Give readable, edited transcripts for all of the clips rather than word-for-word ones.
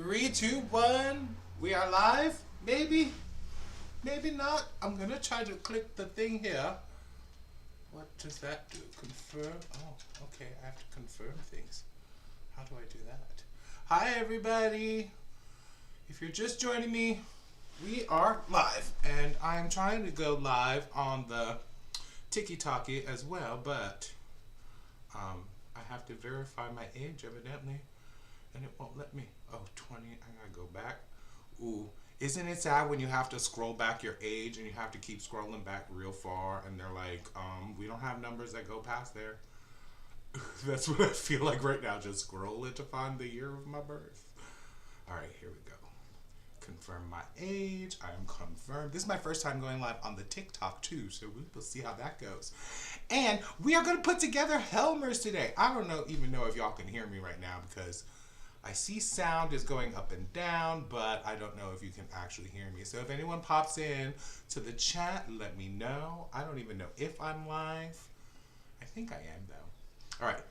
Three, two, one. We are live? Maybe. Maybe not. I'm going to try to click the thing here. What does that do? Confirm? Oh, okay. I have to confirm things. How do I do that? Hi, everybody. If you're just joining me, we are live. And I'm trying to go live on the Tiki-Taki as well, but I have to verify my age, evidently. And it won't let me. Oh, 20. I gotta go back. Ooh. Isn't it sad when you have to scroll back your age and you have to keep scrolling back real far and they're like, we don't have numbers that go past there. That's what I feel like right now. Just scroll it to find the year of my birth. Alright, here we go. Confirm my age. I am confirmed. This is my first time going live on the TikTok too, so we will see how that goes. And we are going to put together Helmers today. I don't even know if y'all can hear me right now because I see sound is going up and down, but I don't know if you can actually hear me. So if anyone pops in to the chat, let me know. I don't even know if I'm live. I think I am though. All right.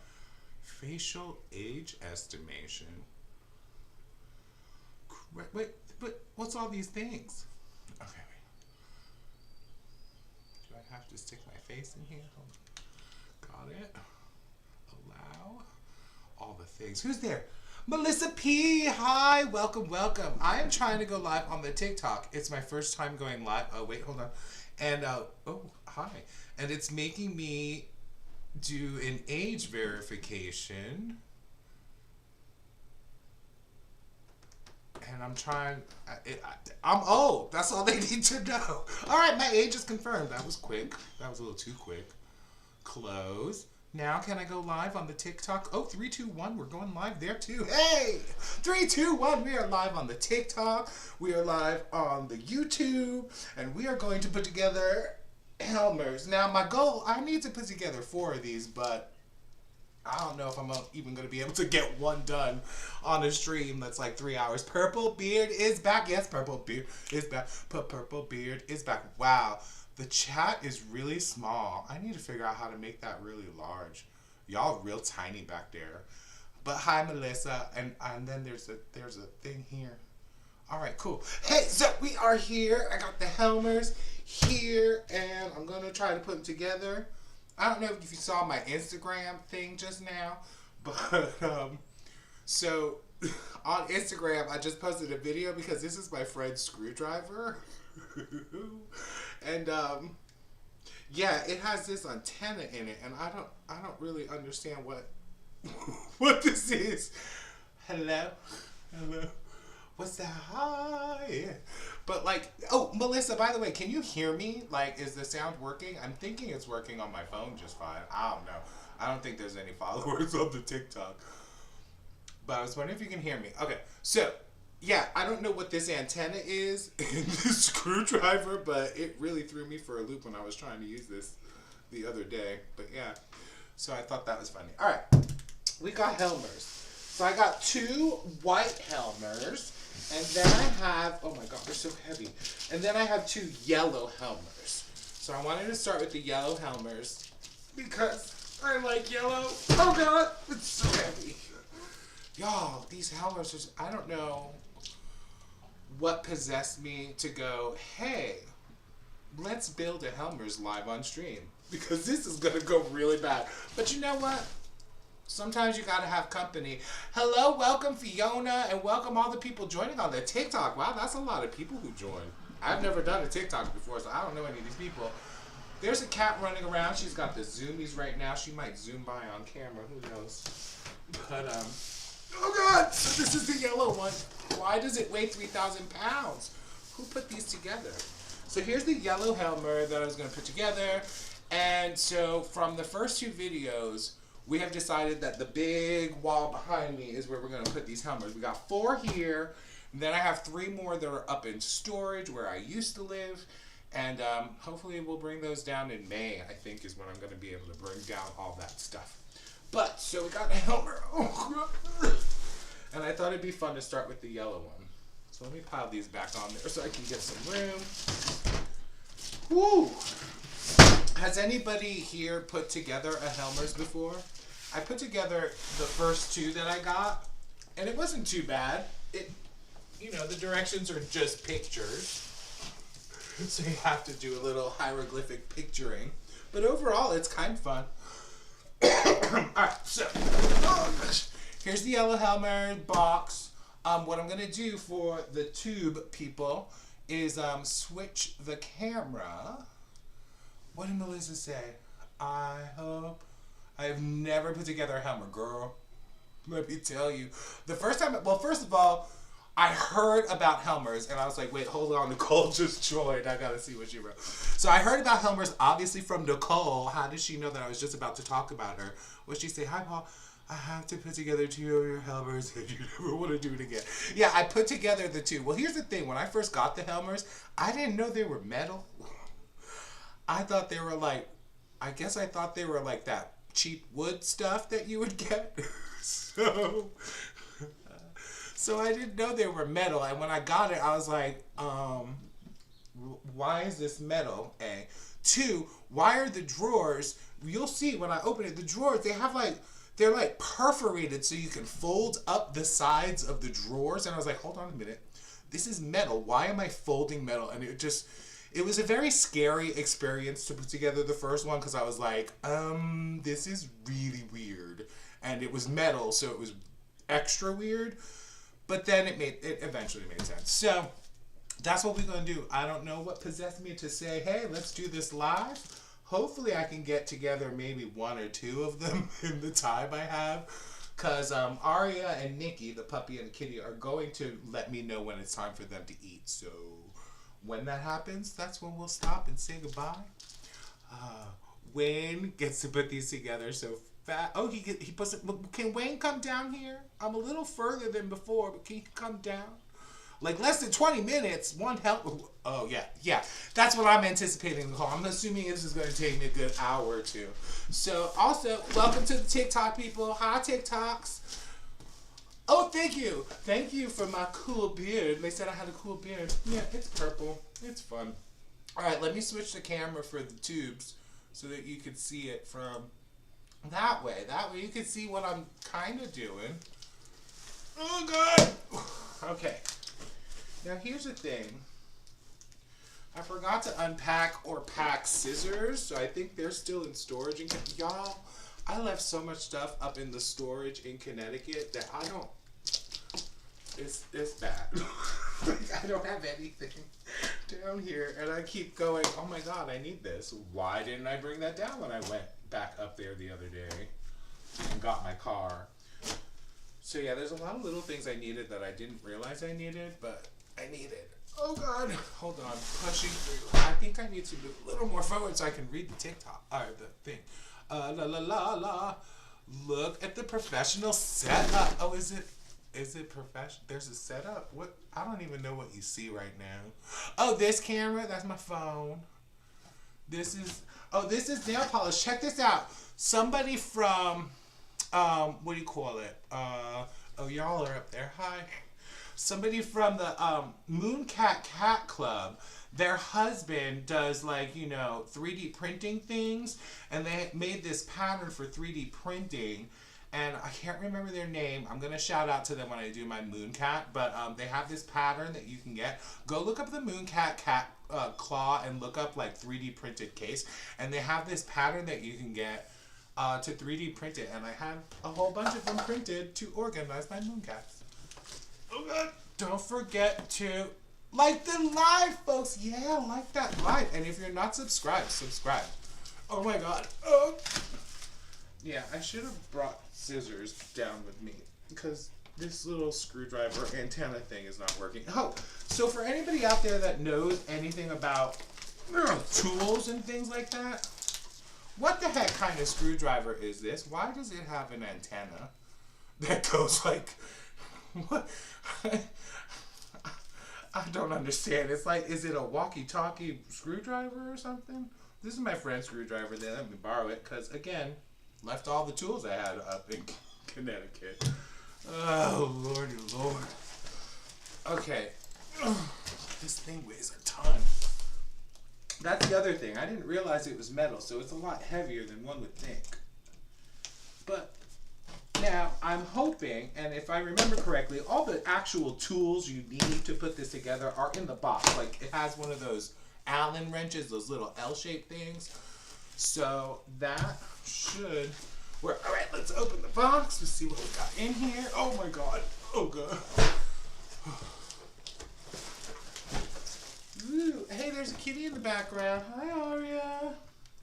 Facial age estimation. Wait, but what's all these things? Okay, wait. Do I have to stick my face in here? Got it. Allow. All the things. Who's there? Melissa P. Hi. Welcome, welcome. I am trying to go live on the TikTok. It's my first time going live. Oh, wait, hold on. And, oh, hi. And it's making me do an age verification. And I'm trying, I'm old. That's all they need to know. All right, my age is confirmed. That was quick. That was a little too quick. Close. Now can I go live on the TikTok? Oh, 3, 2, 1. We're going live there too. Hey! 3, 2, 1. We are live on the TikTok. We are live on the YouTube. And we are going to put together Helmers. Now my goal, I need to put together 4 of these, but I don't know if I'm even going to be able to get one done on a stream that's like 3 hours. Purple Beard is back. Yes, Purple Beard is back. Purple Beard is back. Wow. The chat is really small. I need to figure out how to make that really large. Y'all real tiny back there. But hi, Melissa. And then there's a thing here. All right, cool. Hey, so we are here. I got the Helmers here, and I'm going to try to put them together. I don't know if you saw my Instagram thing just now, but so on Instagram, I just posted a video because this is my friend's screwdriver. And yeah, it has this antenna in it, and I don't really understand what this is. Hello? What's that? Hi. But like, oh, Melissa, by the way, can you hear me? Like, is the sound working? I'm thinking it's working on my phone just fine. I don't know. I don't think there's any followers on the TikTok. But I was wondering if you can hear me. Okay, so yeah, I don't know what this antenna is in this screwdriver, but it really threw me for a loop when I was trying to use this the other day. But yeah, so I thought that was funny. All right, we got Helmers. So I got 2 white Helmers, and then I have, oh my god, they're so heavy. And then I have 2 yellow Helmers. So I wanted to start with the yellow Helmers because I like yellow. Oh god, it's so heavy. Y'all, these Helmers are, I don't know what possessed me to go, hey, let's build a Helmers live on stream. Because this is going to go really bad. But you know what? Sometimes you gotta have company. Hello, welcome Fiona, and welcome all the people joining on the TikTok. Wow, that's a lot of people who joined. I've never done a TikTok before, so I don't know any of these people. There's a cat running around. She's got the zoomies right now. She might zoom by on camera. Who knows? But, oh God! So this is the yellow one. Why does it weigh 3,000 pounds? Who put these together? So here's the yellow Helmer that I was gonna put together. And so from the first 2 videos, we have decided that the big wall behind me is where we're going to put these Helmers. We got 4 here, and then I have 3 more that are up in storage where I used to live, and hopefully we'll bring those down in May, I think is when I'm going to be able to bring down all that stuff. But, so we got a Helmer, oh, and I thought it'd be fun to start with the yellow one. So let me pile these back on there so I can get some room. Woo! Has anybody here put together a Helmers before? I put together the first 2 that I got, and it wasn't too bad. it, you know, the directions are just pictures. So you have to do a little hieroglyphic picturing. But overall, it's kind of fun. Alright, so here's the yellow Helmer box. What I'm going to do for the tube people is switch the camera. What did Melissa say? I hope. I have never put together a Helmer, girl. Let me tell you. The first time, well, first of all, I heard about Helmers, and I was like, wait, hold on, Nicole just joined. I gotta see what she wrote. So I heard about Helmers, obviously from Nicole. How did she know that I was just about to talk about her? What she say? Hi, Paul. I have to put together 2 of your Helmers, and you never want to do it again. Yeah, I put together the 2. Well, here's the thing. When I first got the Helmers, I didn't know they were metal. I thought they were like, I guess I thought they were like that cheap wood stuff that you would get. So I didn't know they were metal, and when I got it, I was like, why is this metal? A. 2, why are the drawers, you'll see when I open it, the drawers, they have like, they're like perforated so you can fold up the sides of the drawers, and I was like, hold on a minute, this is metal, why am I folding metal? And it was a very scary experience to put together the first one, because I was like, this is really weird, and it was metal, so it was extra weird. But then it eventually made sense. So that's what we're going to do. I don't know what possessed me to say, hey, let's do this live. Hopefully I can get together maybe 1 or 2 of them in the time I have. Because Aria and Nikki, the puppy and the kitty, are going to let me know when it's time for them to eat. So when that happens, that's when we'll stop and say goodbye. Wayne gets to put these together so fast. Oh, he puts it. Can Wayne come down here? I'm a little further than before, but can he come down? Like less than 20 minutes. One help. Oh yeah. That's what I'm anticipating. I'm assuming this is going to take me a good hour or 2. So also, welcome to the TikTok people. Hi TikToks. Oh, thank you for my cool beard. They said I had a cool beard. Yeah, it's purple. It's fun. All right, let me switch the camera for the tubes so that you can see it from that way. That way you can see what I'm kind of doing. Oh, God. Okay. Now, here's the thing. I forgot to unpack or pack scissors, so I think they're still in storage. And y'all, I left so much stuff up in the storage in Connecticut that I don't... It's bad. Like, I don't have anything down here, and I keep going, oh my God, I need this. Why didn't I bring that down when I went back up there the other day and got my car? So yeah, there's a lot of little things I needed that I didn't realize I needed, but I needed. Oh God, hold on, pushing through. I think I need to move a little more forward so I can read the TikTok, or the thing. La la la la. Look at the professional setup. Oh, is it professional? There's a setup? What? I don't even know what you see right now. Oh, this camera, that's my phone. This is nail polish. Check this out. Somebody from, what do you call it? Oh, y'all are up there. Hi. Somebody from the Mooncat Cat Club. Their husband does 3D printing things, and they made this pattern for 3D printing. And I can't remember their name. I'm going to shout out to them when I do my Mooncat. But they have this pattern that you can get. Go look up the Mooncat cat claw and look up 3D printed case. And they have this pattern that you can get to 3D print it. And I had a whole bunch of them printed to organize my Mooncats. Oh God. Don't forget to like the live, folks. Yeah, like that live. And if you're not subscribed, subscribe. Oh my God. Oh. Yeah, I should have brought scissors down with me because this little screwdriver antenna thing is not working. Oh, so for anybody out there that knows anything about tools and things like that, what the heck kind of screwdriver is this? Why does it have an antenna that goes what? I don't understand. It's is it a walkie-talkie screwdriver or something? This is my friend's screwdriver. They let me borrow it because, again, left all the tools I had up in Connecticut. Oh, Lordy Lord. Okay. This thing weighs a ton. That's the other thing. I didn't realize it was metal, so it's a lot heavier than one would think. But now, I'm hoping, and if I remember correctly, all the actual tools you need to put this together are in the box. Like, it has one of those Allen wrenches, those little L-shaped things. So that should work. All right, let's open the box. Let's see what we got in here. Oh my God. Oh God. Ooh, hey, there's a kitty in the background. Hi, Aria.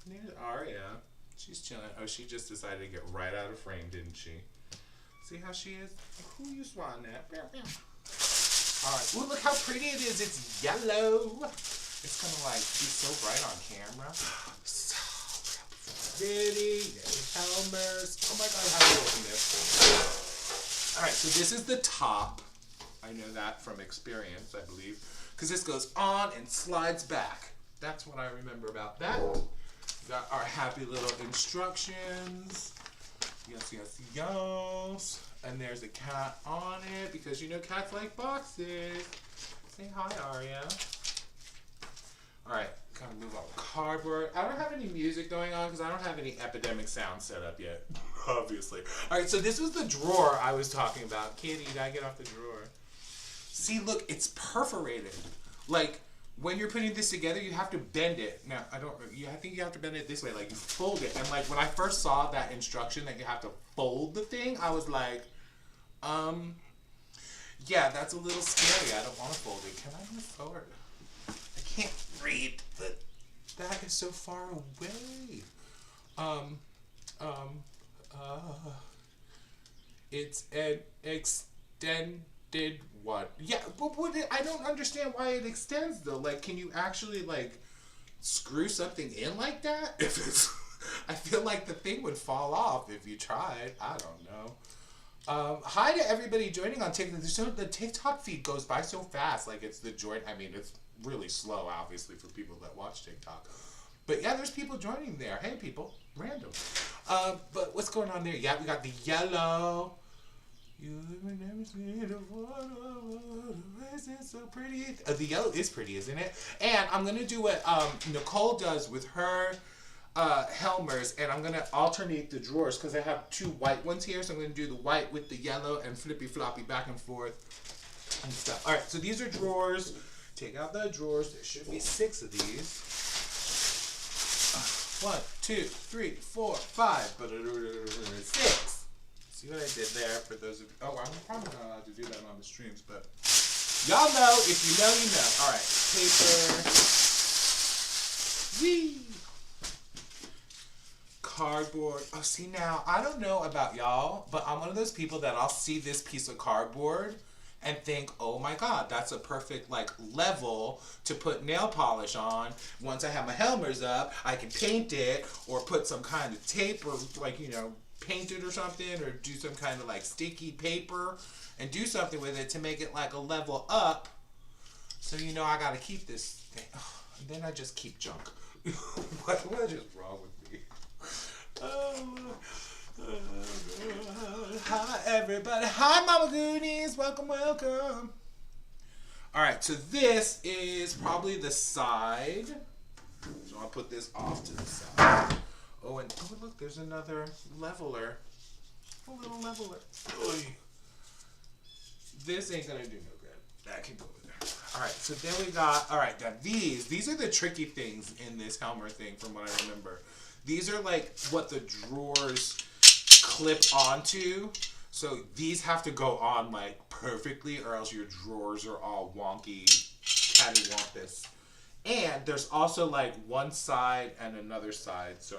There's Aria. She's chilling. Oh, she just decided to get right out of frame, didn't she? See how she is? Who you swatting at? Alright. Ooh, look how pretty it is. It's yellow. It's gonna like be so bright on camera. So pretty. Helmers. Oh my God, how do you open this? Alright, so this is the top. I know that from experience, I believe. Because this goes on and slides back. That's what I remember about that. Got our happy little instructions. Yes, yes, yes. And there's a cat on it because you know cats like boxes. Say hi, Aria. Alright, kind of move on cardboard. I don't have any music going on because I don't have any epidemic sound set up yet. Obviously. Alright, so this was the drawer I was talking about. Kitty, you gotta get off the drawer. See, look, it's perforated. Like, when you're putting this together, you have to bend it. Now, I think you have to bend it this way, like you fold it. And like when I first saw that instruction that you have to fold the thing, I was like, yeah, that's a little scary. I don't want to fold it. Can I move forward? I can't read. That is so far away. It's an extended one. Yeah, but I don't understand why it extends though. Like, can you actually like screw something in like that? If it's, I feel like the thing would fall off if you tried. I don't know. Hi to everybody joining on TikTok. So the TikTok feed goes by so fast. Like it's the join. I mean, it's really slow, obviously, for people that watch TikTok. But yeah, there's people joining there. Hey, people, random. But what's going on there? Yeah, we got the yellow. You never seen a photo. Is it so pretty? The yellow is pretty, isn't it? And I'm gonna do what Nicole does with her Helmers, and I'm gonna alternate the drawers because I have two white ones here. So I'm gonna do the white with the yellow and flippy floppy back and forth and stuff. All right, so these are drawers. Take out the drawers. There should be 6 of these. 1, 2, 3, 4, 5, 6. See what I did there for those of you. Oh, I'm probably not allowed to do that on the streams, but y'all know. If you know, you know. All right, paper. Whee! Cardboard. Oh, see now, I don't know about y'all, but I'm one of those people that I'll see this piece of cardboard and think, oh my God, that's a perfect like level to put nail polish on. Once I have my Helmers up, I can paint it or put some kind of tape or like, you know, paint it or something or do some kind of like sticky paper and do something with it to make it like a level up. So, you know, I got to keep this thing. And then I just keep junk. what is wrong with me? Hi, everybody. Hi, Mama Goonies. Welcome, welcome. All right, so this is probably the side. So I'll put this off to the side. Oh, and oh, look, there's another leveler. A little leveler. Oy. This ain't going to do no good. That can go in there. All right, so then we got, all right, now these are the tricky things in this Helmer thing from what I remember. These are like what the drawers clip onto. So these have to go on like perfectly or else your drawers are all wonky, cattywampus. And there's also like one side and another side. So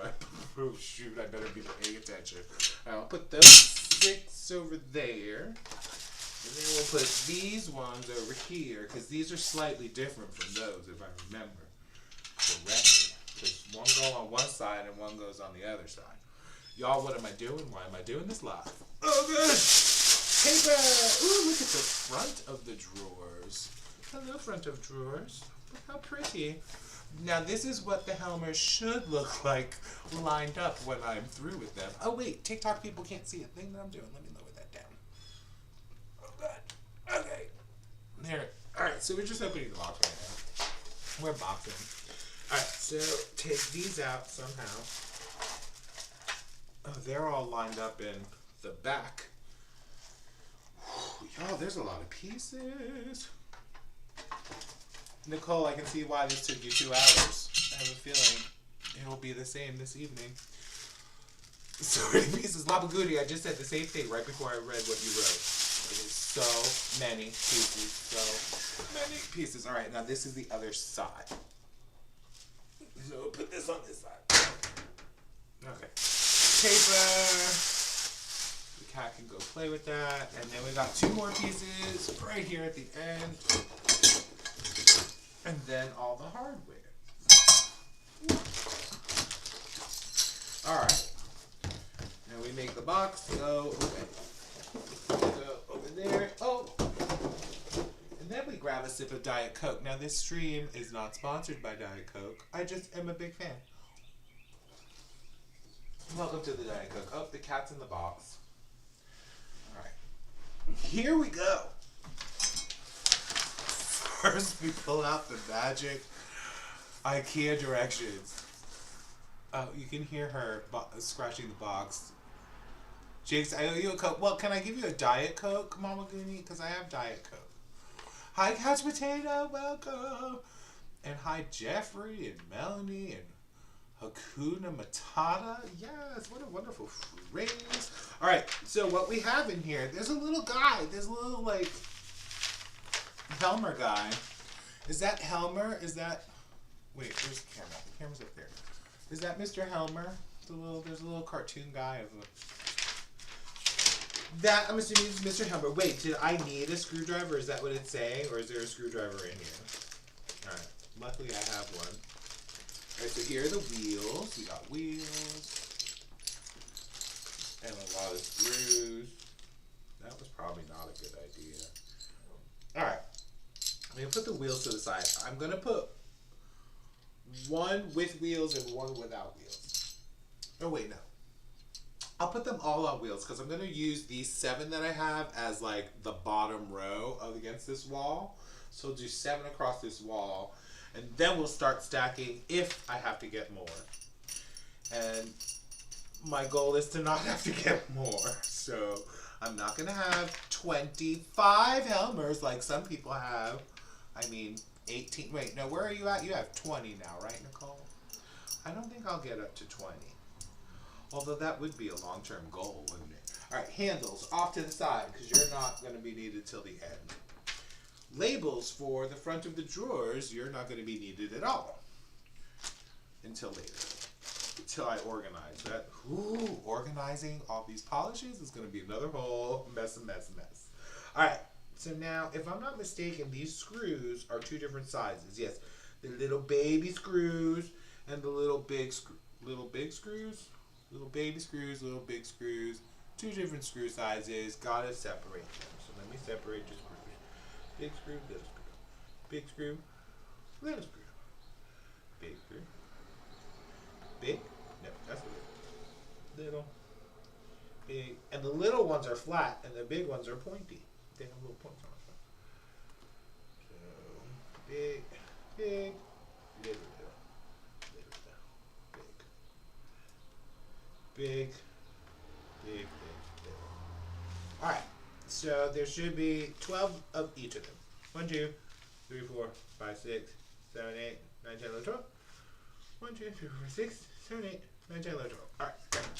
oh shoot, I better be paying attention. I'll put those 6 over there. And then we'll put these ones over here because these are slightly different from those if I remember correctly. Because one goes on one side and one goes on the other side. Y'all, what am I doing? Why am I doing this live? Oh, good. Paper. Ooh, look at the front of the drawers. Hello, front of drawers. Look how pretty. Now, this is what the Helmers should look like lined up when I'm through with them. Oh, wait. TikTok people can't see a thing that I'm doing. Let me lower that down. Oh, God. Okay. There. All right, so we're just opening the box right now. We're boxing. All right, so take these out somehow. Oh, they're all lined up in the back. Y'all, there's a lot of pieces. Nicole, I can see why this took you 2 hours. I have a feeling it will be the same this evening. So many pieces. Lava Goody, I just said the same thing right before I read what you wrote. It is so many pieces. So many pieces. Alright, now this is the other side. So we'll put this on this side. Okay. Paper. The cat can go play with that. And then we got 2 more pieces right here at the end. And then all the hardware. Alright. Now we make the box go away. Go over there. Oh! And then we grab a sip of Diet Coke. Now this stream is not sponsored by Diet Coke. I just am a big fan. Welcome to the Diet Coke. Oh, the cat's in the box. Alright. Here we go. First we pull out the magic IKEA directions. Oh, you can hear her scratching the box. Jakes, I owe you a Coke. Well, can I give you a Diet Coke, Mama Goonie? Because I have Diet Coke. Hi, Couch Potato. Welcome. And hi, Jeffrey and Melanie and Hakuna Matata. Yes, what a wonderful phrase. All right, so what we have in here, there's a little guy. There's a little, like, Helmer guy. Is that Helmer? Is that... Wait, where's the camera? The camera's up there. Is that Mr. Helmer? There's a little cartoon guy of a... That, I'm assuming is Mr. Helmer. Wait, did I need a screwdriver? Is that what it's saying? Or is there a screwdriver in here? Alright, luckily I have one. Alright, so here are the wheels. We got wheels. And a lot of screws. That was probably not a good idea. Alright. I'm going to put the wheels to the side. I'm going to put one with wheels and one without wheels. Oh, wait, no. I'll put them all on wheels because I'm going to use these 7 that I have as like the bottom row of against this wall. So I'll do 7 across this wall and then we'll start stacking if I have to get more. And my goal is to not have to get more. So I'm not going to have 25 Helmers like some people have. I mean, 18. Wait, no, where are you at? You have 20 now, right, Nicole? I don't think I'll get up to 20. Although that would be a long-term goal, wouldn't it? All right, handles off to the side because you're not going to be needed till the end. Labels for the front of the drawers, you're not going to be needed at all until later. Until I organize that. Ooh, organizing all these polishes is going to be another whole mess. All right, so now, if I'm not mistaken, these screws are 2 different sizes. Yes, the little baby screws and the little big screws. Little big screws? Little baby screws, little big screws, 2 different screw sizes. Gotta separate them. So let me separate your screws. Big screw, little screw. Big screw, little screw. Big screw. Big? No, that's a little. Little. Big. And the little ones are flat, and the big ones are pointy. They have little points on them. So, big, big, little. Big. Alright, so there should be 12 of each of them. 1, 2, 3, 4, 5, 6, 7, 8, 9, 10, 11, 12. 1, 2, 3, 4, 6, 7, 8, 9, 10, 11, 12.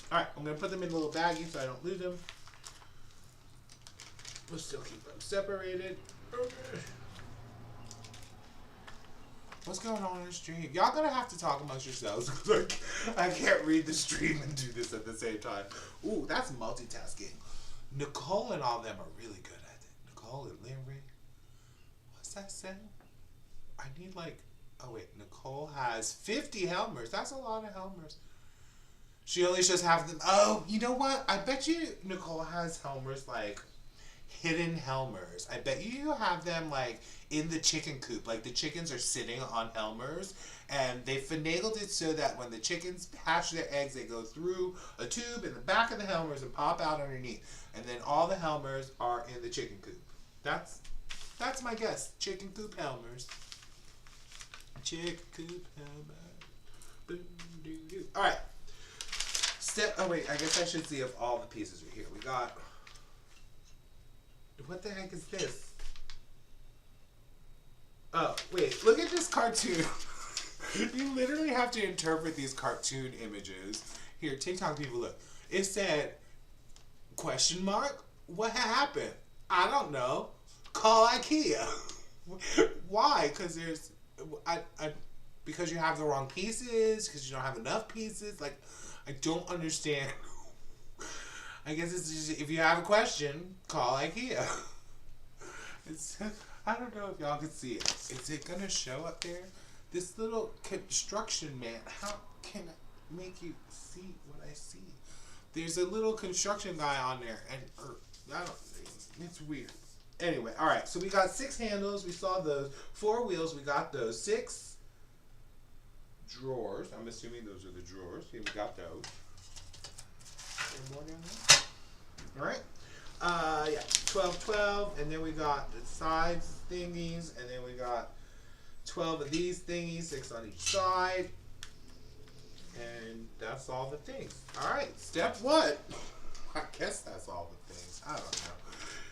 Alright, I'm going to put them in a little baggie so I don't lose them. We'll still keep them separated. Okay. What's going on in the stream? Y'all gonna have to talk amongst yourselves. Like, I can't read the stream and do this at the same time. Ooh, that's multitasking. Nicole and all them are really good at it. Nicole and Larry. What's that saying? I need like, oh wait, Nicole has 50 Helmers. That's a lot of Helmers. She only just have them. Oh, you know what? I bet you Nicole has Helmers like hidden Helmers. I bet you have them like in the chicken coop. Like the chickens are sitting on Helmers and they finagled it so that when the chickens hatch their eggs, they go through a tube in the back of the Helmers and pop out underneath. And then all the Helmers are in the chicken coop. That's my guess. Chicken coop Helmers. Chicken coop Helmers. All right. Oh wait, I guess I should see if all the pieces are here. We got What the heck is this? Oh, wait. Look at this cartoon. You literally have to interpret these cartoon images. Here, TikTok people, look. It said, question mark? What happened? I don't know. Call IKEA. Why? Because because you have the wrong pieces, because you don't have enough pieces. Like, I don't understand. I guess it's just, if you have a question, call IKEA. It's, I don't know if y'all can see it. Is it gonna show up there? This little construction man, how can I make you see what I see? There's a little construction guy on there, and I don't. It's weird. Anyway, all right. So we got 6 handles. We saw those 4 wheels. We got those 6 drawers. I'm assuming those are the drawers. Yeah, we got those. Is there more down there? All right. Yeah, 12, and then we got the sides thingies, and then we got 12 of these thingies, 6 on each side, and that's all the things. All right, step 1. I guess that's all the things. I don't know.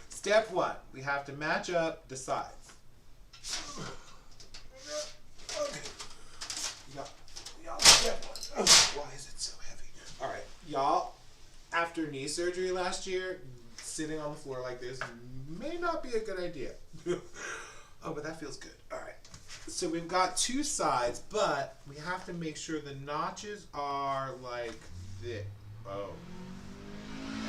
Step 1, we have to match up the sides. Okay. Y'all, step 1. Oh, why is it so heavy? All right, y'all. After knee surgery last year, sitting on the floor like this may not be a good idea. Oh, but that feels good. All right. So we've got 2 sides, but we have to make sure the notches are like this. Oh.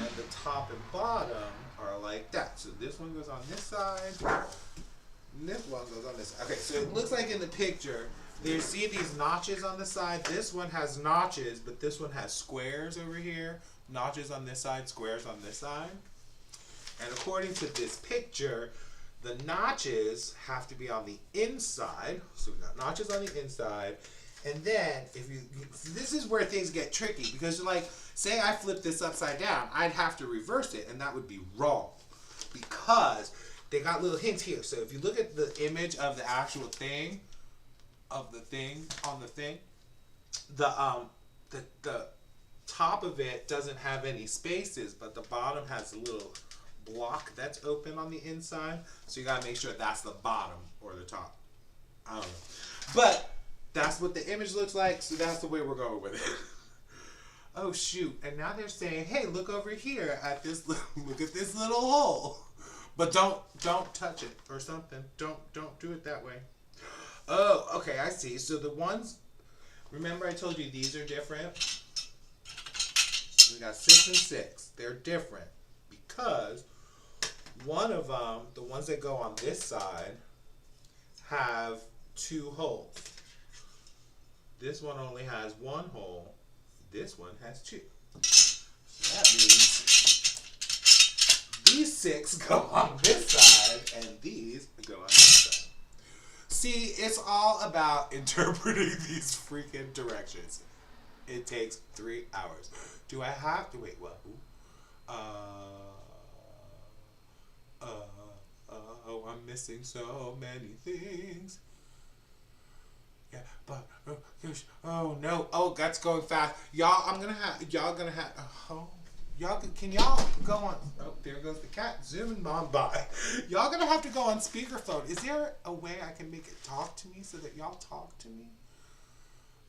And the top and bottom are like that. So this one goes on this side, and this one goes on this side. Okay, so it looks like in the picture, see these notches on the side? This one has notches, but this one has squares over here. Notches on this side, squares on this side. And according to this picture, the notches have to be on the inside. So we got notches on the inside. And then, this is where things get tricky, because like, say I flip this upside down, I'd have to reverse it, and that would be wrong, because they got little hints here. So if you look at the image of the actual thing, on the thing, the top of it doesn't have any spaces, but the bottom has a little block that's open on the inside. So you gotta make sure that's the bottom or the top. I don't know, but that's what the image looks like, so that's the way we're going with it. Oh shoot, and now they're saying, hey, look over here at this, look at this little hole. But don't touch it or something. Don't do it that way. Oh, okay, I see. So the ones, remember I told you these are different? We got 6 and 6. They're different because one of them, the ones that go on this side, have 2 holes. This one only has 1 hole. This one has 2. So that means these 6 go on this side and these go on this side. See, it's all about interpreting these freaking directions. It takes 3 hours. Do I have to wait? What? Oh, I'm missing so many things. Yeah, but oh no, oh that's going fast, y'all. Y'all gonna have. Oh, can y'all go on? Oh, there goes the cat zooming on by. Y'all gonna have to go on speakerphone. Is there a way I can make it talk to me so that y'all talk to me?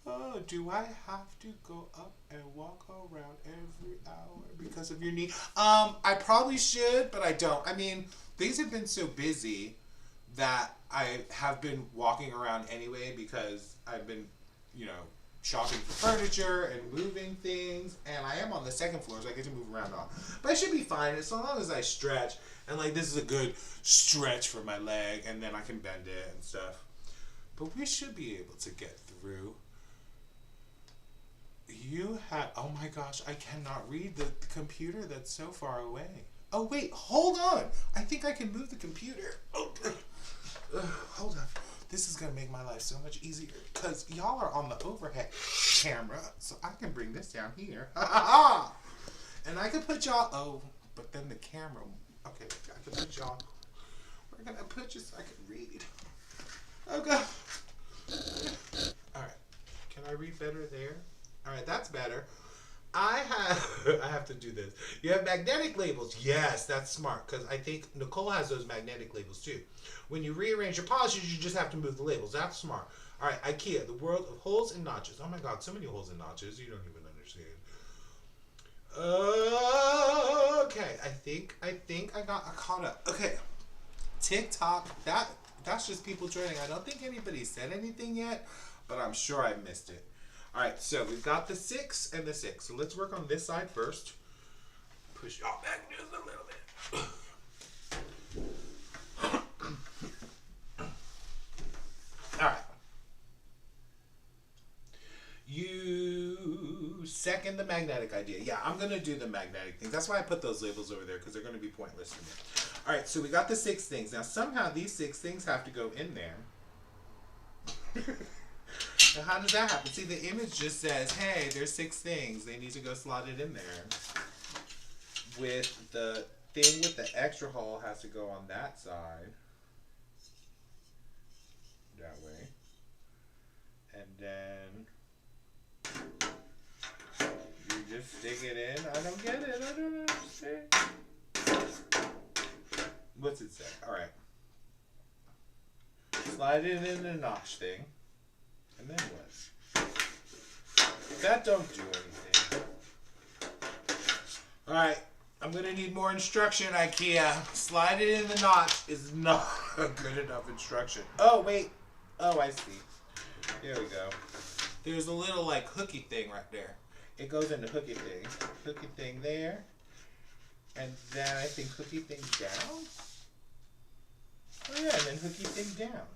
Oh, do I have to go up and walk around every hour because of your knee? I probably should, but I don't. I mean, things have been so busy that I have been walking around anyway because I've been, shopping for furniture and moving things, and I am on the 2nd floor, so I get to move around all. But I should be fine as long as I stretch, and like this is a good stretch for my leg, and then I can bend it and stuff. But we should be able to get through. Oh my gosh, I cannot read the computer that's so far away. Oh wait, hold on. I think I can move the computer. Oh, hold on. This is going to make my life so much easier because y'all are on the overhead camera, so I can bring this down here. And I can put y'all, but then the camera, okay, I can put y'all, we're going to put you so I can read. Okay. All right. Can I read better there? All right, that's better. I have to do this. You have magnetic labels. Yes, that's smart because I think Nicole has those magnetic labels too. When you rearrange your polishes, you just have to move the labels. That's smart. All right, IKEA, the world of holes and notches. Oh my God, so many holes and notches. You don't even understand. Okay, I got caught up. Okay, TikTok. That's just people joining. I don't think anybody said anything yet, but I'm sure I missed it. All right, so we've got the 6 and the 6. So let's work on this side first. Push y'all back just a little bit. All right. You second the magnetic idea. Yeah, I'm going to do the magnetic thing. That's why I put those labels over there because they're going to be pointless to me. All right, so we got the 6 things. Now, somehow these 6 things have to go in there. Now, how does that happen? See, the image just says, hey, there's 6 things. They need to go slot it in there. With the thing with the extra hole has to go on that side. That way. And then you just stick it in. I don't get it. I don't understand. What's it say? Alright. Slide it in the notch thing. And then what? That don't do anything. Alright. I'm going to need more instruction, IKEA. Slide it in the notch is not a good enough instruction. Oh, wait. Oh, I see. There we go. There's a little, like, hooky thing right there. It goes into hooky thing. Hooky thing there. And then I think hooky thing down. Oh, yeah, and then hooky thing down.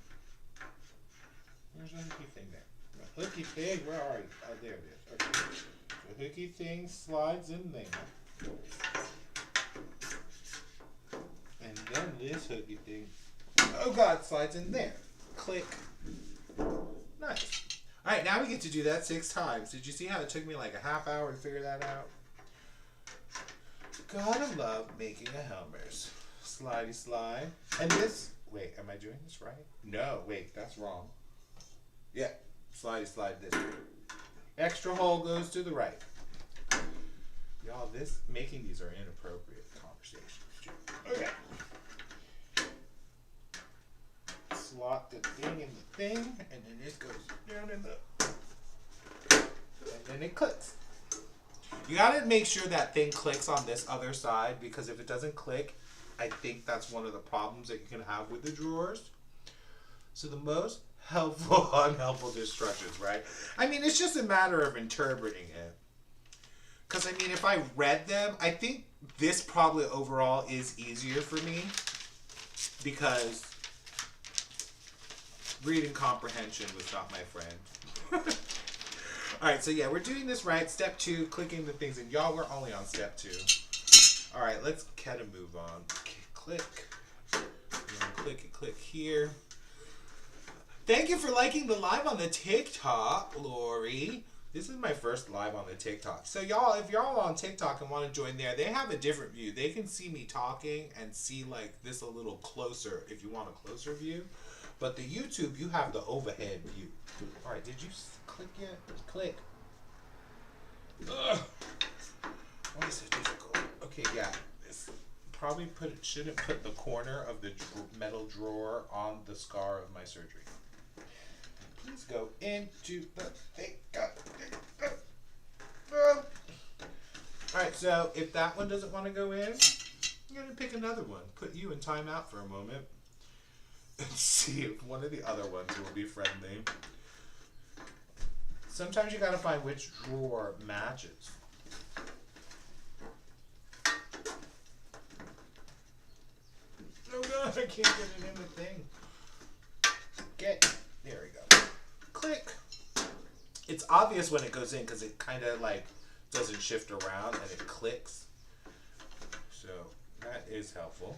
Where's the hooky thing there? The hooky thing, where are you? Oh, there it is. Okay. The hooky thing slides in there. And then this hooky thing, oh God, slides in there. Click. Nice. All right, now we get to do that 6 times. Did you see how it took me like a half hour to figure that out? Gotta love making a Helmers. Slidey slide. And this, wait, am I doing this right? No, wait, that's wrong. Yeah, slidey slide this way. Extra hole goes to the right. Y'all, making these are inappropriate conversations. Okay. Slot the thing in the thing, and then this goes down in the, and then it clicks. You gotta make sure that thing clicks on this other side, because if it doesn't click, I think that's one of the problems that you can have with the drawers. So the most helpful, unhelpful instructions, right? I mean, it's just a matter of interpreting it. Because, I mean, if I read them, I think this probably overall is easier for me. Because reading comprehension was not my friend. Alright, so yeah, we're doing this right. Step 2, clicking the things in. Y'all, we're only on step 2. Alright, let's kind of move on. Click. Click and click here. Thank you for liking the live on the TikTok, Lori. This is my first live on the TikTok. So y'all, if y'all on TikTok and want to join there, they have a different view. They can see me talking and see like this a little closer if you want a closer view. But the YouTube, you have the overhead view. All right, did you click yet? Click. Ugh. Why is it difficult? Okay, yeah. This probably shouldn't put the corner of the metal drawer on the scar of my surgery. Please go into the thing. Alright, so if that one doesn't want to go in, you're going to pick another one. Put you in timeout for a moment. And see if one of the other ones will be friendly. Sometimes you got to find which drawer matches. Oh God, I can't get it in the thing. There we go. Click. It's obvious when it goes in because it kind of like doesn't shift around and it clicks. So that is helpful.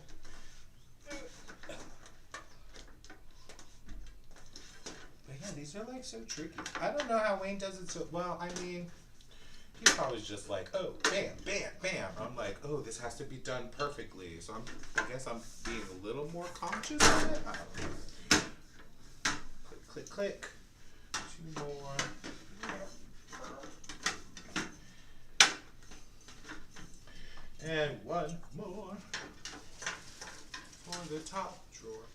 But yeah, these are like so tricky. I don't know how Wayne does it so well. I mean, he's probably just like, oh, bam, bam, bam. I'm like, oh, this has to be done perfectly. So I guess I'm being a little more conscious of it. I don't know. Click, click. 2 more. And one more for the top drawer.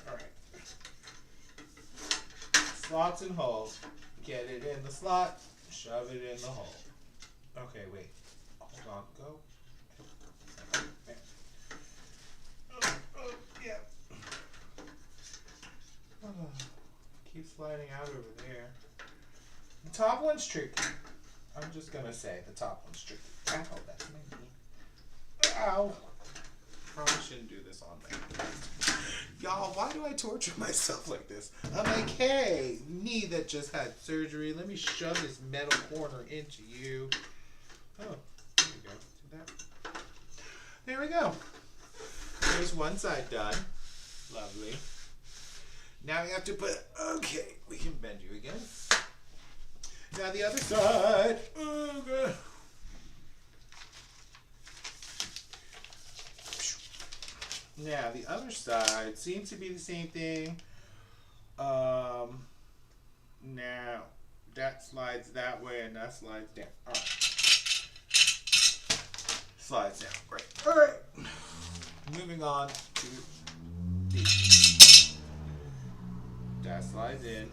Alright. Slots and holes. Get it in the slot, shove it in the hole. Okay, wait. Hold on, go. Oh, yeah. Oh, keep sliding out over there. The top one's tricky. I'm just gonna say the top one's tricky. Ow, that's my knee. Ow. Probably shouldn't do this on me. Y'all, why do I torture myself like this? I'm like, hey, knee that just had surgery. Let me shove this metal corner into you. Oh, there we go. See that? There we go. There's one side done. Lovely. Now you have to put, okay, we can bend you again. Now the other side. Oh, God. Now the other side seems to be the same thing. Now that slides that way and that slides down. All right. Slides down. Great. All right. Moving on to these. That slides in.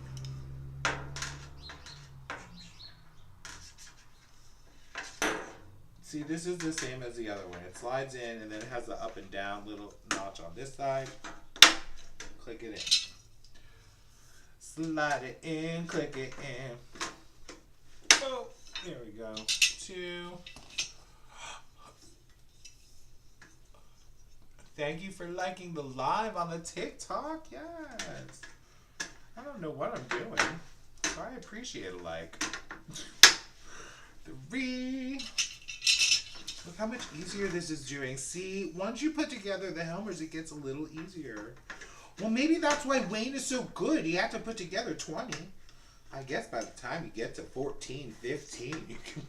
See, this is the same as the other one. It slides in and then it has the up and down little notch on this side. Click it in. Slide it in, click it in. Oh, there we go. 2. Thank you for liking the live on the TikTok. Yes. I don't know what I'm doing, so I appreciate a like. 3. Look how much easier this is doing. See, once you put together the Helmers, it gets a little easier. Well, maybe that's why Wayne is so good. He had to put together 20. I guess by the time you get to 14, 15, you can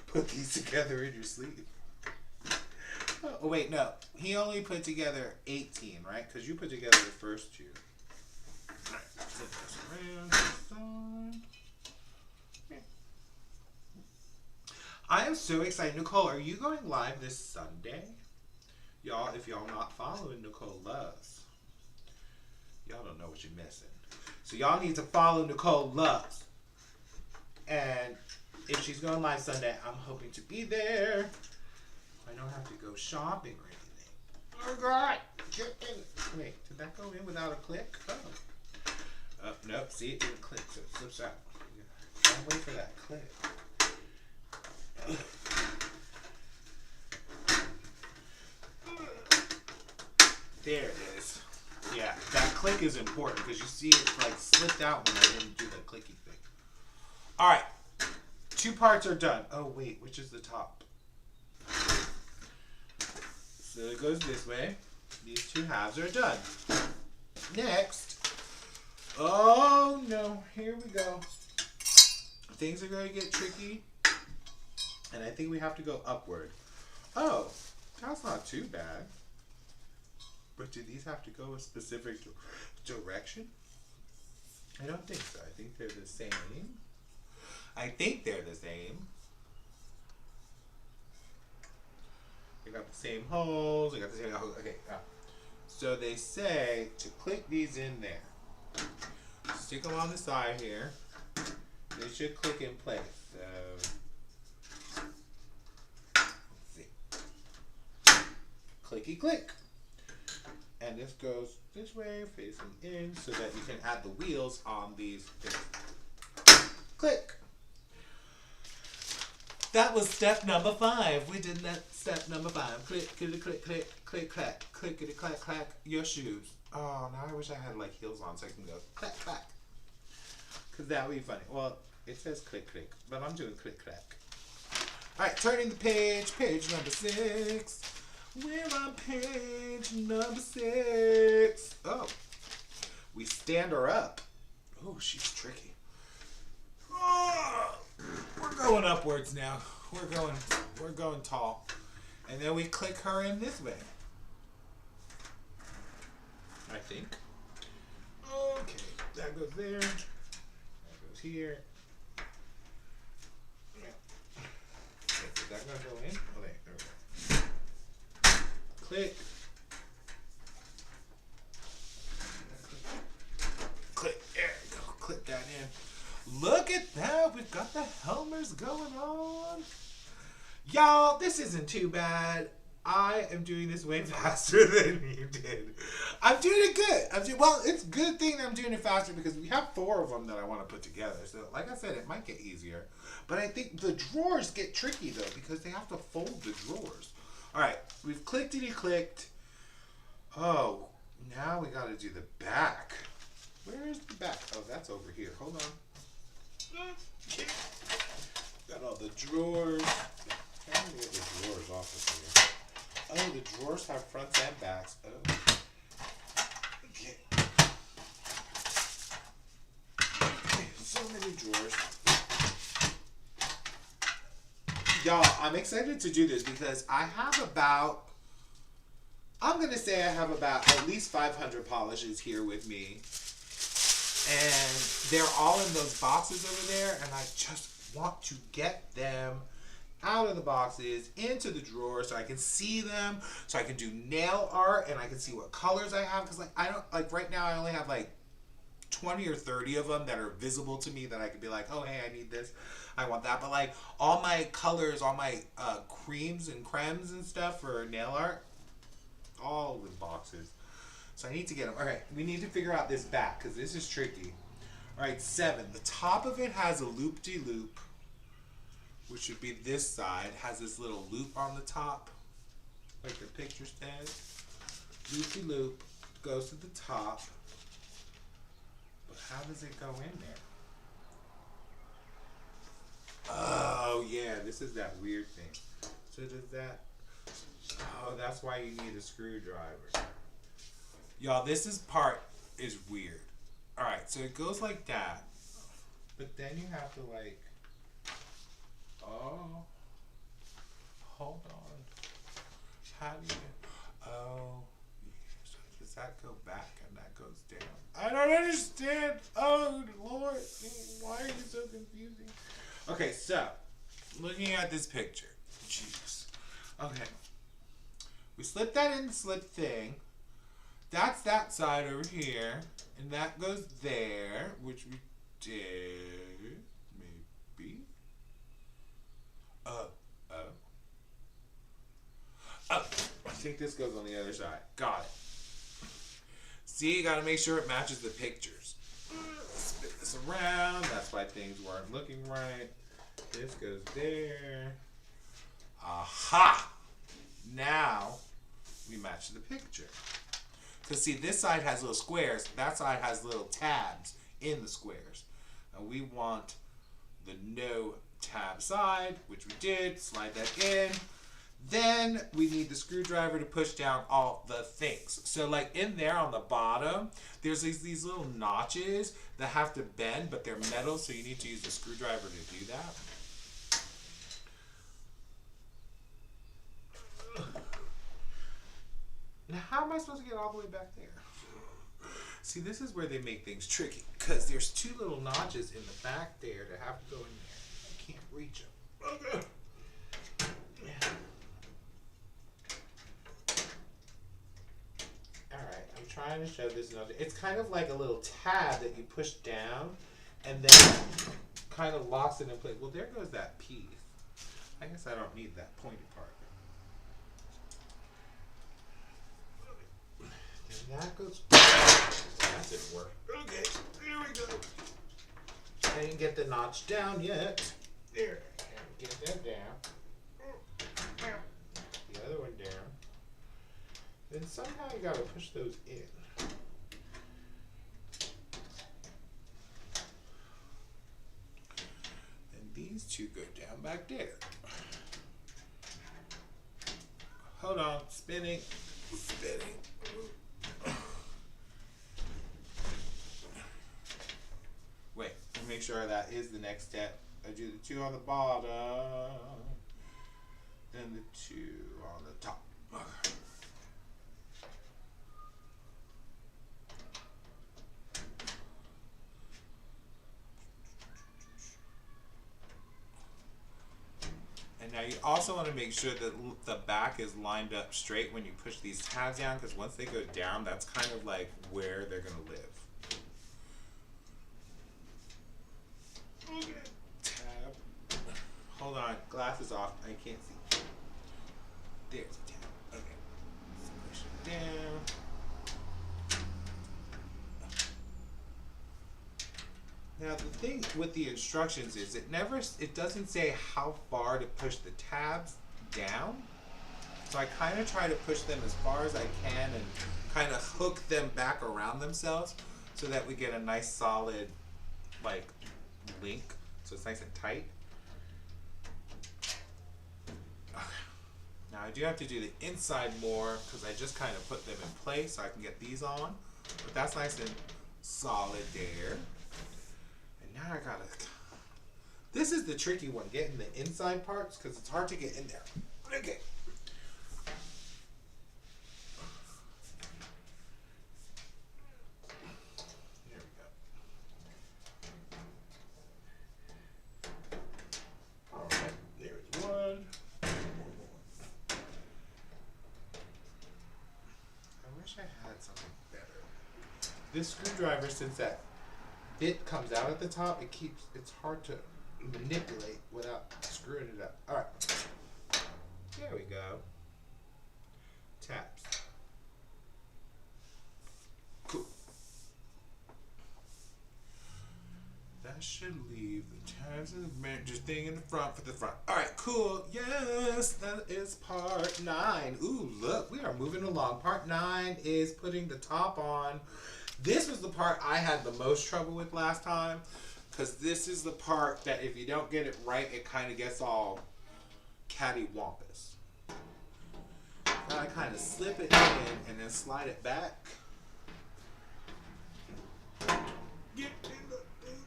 put these together in your sleeve. Oh, wait, no. He only put together 18, right? Because you put together the first 2. All right, flip this around this side. I am so excited. Nicole, are you going live this Sunday? Y'all, if y'all not following Nicole Loves, y'all don't know what you're missing. So y'all need to follow Nicole Loves. And if she's going live Sunday, I'm hoping to be there. I don't have to go shopping or anything. Oh, God. Get in. Wait, did that go in without a click? Oh. Nope. See, it didn't click, so it slips out. I'll wait for that click. There it is. Yeah, that click is important because you see it like slipped out when I didn't do the clicky thing. All right, 2 parts are done. Oh wait, which is the top? So it goes this way. These 2 halves are done. Next, oh no, here we go. Things are going to get tricky. And I think we have to go upward. Oh, that's not too bad. But do these have to go a specific direction? I don't think so. I think they're the same. They got the same holes. They got the same holes. Okay. So they say to click these in there. Stick them on the side here. They should click in place. So clicky click. And this goes this way, facing in, so that you can add the wheels on these things. Click. That was step number 5. We did that step number 5. Click, click, click, click, click, clack, click, click, clack, clack, your shoes. Oh, now I wish I had like heels on so I can go clack, clack. Because that would be funny. Well, it says click, click, but I'm doing click, clack. All right, turning the page, page number 6. We're on page number 6. Oh, we stand her up. Oh, she's tricky. Oh, we're going upwards now. We're going tall. And then we click her in this way. I think. Okay, that goes there. That goes here. Wait, is that gonna go in? Oh, there we go. Click. Click. There we go. Click that in. Look at that. We've got the Helmers going on. Y'all, this isn't too bad. I am doing this way faster than you did. I'm doing it good. Well, it's a good thing that I'm doing it faster because we have 4 of them that I want to put together. So, like I said, it might get easier. But I think the drawers get tricky, though, because they have to fold the drawers. All right, we've clickety-clicked. Oh, now we got to do the back. Where is the back? Oh, that's over here. Hold on. Got all the drawers. How do we get the drawers off of here? Oh, the drawers have fronts and backs. Oh. Okay. So many drawers. Y'all, I'm excited to do this because I have about, I'm going to say I have about at least 500 polishes here with me. And they're all in those boxes over there, and I just want to get them out of the boxes into the drawer so I can see them, so I can do nail art and I can see what colors I have, because I don't, right now I only have 20 or 30 of them that are visible to me that I could be like, oh hey, I need this, I want that. But all my colors, all my creams and cremes and stuff for nail art, all in boxes. So I need to get them. Alright, we need to figure out this back because this is tricky. Alright, 7. The top of it has a loop-de-loop, which would be this side. Has this little loop on the top, like the picture says. Loop-de-loop goes to the top. But how does it go in there? Oh, yeah, this is that weird thing. So does that... Oh, that's why you need a screwdriver. Y'all, this part is weird. Alright, so it goes like that. But then you have to oh. Hold on. How do you... Oh. So does that go back and that goes down? I don't understand. Oh, Lord. Why are you so confusing? Okay, so. Looking at this picture. Jeez. Okay. We slip that in the slip thing. That's that side over here. And that goes there, which we did. Maybe. Oh. I think this goes on the other side. Got it. See, you gotta make sure it matches the pictures. Spin this around. That's why things weren't looking right. This goes there. Aha! Now, we match the picture. Because see, this side has little squares. That side has little tabs in the squares. And we want the no tab side, which we did. Slide that in. Then we need the screwdriver to push down all the things. So in there on the bottom, there's these little notches that have to bend, but they're metal, so you need to use the screwdriver to do that. Now, how am I supposed to get all the way back there? See, this is where they make things tricky, because there's 2 little notches in the back there that have to go in there. I can't reach them. Okay. Alright, I'm trying to show this notch. It's kind of like a little tab that you push down, and then kind of locks it in place. Well, there goes that piece. I guess I don't need that pointy part. And that goes. That didn't work. Okay, here we go. I didn't get the notch down yet. There. Get that down. The other one down. Then somehow you gotta push those in. And these 2 go down back there. Hold on. Spinning. Wait, make sure that is the next step. I do the 2 on the bottom, then the 2 on the top. And Now you also want to make sure that the back is lined up straight when you push these tabs down, because once they go down, that's kind of like where they're going to live. Okay. Tab. Hold on, glasses off. I can't see. There's the tab. Okay. So push it down. Now the thing with the instructions is it doesn't say how far to push the tabs down. So I kind of try to push them as far as I can and kind of hook them back around themselves so that we get a nice solid like link. So it's nice and tight. Now I do have to do the inside more because I just kind of put them in place so I can get these on. But that's nice and solid there. Now I gotta. This is the tricky one, getting the inside parts because it's hard to get in there. Okay. There we go. All right, there's one. I wish I had something better. This screwdriver, since that bit comes out at the top, it's hard to manipulate without screwing it up. All right, there we go. Taps. Cool. That should leave the tabs and the manager thing in the front for the front. All right, cool. Yes, that is part 9. Ooh, look, we are moving along. Part 9 is putting the top on. This was the part I had the most trouble with last time, because this is the part that if you don't get it right, it kind of gets all cattywampus. I kind of slip it in and then slide it back. Get in the thing.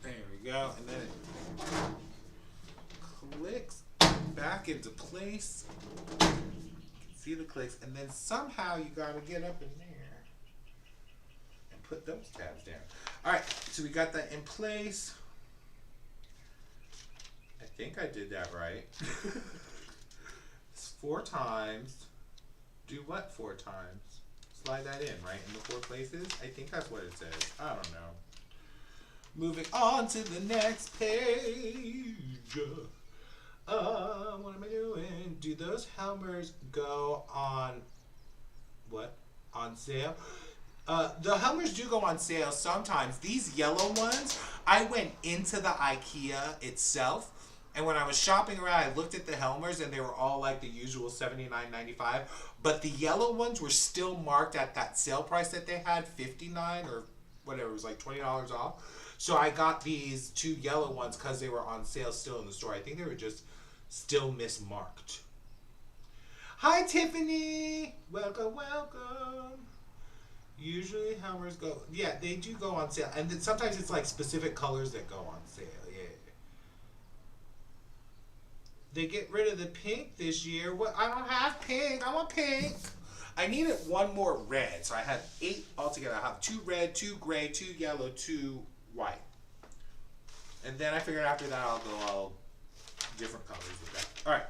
There we go, and then it clicks back into place. You can see the clicks, and then somehow you gotta get up in there. Put those tabs down. All right, so we got that in place. I think I did that right. It's 4 times. Do what 4 times? Slide that in, right? In the 4 places? I think that's what it says. I don't know. Moving on to the next page. What am I doing? Do those Helmers go on what? On sale? The Helmers do go on sale sometimes. These yellow ones, I went into the IKEA itself, and when I was shopping around, I looked at the Helmers, and they were all like the usual $79.95. But the yellow ones were still marked at that sale price that they had, $59 or whatever. It was like $20 off. So I got these 2 yellow ones because they were on sale still in the store. I think they were just still mismarked. Hi, Tiffany. Welcome, welcome. Usually Helmers go, yeah, they do go on sale. And then sometimes it's like specific colors that go on sale, yeah. They get rid of the pink this year. What? I don't have pink. I want pink. I needed 1 more red. So I had 8 altogether. I have 2 red, 2 gray, 2 yellow, 2 white. And then I figured after that I'll go all different colors with that. All right.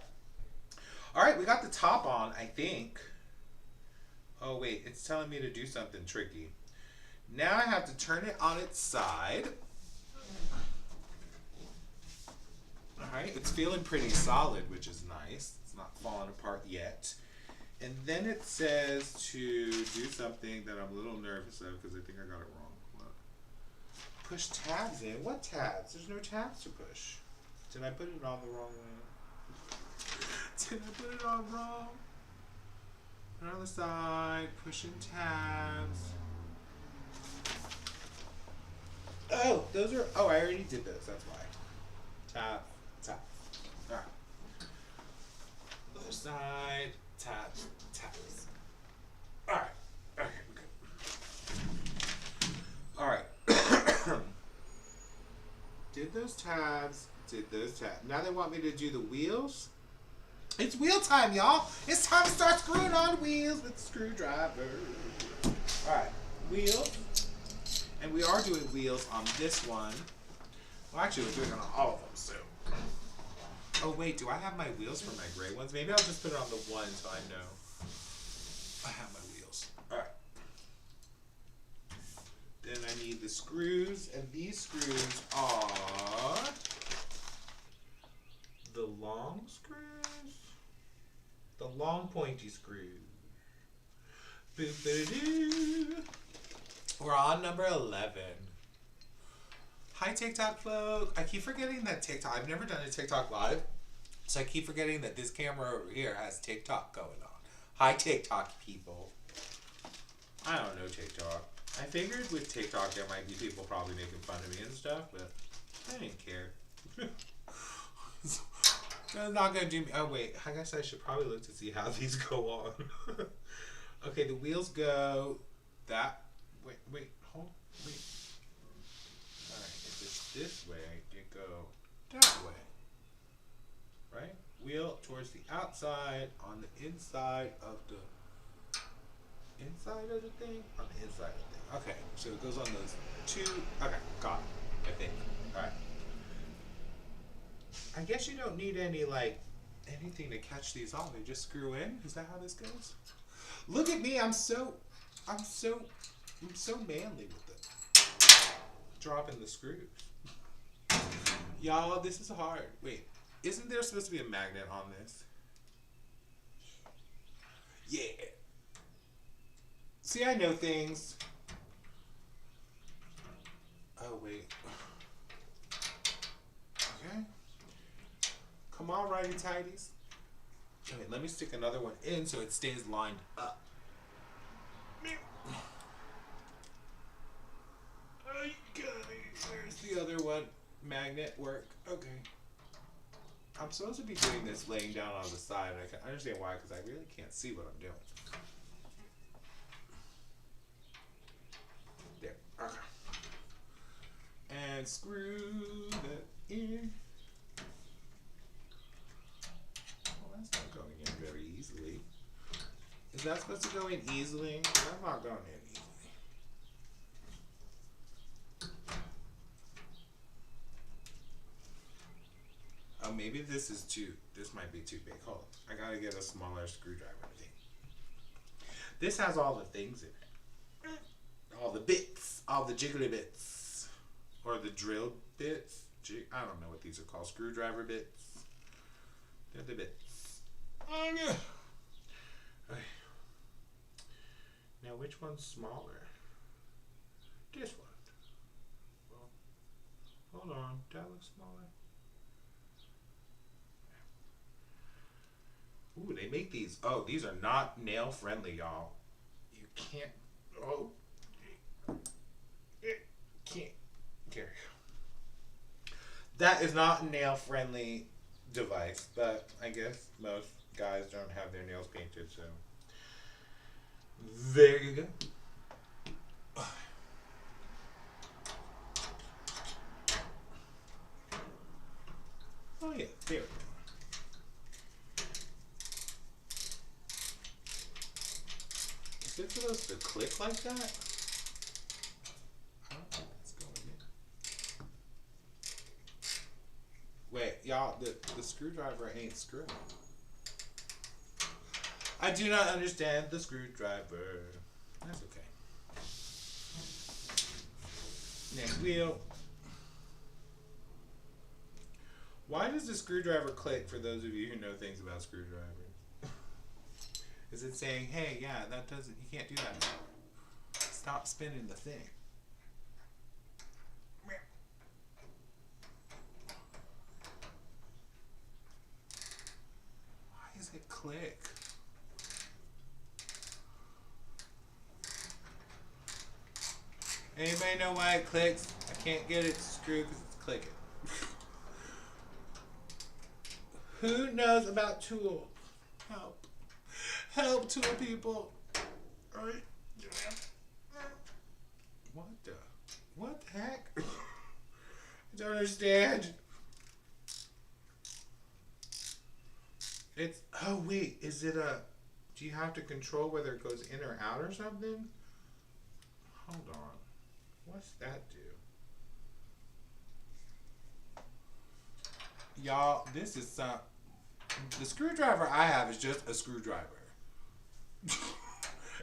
All right, we got the top on, I think. Oh wait, it's telling me to do something tricky. Now I have to turn it on its side. Alright, it's feeling pretty solid, which is nice. It's not falling apart yet. And then it says to do something that I'm a little nervous of because I think I got it wrong. Look. Push tabs in? What tabs? There's no tabs to push. Did I put it on the wrong way? Did I put it on wrong? On the side, pushing tabs. Oh, those are, oh, I already did those, that's why. Tap, tap. Alright. Other side, tap, taps. Alright. Okay, we're good. Alright. Did those tabs, did those tabs. Now they want me to do the wheels. It's wheel time, y'all. It's time to start screwing on wheels with the screwdriver. Alright, wheels. And we are doing wheels on this one. Well, actually, we're doing it on all of them, so. Oh wait, do I have my wheels for my gray ones? Maybe I'll just put it on the one so I know I have my wheels. Alright. Then I need the screws, and these screws are the long screws? The long pointy screws. Boop-a-doo. We're on number 11. Hi TikTok folk. I keep forgetting that TikTok, I've never done a TikTok live, so I keep forgetting that this camera over here has TikTok going on. Hi TikTok people. I don't know TikTok. I figured with TikTok there might be people probably making fun of me and stuff, but I didn't care. That's not gonna do me. Oh wait, I guess I should probably look to see how these go on. Okay, the wheels go that. Wait, hold, wait. Alright, if it's this way, they go that way. Right? Wheel towards the outside, on the inside of the thing? On the inside of the thing. Okay, so it goes on those two. Okay, got it, I think. Alright. I guess you don't need any, like, anything to catch these on. They just screw in? Is that how this goes? Look at me, I'm so manly with it. Dropping the screws. Y'all, this is hard. Wait, isn't there supposed to be a magnet on this? Yeah. See, I know things. Oh, wait. Okay. Come on, righty tighties. Okay, let me stick another one in so it stays lined up. Okay, there's the other one. Magnet work. Okay. I'm supposed to be doing this laying down on the side, and I can understand why, because I really can't see what I'm doing. There. Okay. And screw that in. Well, that's not going in very easily. Is that supposed to go in easily? That's not going in easily. Oh, maybe this might be too big. Hold on. I gotta get a smaller screwdriver, I think. This has all the things in it. All the bits. All the jiggly bits. Or the drill bits. I don't know what these are called. Screwdriver bits. They're the bits. Okay. Now, which one's smaller? This one. Well, hold on. That looks smaller. Ooh, they make these. Oh, these are not nail friendly, y'all. You can't. Oh. It can't. Here. That is not a nail friendly device, but I guess most guys don't have their nails painted, so. There you go. Oh, yeah, there we go. Is it supposed to click like that? I don't think it's going in. Wait, y'all, the screwdriver ain't screwing. I do not understand the screwdriver. That's okay. Next wheel. Why does the screwdriver click for those of you who know things about screwdrivers? Is it saying, hey, yeah, that doesn't, you can't do that anymore. Stop spinning the thing. Why does it click? Anybody know why it clicks? I can't get it to screw because it's clicking. Who knows about tools? Help. Help, tool people. Alright. What the heck? I don't understand. It's, oh wait, is it a, do you have to control whether it goes in or out or something? Hold on. What's that do? Y'all, this is some. The screwdriver I have is just a screwdriver.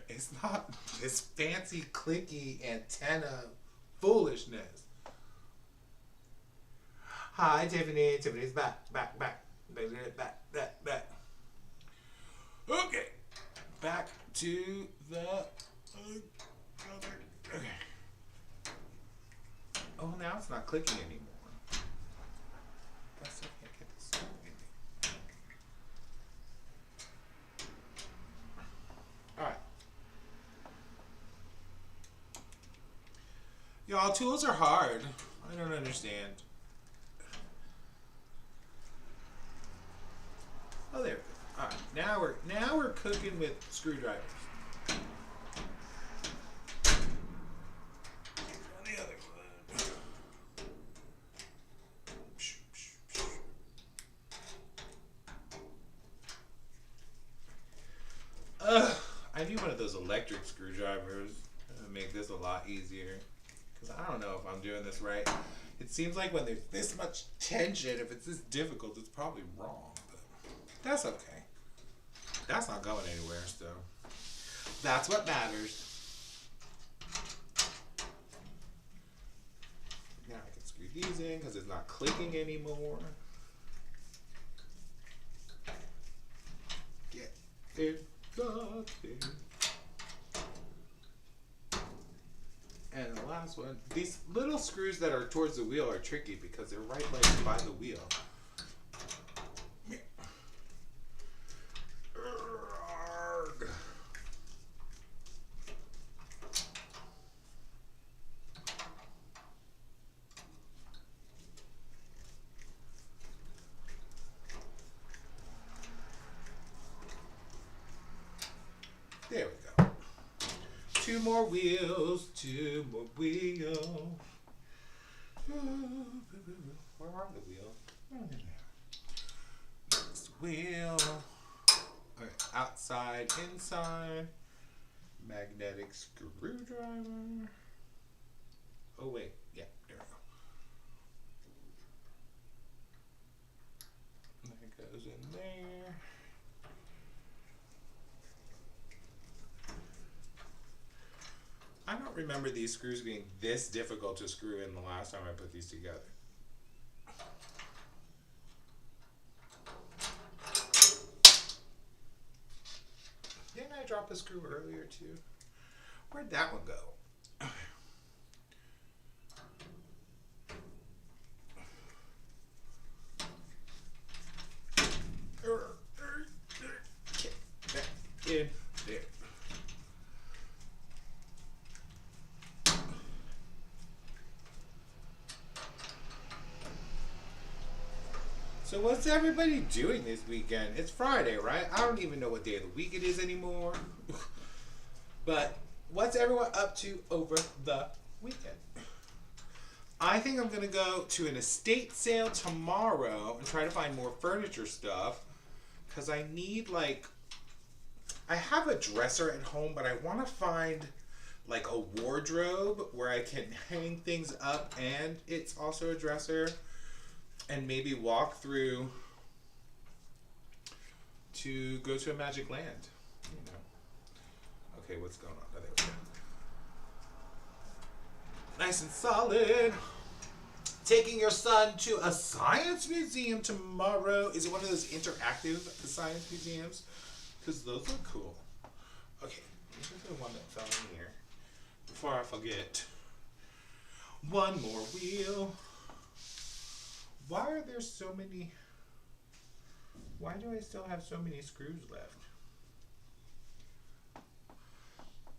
It's not this fancy, clicky antenna foolishness. Hi, Tiffany. Tiffany's back. Okay. Back to the. Okay. Oh, now it's not clicking anymore. That's okay. I get this. Alright. Y'all, tools are hard. I don't understand. Oh, there we go. Alright, now we're cooking with screwdrivers. The other one. I need one of those electric screwdrivers to make this a lot easier. Because I don't know if I'm doing this right. It seems like when there's this much tension, if it's this difficult, it's probably wrong. But that's okay. That's not going anywhere, so that's what matters. Now I can screw these in because it's not clicking anymore. Get it done. And the last one, these little screws that are towards the wheel are tricky because they're right like by the wheel. There we go. Two more wheels, two more wheels. Where are the wheels? Next wheel. Okay, outside, inside. Magnetic screwdriver. Oh wait, yeah, there we go. That goes in there. I don't remember these screws being this difficult to screw in the last time I put these together. Didn't I drop a screw earlier too? Where'd that one go? Back in there. So what's everybody doing this weekend? It's Friday, right? I don't even know what day of the week it is anymore. But what's everyone up to over the weekend? I think I'm going to go to an estate sale tomorrow and try to find more furniture stuff. Because I need I have a dresser at home, but I want to find like a wardrobe where I can hang things up and it's also a dresser. And maybe walk through to go to a magic land. You know. Okay, what's going on? Oh, there we go. Nice and solid. Taking your son to a science museum tomorrow. Is it one of those interactive science museums? Because those look cool. Okay, this is the one that fell in here. Before I forget. One more wheel. Why are there so many? Why do I still have so many screws left?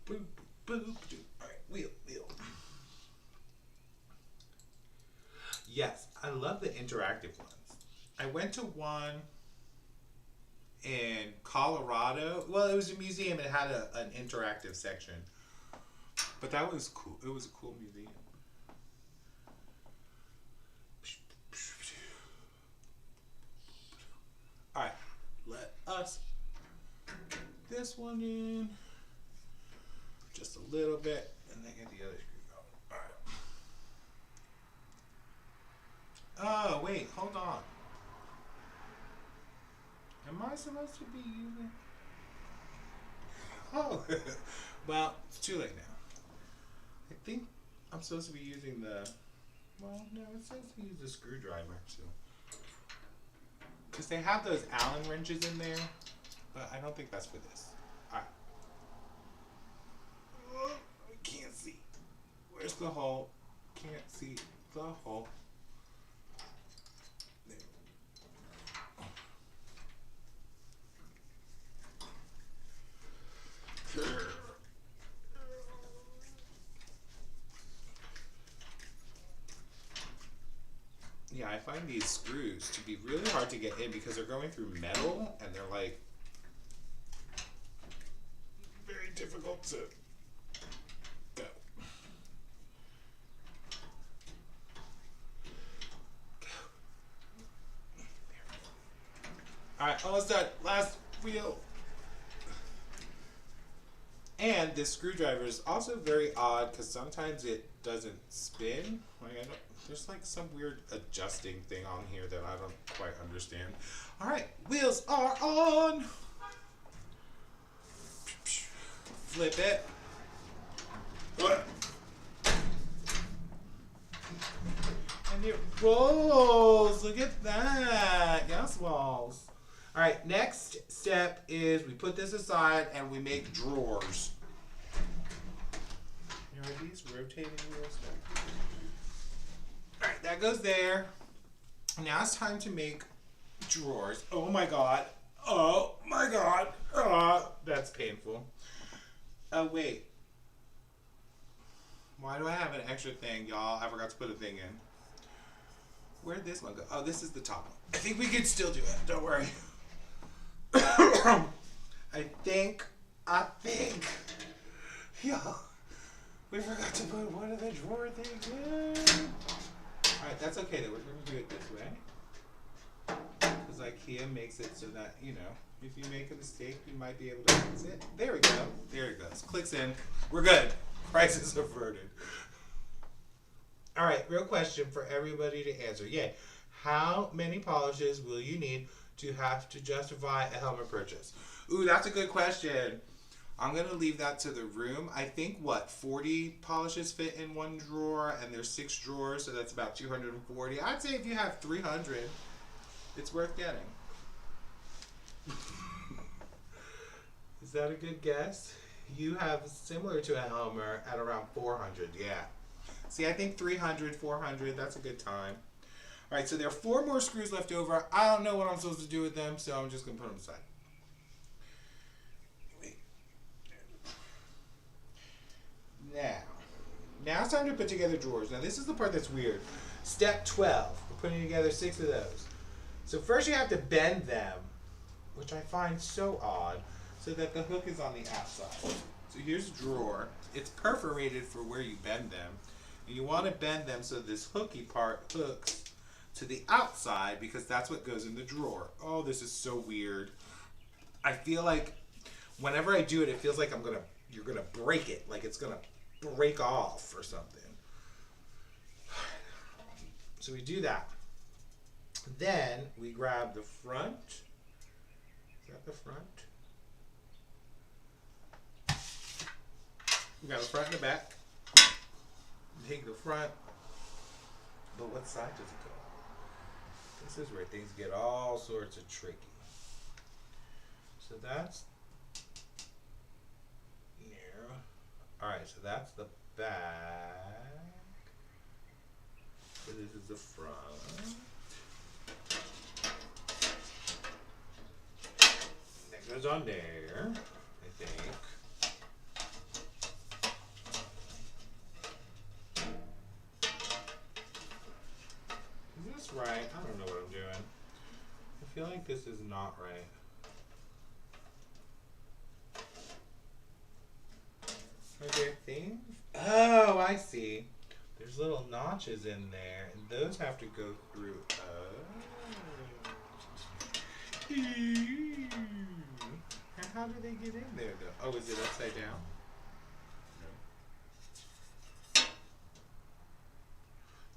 Boop, boop, boop. All right, wheel. Yes, I love the interactive ones. I went to one in Colorado. Well, it was a museum. It had an interactive section. But that was cool. It was a cool museum. Alright, let us get this one in just a little bit and then get the other screw going. Alright. Oh, wait, hold on. Am I supposed to be using? Oh, well, it's too late now. I think I'm supposed to be using the. Well, no, it says to use the screwdriver. So, because they have those Allen wrenches in there, but I don't think that's for this. All right. Oh, I can't see. Where's the hole? Can't see the hole. There. Yeah, I find these screws to be really hard to get in because they're going through metal and they're like very difficult to go. Alright, almost done. Last wheel. And this screwdriver is also very odd because sometimes it doesn't spin. Like I don't, there's like some weird adjusting thing on here that I don't quite understand. All right, wheels are on. Flip it. And it rolls. Look at that. Yes, walls. All right, next step is we put this aside and we make drawers. Are these rotating wheels? All right, that goes there. Now it's time to make drawers. Oh my god. Oh my god. That's painful. Oh, wait. Why do I have an extra thing, y'all? I forgot to put a thing in. Where'd this one go? Oh, this is the top one. I think we can still do it. Don't worry. I think. Yo, we forgot to put one of the drawer things in. Alright, that's okay though. We're going to do it this way. Because IKEA makes it so that, you know, if you make a mistake, you might be able to fix it. There we go. There it goes. Clicks in. We're good. Crisis averted. Alright, real question for everybody to answer. Yay. How many polishes will you need to have to justify a Helmer purchase? Ooh, that's a good question. I'm going to leave that to the room. I think, 40 polishes fit in one drawer, and there's 6 drawers, so that's about 240. I'd say if you have 300, it's worth getting. Is that a good guess? You have similar to a Helmer at around 400, yeah. See, I think 300, 400, that's a good time. All right, so there are 4 more screws left over. I don't know what I'm supposed to do with them, so I'm just going to put them aside. Now it's time to put together drawers. Now this is the part that's weird. Step 12, we're putting together 6 of those. So first you have to bend them, which I find so odd, so that the hook is on the outside. So here's a drawer. It's perforated for where you bend them. And you want to bend them so this hooky part hooks to the outside because that's what goes in the drawer. Oh, this is so weird. I feel like whenever I do it, it feels like you're gonna break it, like it's gonna break off or something. So we do that. Then we grab the front. Is that the front? We got the front and the back. Take the front. But what side does it go? This is where things get all sorts of tricky. So that's here. Alright, so that's the back. So this is the front. That goes on there, I think. Is this right? I don't know what I'm doing. I feel like this is not right. Are there things? Oh, I see. There's little notches in there, and those have to go through. And how do they get in there, though? Oh, is it upside down? No.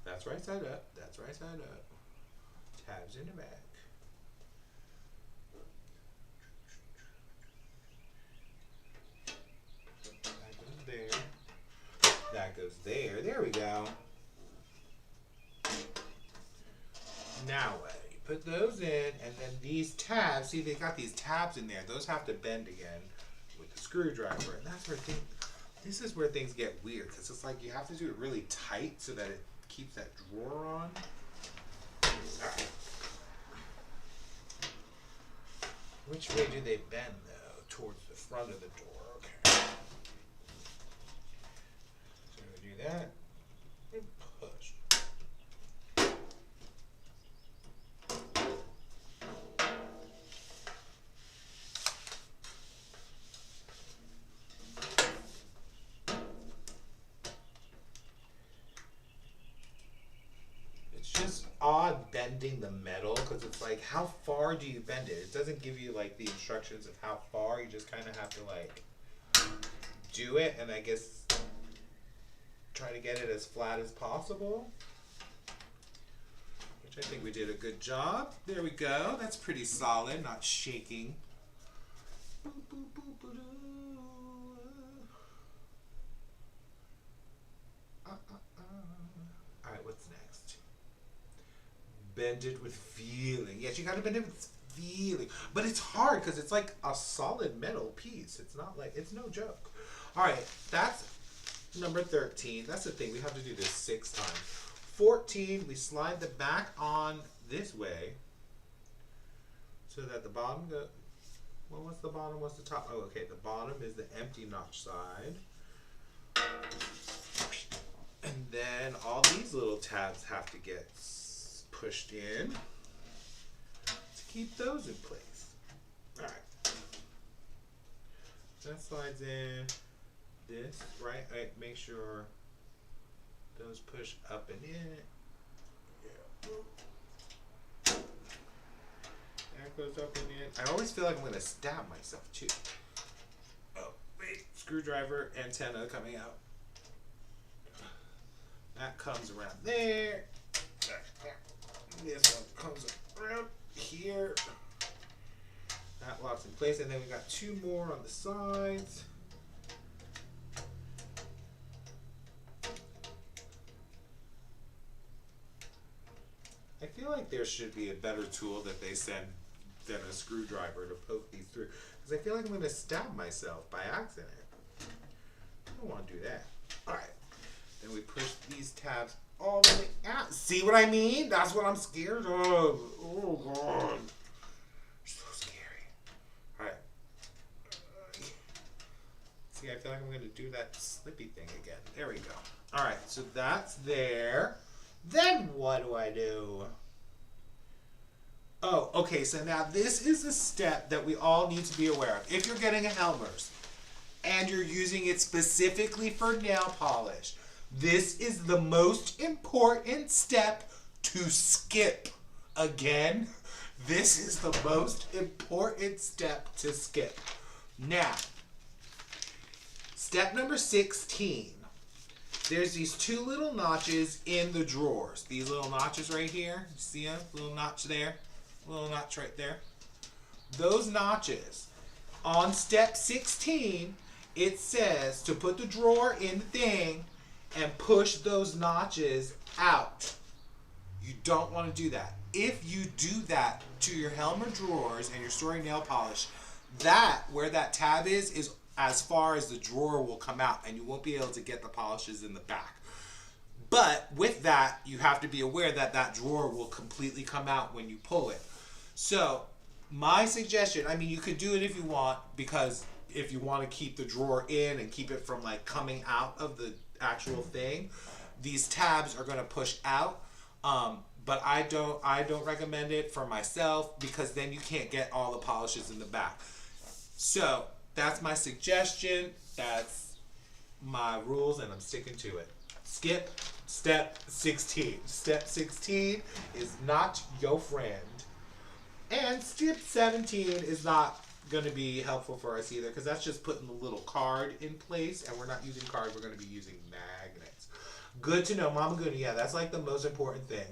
That's right side up. That's right side up. Tabs in the back. those there. There we go. Now what? You put those in, and then these tabs, see they got these tabs in there. Those have to bend again with the screwdriver. And that's where this is where things get weird, because it's like you have to do it really tight so that it keeps that drawer on. Alright. Which way do they bend though? Towards the front of the door. Okay. So we do that and push. It's just odd bending the metal, because it's like, how far do you bend it? It doesn't give you like the instructions of how far. You just kind of have to like do it, and I guess try to get it as flat as possible, which I think we did a good job. There we go. That's pretty solid, not shaking. Alright, what's next? Bend it with feeling. Yes, you gotta bend it with feeling. But it's hard because it's like a solid metal piece. It's not like, it's no joke. Alright, that's number 13. That's the thing. We have to do this 6 times. 14, we slide the back on this way so that the bottom goes. Well, what's the bottom? What's the top? Oh, okay. The bottom is the empty notch side. And then all these little tabs have to get pushed in to keep those in place. Alright. That slides in. This, right? Make sure those push up and in. Yeah. That goes up and in. I always feel like I'm going to stab myself too. Oh, wait. Screwdriver, antenna coming out. That comes around there. This one comes around here. That locks in place. And then we got 2 more on the sides. I feel like there should be a better tool that they send than a screwdriver to poke these through. Because I feel like I'm going to stab myself by accident. I don't want to do that. Alright. Then we push these tabs all the way out. See what I mean? That's what I'm scared of. Oh, God. So scary. Alright. See, I feel like I'm going to do that slippy thing again. There we go. Alright, so that's there. Then what do I do? Oh, okay, so now this is a step that we all need to be aware of. If you're getting a Helmers and you're using it specifically for nail polish, this is the most important step to skip. Again, this is the most important step to skip. Now, step number 16. There's these 2 little notches in the drawers. These little notches right here. You see them? Little notch there. Little notch right there. Those notches. On step 16, it says to put the drawer in the thing and push those notches out. You don't want to do that. If you do that to your Helmer drawers and you're storing nail polish, that, where that tab is as far as the drawer will come out, and you won't be able to get the polishes in the back. But with that, you have to be aware that that drawer will completely come out when you pull it. So my suggestion, I mean, you could do it if you want, because if you want to keep the drawer in and keep it from like coming out of the actual thing, these tabs are going to push out. But I don't recommend it for myself, because then you can't get all the polishes in the back. So that's my suggestion. That's my rules, and I'm sticking to it. Skip step 16. Step 16 is not your friend. And step 17 is not going to be helpful for us either, because that's just putting the little card in place, and we're not using cards, we're going to be using magnets. Good to know, Mama Goody. Yeah, that's like the most important thing.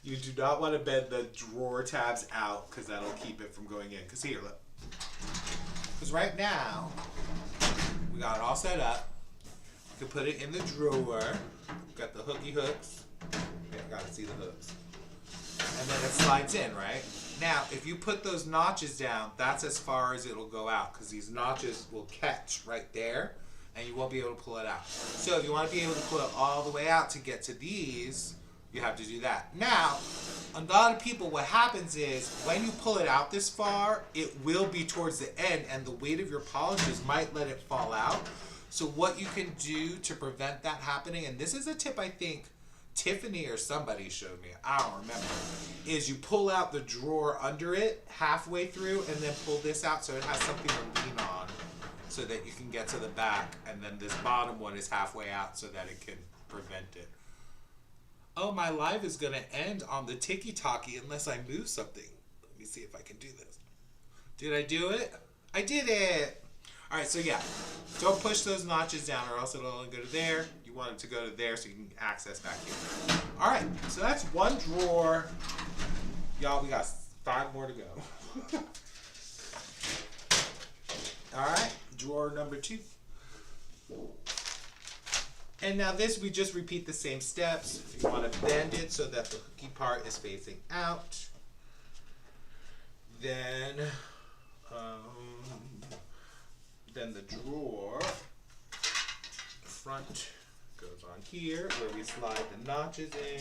You do not want to bend the drawer tabs out, because that'll keep it from going in. Because here, look. Because right now, we got it all set up. You can put it in the drawer. Got the hooky hooks. Yeah, gotta see the hooks. And then it slides in, right? Now, if you put those notches down, that's as far as it'll go out, because these notches will catch right there, and you won't be able to pull it out. So if you want to be able to pull it all the way out to get to these, you have to do that. Now, a lot of people, what happens is, when you pull it out this far, it will be towards the end, and the weight of your polishes might let it fall out. So what you can do to prevent that happening, and this is a tip I think Tiffany or somebody showed me, I don't remember, is you pull out the drawer under it halfway through and then pull this out so it has something to lean on so that you can get to the back, and then this bottom one is halfway out so that it can prevent it. Oh, my live is going to end on the ticky-tacky unless I move something. Let me see if I can do this. Did I do it? I did it! Alright, so yeah, don't push those notches down or else it'll only go to there. You want it to go to there so you can access back here. Alright, so that's one drawer. Y'all, we got 5 more to go. Alright, drawer number 2. And now this, we just repeat the same steps. You want to bend it so that the hooky part is facing out. Then the drawer front goes on here where we slide the notches in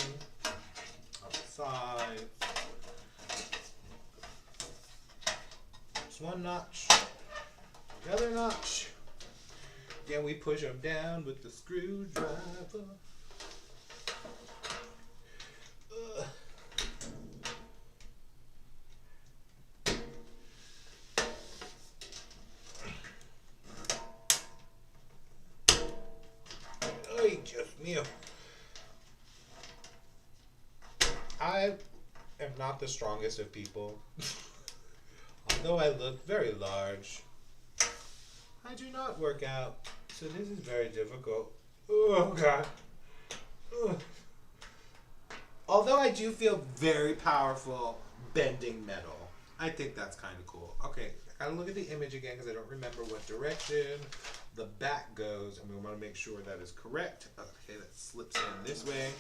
on the side. Just one notch, the other notch. Then we push them down with the screwdriver. I am not the strongest of people. Although I look very large, I do not work out, so this is very difficult. Oh God. Ugh. Although I do feel very powerful bending metal. I think that's kind of cool. Okay, I gotta look at the image again because I don't remember what direction the back goes, and we want to make sure that is correct. Okay, that slips in this way.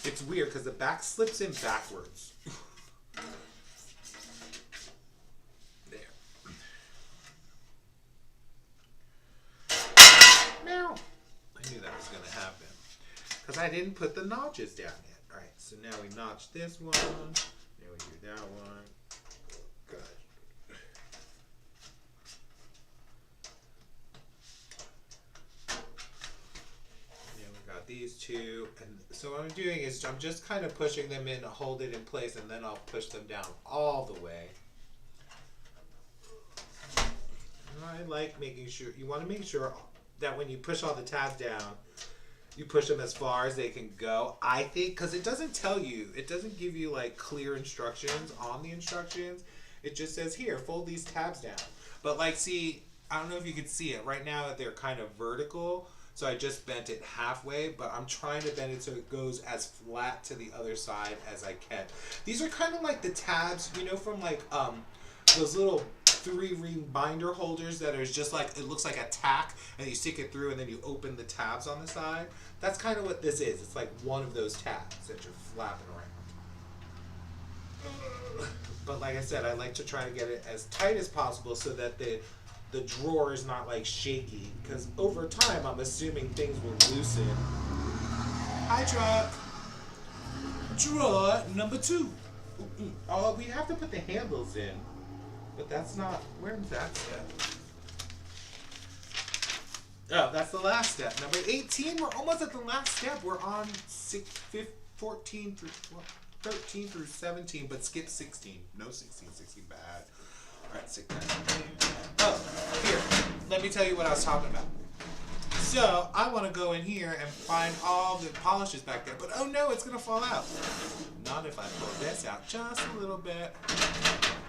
It's weird because the back slips in backwards. There. Meow. I knew that was going to happen because I didn't put the notches down yet. All right, so now we notch this one. Then we do that one. Good. These two, and so what I'm doing is I'm just kind of pushing them in to hold it in place, and then I'll push them down all the way. I like making sure, you want to make sure that when you push all the tabs down, you push them as far as they can go, I think, because it doesn't tell you, it doesn't give you like clear instructions on the instructions. It just says, here, fold these tabs down. But like, see, I don't know if you can see it. Right now they're kind of vertical. So I just bent it halfway, but I'm trying to bend it so it goes as flat to the other side as I can. These are kind of like the tabs, you know, from like those little 3-ring binder holders that are just like, it looks like a tack, and you stick it through and then you open the tabs on the side. That's kind of what this is. It's like one of those tabs that you're flapping around. But like I said, I like to try to get it as tight as possible so that the drawer is not like shaky, because over time I'm assuming things will loosen. Hi, truck. Drawer number 2. Oh, we have to put the handles in, but that's not, where's that step? Oh, that's the last step. Number 18, we're almost at the last step. We're on 14 through 13 through 17, but skip 16. No 16, 16 bad. Alright, stick that in here. Oh, here, let me tell you what I was talking about. So, I want to go in here and find all the polishes back there, but oh no, it's going to fall out. Not if I pull this out just a little bit,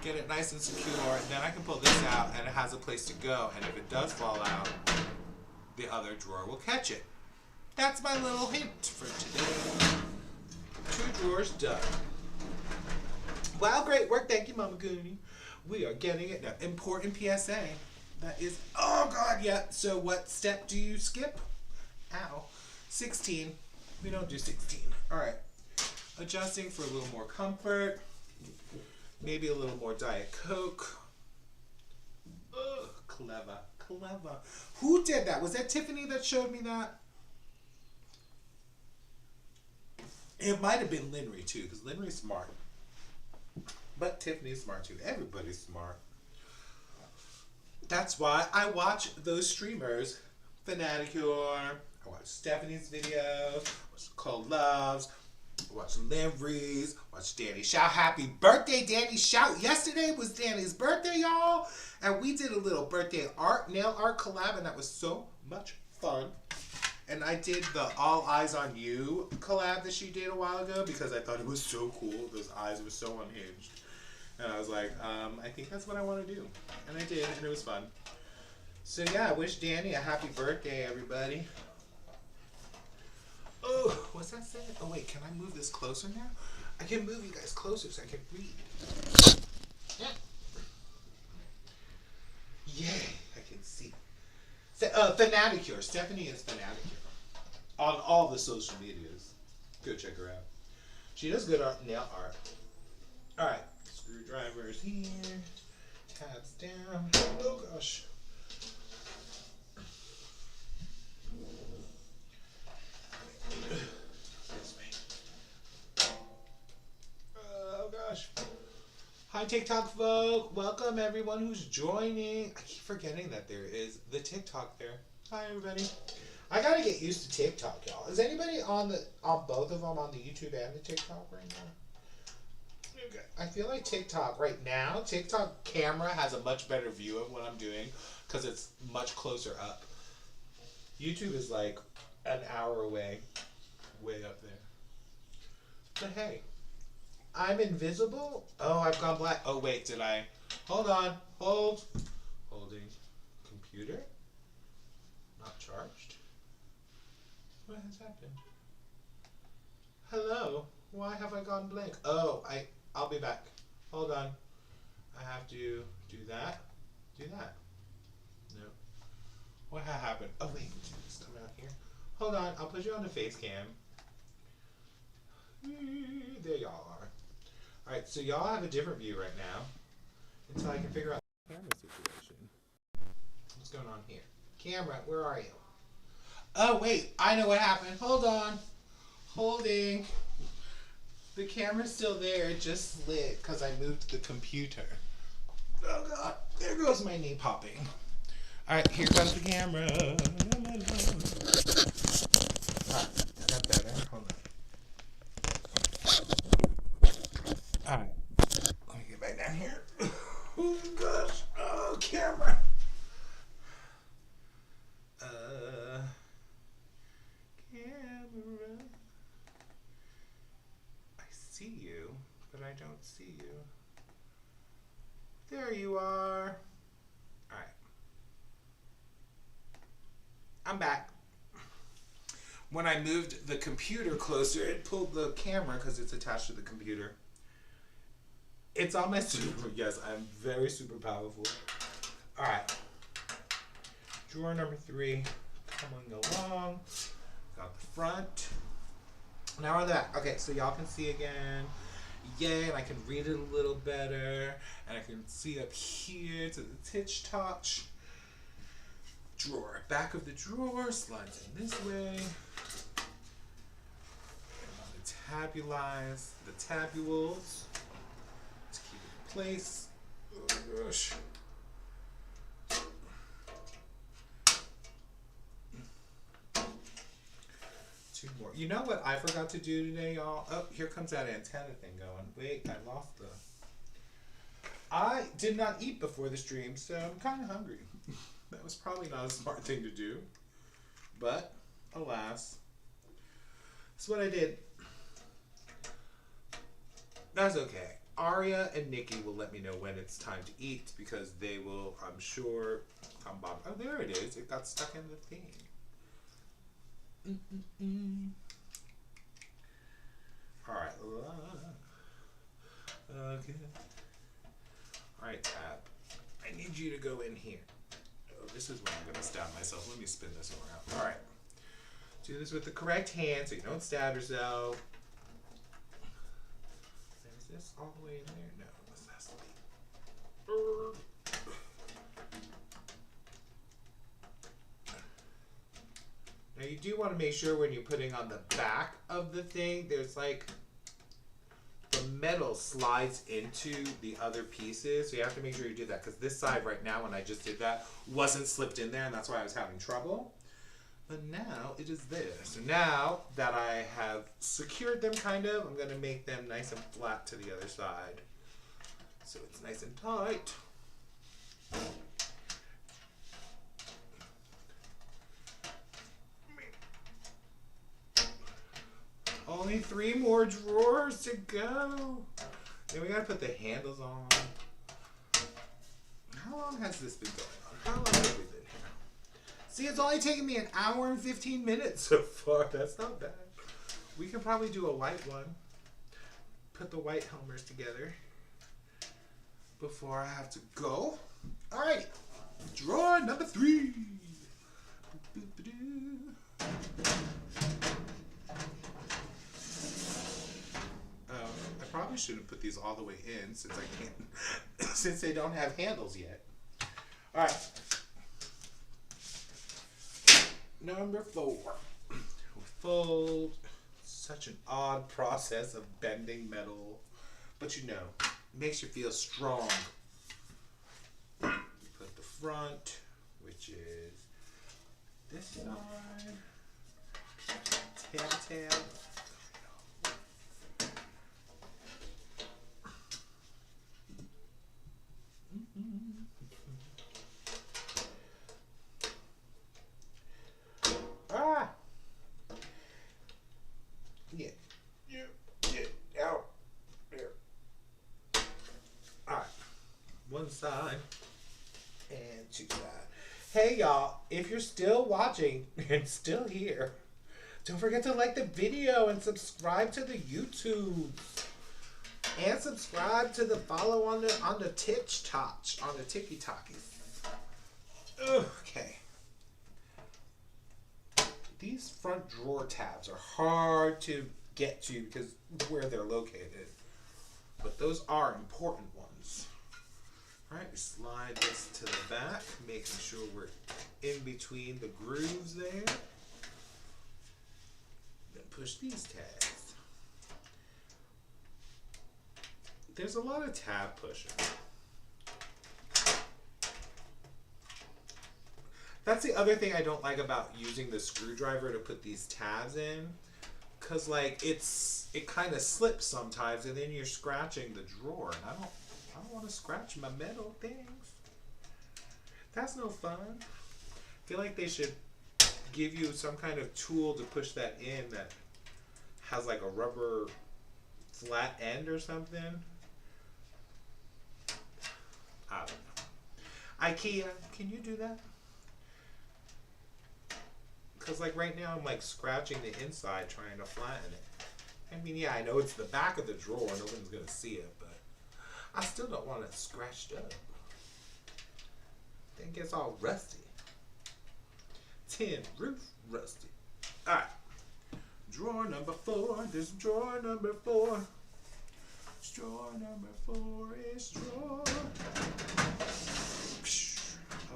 get it nice and secure, and then I can pull this out and it has a place to go, and if it does fall out, the other drawer will catch it. That's my little hint for today. 2 drawers done. Wow, great work. Thank you, Mama Goonie. We are getting it now. Important PSA. That is, oh God, yeah. So what step do you skip? Ow. 16. We don't do 16. All right. Adjusting for a little more comfort. Maybe a little more Diet Coke. Ugh, clever, clever. Who did that? Was that Tiffany that showed me that? It might have been Linry too, because Linry's smart. But Tiffany's smart too. Everybody's smart. That's why I watch those streamers. Fanaticure. I watch Stephanie's videos. Watch Cole Loves. Watch Linry's. Watch Danny Shout. Happy birthday, Danny Shout. Yesterday was Danny's birthday, y'all. And we did a little birthday nail art collab, and that was so much fun. And I did the All Eyes on You collab that she did a while ago because I thought it was so cool. Those eyes were so unhinged. And I was like, I think that's what I want to do. And I did, and it was fun. So yeah, I wish Danny a happy birthday, everybody. Oh, what's that saying? Oh wait, can I move this closer now? I can move you guys closer so I can read. Yeah. Yay, I can see. Fanaticure. Stephanie is Fanaticure. On all the social medias. Go check her out. She does good nail art. Alright. Screwdrivers here. Tabs down. Oh gosh. Oh gosh. Hi TikTok folk. Welcome everyone who's joining. I keep forgetting that there is the TikTok there. Hi everybody. I gotta get used to TikTok, y'all. Is anybody on both of them, on the YouTube and the TikTok right now? Okay. I feel like TikTok right now, TikTok camera has a much better view of what I'm doing because it's much closer up. YouTube is like an hour away, way up there. But hey, I'm invisible? Oh, I've gone black. Oh wait, did I? Hold on, holding computer, not charged. What has happened? Hello, why have I gone blank? Oh, I'll be back. Hold on, I have to do that. No. What happened? Oh wait, just come out here. Hold on, I'll put you on the face cam. There y'all are. Alright, so y'all have a different view right now until I can figure out the camera situation. What's going on here? Camera, where are you? Oh wait, I know what happened. Hold on. Holding. The camera's still there, it just slid because I moved the computer. Oh god, there goes my knee popping. Alright, here comes the camera. Alright, is that better? Hold on. Alright, let me get back down here. Oh gosh, oh camera. Camera. I see you, but I don't see you. There you are. Alright. I'm back. When I moved the computer closer, it pulled the camera because it's attached to the computer. It's on my super. Yes, I'm very super powerful. Alright. Drawer number 3 coming along. Got the front. Now on the back. Okay, so y'all can see again. Yay, and I can read it a little better. And I can see up here to the titch touch. Drawer. Back of the drawer slides in this way. The tabulize, the tabules to keep it in place. Oh gosh. Two more. You know what I forgot to do today, y'all? Oh, here comes that antenna thing going. Wait, I lost the... I did not eat before the stream, so I'm kind of hungry. That was probably not a smart thing to do. But, alas. That's what I did. That's okay. Aria and Nikki will let me know when it's time to eat because they will, I'm sure, come by. Oh, there it is. It got stuck in the thing. Alright. Okay. Alright, Tab. I need you to go in here. this is where I'm going to stab myself. Let me spin this around. All right. Do this with the correct hand so you don't stab yourself. Is this all the way in there? No, this has to be. Now you do want to make sure when you're putting on the back of the thing, there's like the metal slides into the other pieces. So you have to make sure you do that, because this side right now, when I just did that, wasn't slipped in there, and that's why I was having trouble. But now it is there. So now that I have secured them kind of, I'm going to make them nice and flat to the other side. So it's nice and tight. Only 3 more drawers to go. Then we gotta put the handles on. How long has this been going on? How long have we been here? See, it's only taken me an hour and 15 minutes so far. That's not bad. We can probably do a white one. Put the white Helmers together before I have to go. Alright, drawer number 3. I probably shouldn't put these all the way in since I can't, since they don't have handles yet. All right. Number 4. We fold. Such an odd process of bending metal, but you know, it makes you feel strong. You put the front, which is this side. Tab. Ah! Get out there. Alright. One side and 2 sides. Hey y'all, if you're still watching and still here, don't forget to like the video and subscribe to the YouTube. And subscribe to the follow on the TikTok, on the TikTokies. Okay. These front drawer tabs are hard to get to because of where they're located. But those are important ones. Alright, we slide this to the back, making sure we're in between the grooves there. Then push these tabs. There's a lot of tab pushing. That's the other thing I don't like about using the screwdriver to put these tabs in. Cause like it kind of slips sometimes and then you're scratching the drawer. And I don't want to scratch my metal things. That's no fun. I feel like they should give you some kind of tool to push that in that has like a rubber flat end or something. I don't know. IKEA, can you do that? Because like right now I'm like scratching the inside trying to flatten it. I mean, yeah, I know it's the back of the drawer. No one's going to see it, but I still don't want it scratched up. Then it gets all rusty. Tin roof rusty. Alright. Drawer number 4. This is drawer number 4. Drawer number 4 is drawer.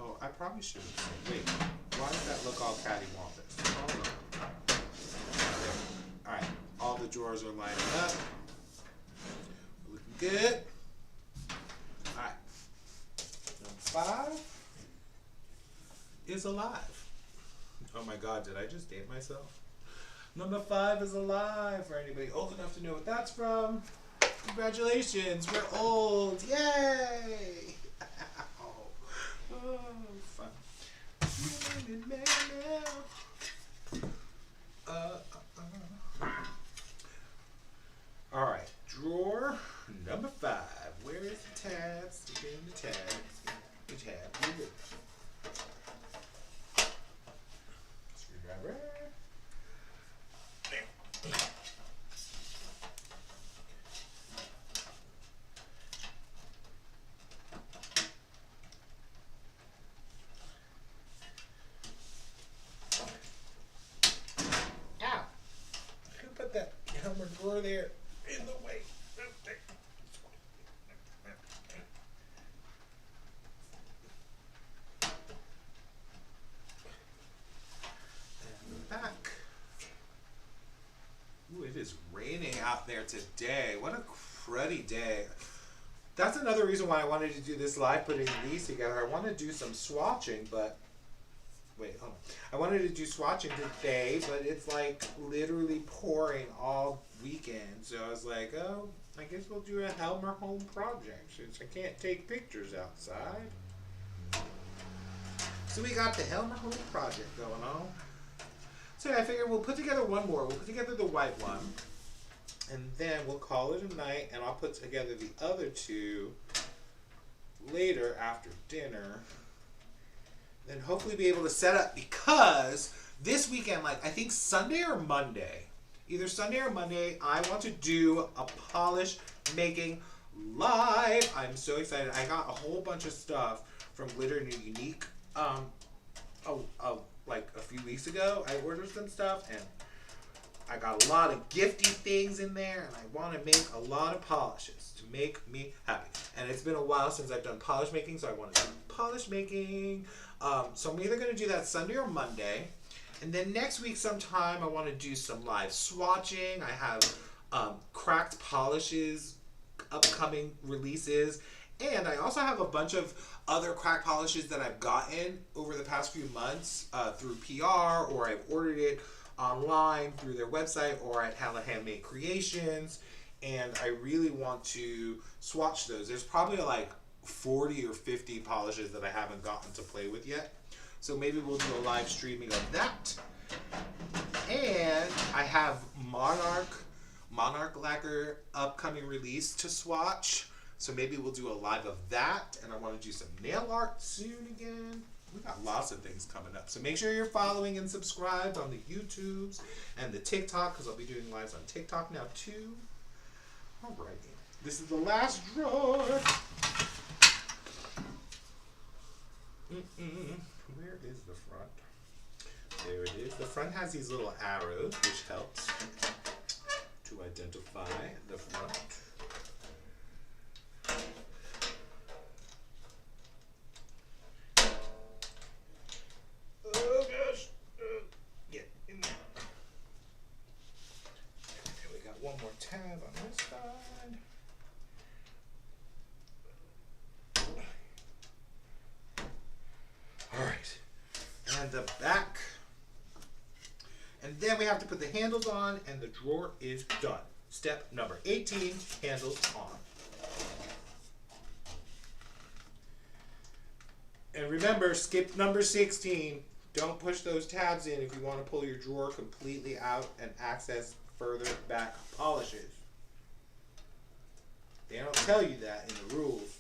Oh, I probably should have. Wait, why does that look all cattywampus? Hold on. Alright, all the drawers are lining up. Looking good. Alright. Number 5 is alive. Oh my god, did I just date myself? Number 5 is alive. For anybody old enough to know what that's from. Congratulations, we're old. Yay! Oh, fun. Alright, drawer number 5. Where is the tab? Stick in the tab. The tab. Here. Screwdriver. there today. What a cruddy day. That's another reason why I wanted to do this live, putting these together. I want to do some swatching, but wait, hold on. I wanted to do swatching today, but it's like literally pouring all weekend. So I was like, oh, I guess we'll do a Helmer home project since I can't take pictures outside. So we got the Helmer home project going on. So I figured we'll put together one more. We'll put together the white one. And then we'll call it a night, and I'll put together the other two later after dinner. Then hopefully be able to set up, because this weekend, like I think Sunday or Monday, either Sunday or Monday, I want to do a polish making live. I'm so excited. I got a whole bunch of stuff from Glitter and Unique like a few weeks ago. I ordered some stuff, and I got a lot of gifty things in there, and I want to make a lot of polishes to make me happy. And it's been a while since I've done polish making, so I want to do polish making. So I'm either going to do that Sunday or Monday. And then next week sometime I want to do some live swatching. I have cracked polishes, upcoming releases. And I also have a bunch of other crack polishes that I've gotten over the past few months through PR, or I've ordered it online through their website or at Hella Handmade Creations, and I really want to swatch those. There's probably like 40 or 50 polishes that I haven't gotten to play with yet, so maybe we'll do a live streaming of that. And I have Monarch lacquer upcoming release to swatch, so maybe we'll do a live of that. And I want to do some nail art soon again. We got lots of things coming up. So make sure you're following and subscribed on the YouTubes and the TikTok, because I'll be doing lives on TikTok now too. Alrighty. This is the last drawer. Where is the front? There it is. The front has these little arrows, which helps to identify the front. Oh gosh, get in there. Okay, we got one more tab on this side. All right, and the back. And then we have to put the handles on, and the drawer is done. Step number 18, handles on. And remember, skip number 16. Don't push those tabs in if you want to pull your drawer completely out and access further back polishes. They don't tell you that in the rules.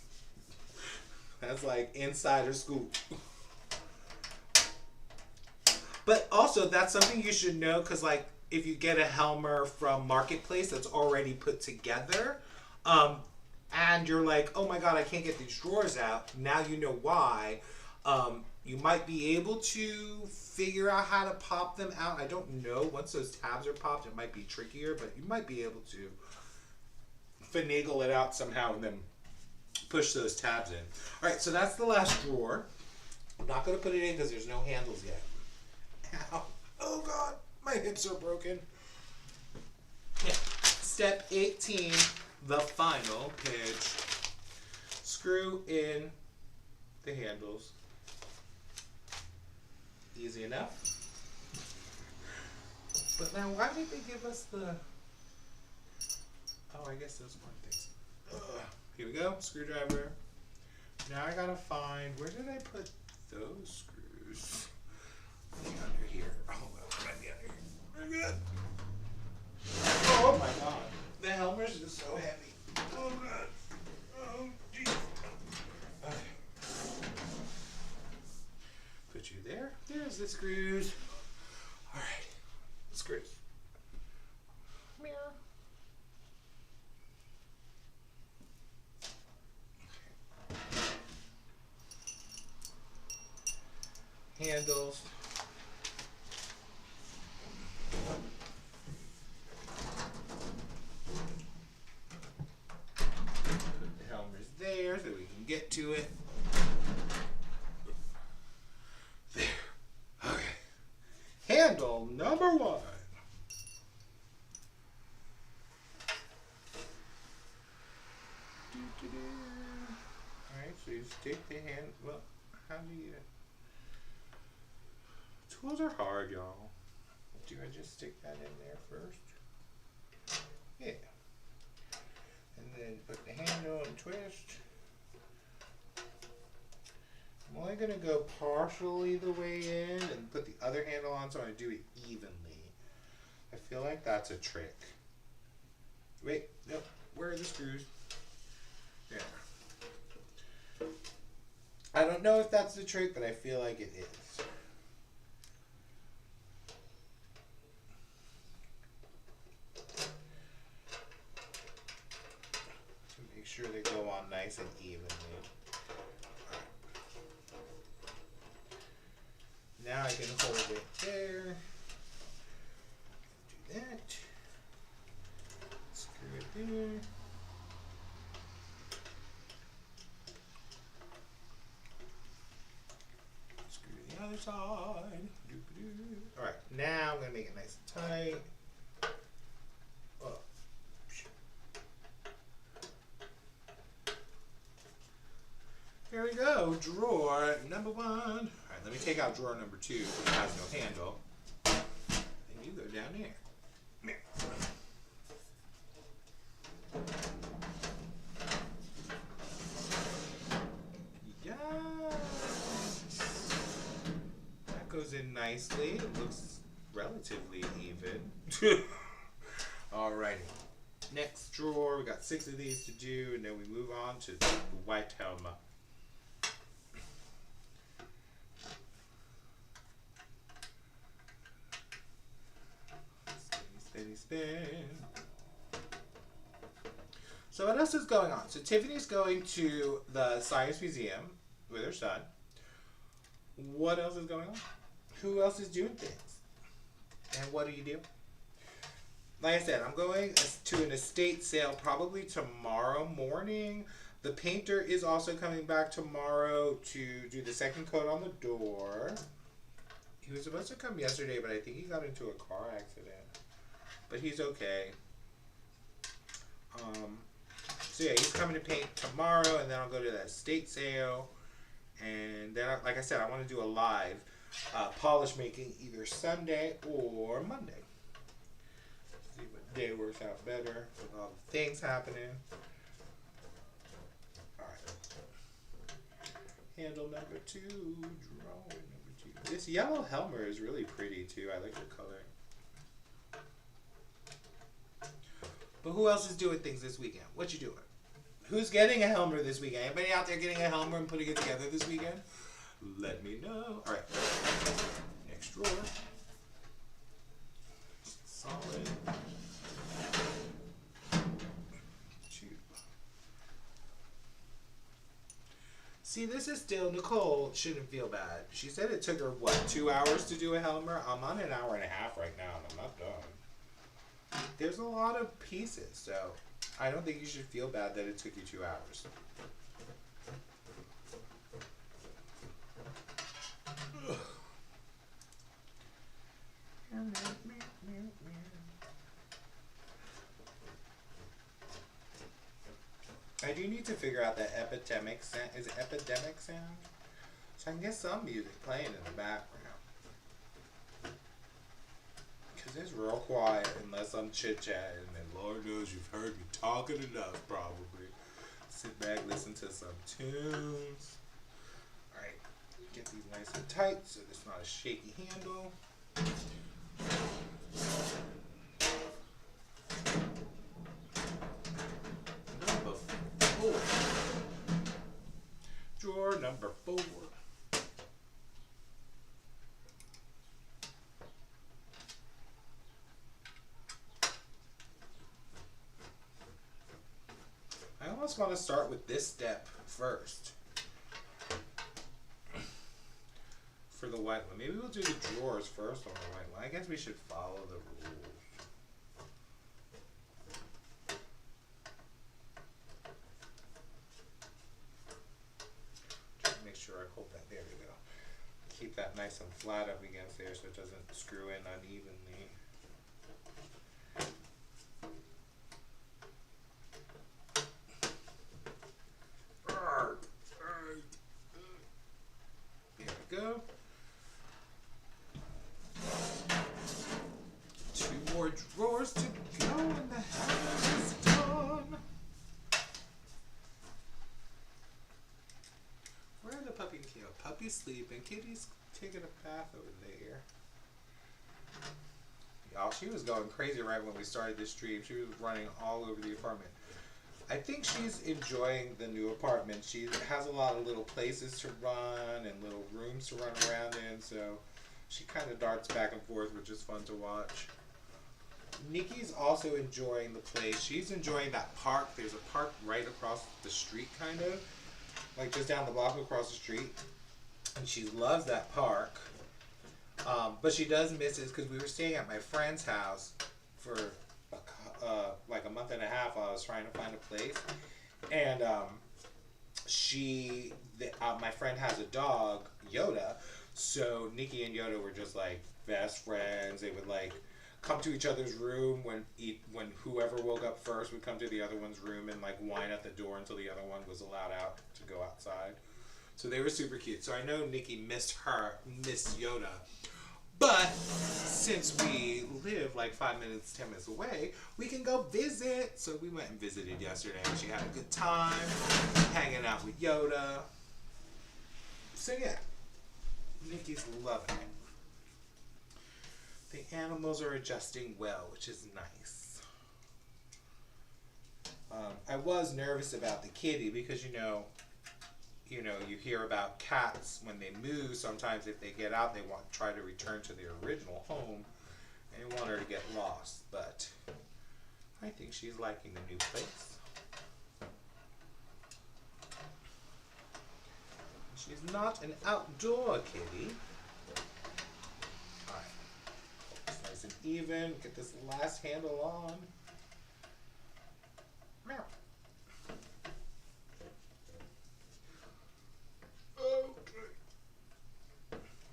That's like insider scoop. But also, that's something you should know, because like if you get a Helmer from Marketplace that's already put together, and you're like, oh my god, I can't get these drawers out, now you know why. You might be able to figure out how to pop them out. I don't know. Once those tabs are popped, it might be trickier, but you might be able to finagle it out somehow and then push those tabs in. All right, so that's the last drawer. I'm not going to put it in because there's no handles yet. Ow. Oh god, my hips are broken. Yeah. Step 18, the final pitch. Screw in the handles. Easy enough. But now, why did they give us the... Oh, I guess those weren't things. Here we go, screwdriver. Now I gotta find, where did I put those screws? Maybe under here. Hold on, might be under here. We're good. Oh my god. The Helmers is so heavy. Oh god. Oh jeez. Okay. Put you there. There's the screws. Alright. Screws. Mirror. Okay. Handles. Put the Helmers there so we can get to it. There. Okay. Handle number 1. the hand. Well, how do you? Tools are hard, y'all. Do I just stick that in there first? Yeah. And then put the handle and twist. I'm only going to go partially the way in and put the other handle on so I do it evenly. I feel like that's a trick. Wait, nope. Where are the screws? There. I don't know if that's the trick, but I feel like it is. To make sure they go on nice and evenly. Now I can hold it there. Do that. Screw it there. Screw the other side. Alright, now I'm going to make it nice and tight. Oh. There we go, drawer number 1. Alright, let me take out drawer number 2 because it has no handle. And you go down there. Yes! That goes in nicely. It looks relatively even. Alrighty. Next drawer, we got 6 of these to do, and then we move on to the white Helmer. Steady spin. So what else is going on? So Tiffany's going to the Science Museum with her son. What else is going on? Who else is doing things? And what do you do? Like I said, I'm going to an estate sale probably tomorrow morning. The painter is also coming back tomorrow to do the second coat on the door. He was supposed to come yesterday, but I think he got into a car accident. But he's okay. So yeah, he's coming to paint tomorrow, and then I'll go to that estate sale. And then, like I said, I want to do a live polish making either Sunday or Monday. See what day works out better with all the things happening. Alright. Handle number 2, drawing number 2. This yellow Helmer is really pretty too. I like the color. But who else is doing things this weekend? What you doing? Who's getting a Helmer this weekend? Anybody out there getting a Helmer and putting it together this weekend? Let me know. Alright. Next drawer. Solid. 2. See, this is still, Nicole shouldn't feel bad. She said it took her, what, 2 hours to do a Helmer? I'm on an hour and a half right now, and I'm not done. There's a lot of pieces, so I don't think you should feel bad that it took you 2 hours. I do need to figure out that epidemic sound. Is it epidemic sound? So I can get some music playing in the background. Because it's real quiet unless I'm chit-chatting, and Lord knows you've heard me talking enough, probably. Sit back, listen to some tunes. Alright, get these nice and tight so there's not a shaky handle. Number 4. Drawer number 4. I almost want to start with this step first for the white one. Maybe we'll do the drawers first on the white one. I guess we should follow the rules. Just make sure I hold that. There we go. Keep that nice and flat up against there so it doesn't screw in unevenly. go. 2 more drawers to go and the Helmer is done. Where are the puppy and Kale? Puppy's sleeping. Kitty's taking a bath over there. Y'all, she was going crazy right when we started this stream. She was running all over the apartment. I think she's enjoying the new apartment. She has a lot of little places to run and little rooms to run around in, so she kind of darts back and forth, which is fun to watch. Nikki's also enjoying the place. She's enjoying that park. There's a park right across the street, kind of. Like just down the block across the street. And she loves that park. But she does miss it because we were staying at my friend's house for like a month and a half while I was trying to find a place. And my friend has a dog, Yoda. So Nikki and Yoda were just like best friends. They would like come to each other's room when whoever woke up first would come to the other one's room and like whine at the door until the other one was allowed out to go outside. So they were super cute. So I know Nikki missed Yoda. But since we live like 5 minutes, 10 minutes away, we can go visit. So we went and visited yesterday. She had a good time hanging out with Yoda. So yeah, Nikki's loving it. The animals are adjusting well, which is nice. I was nervous about the kitty because you hear about cats when they move. Sometimes if they get out, they try to return to their original home and want her to get lost. But I think she's liking the new place. She's not an outdoor kitty. All right, it's nice and even. Get this last handle on. Meow.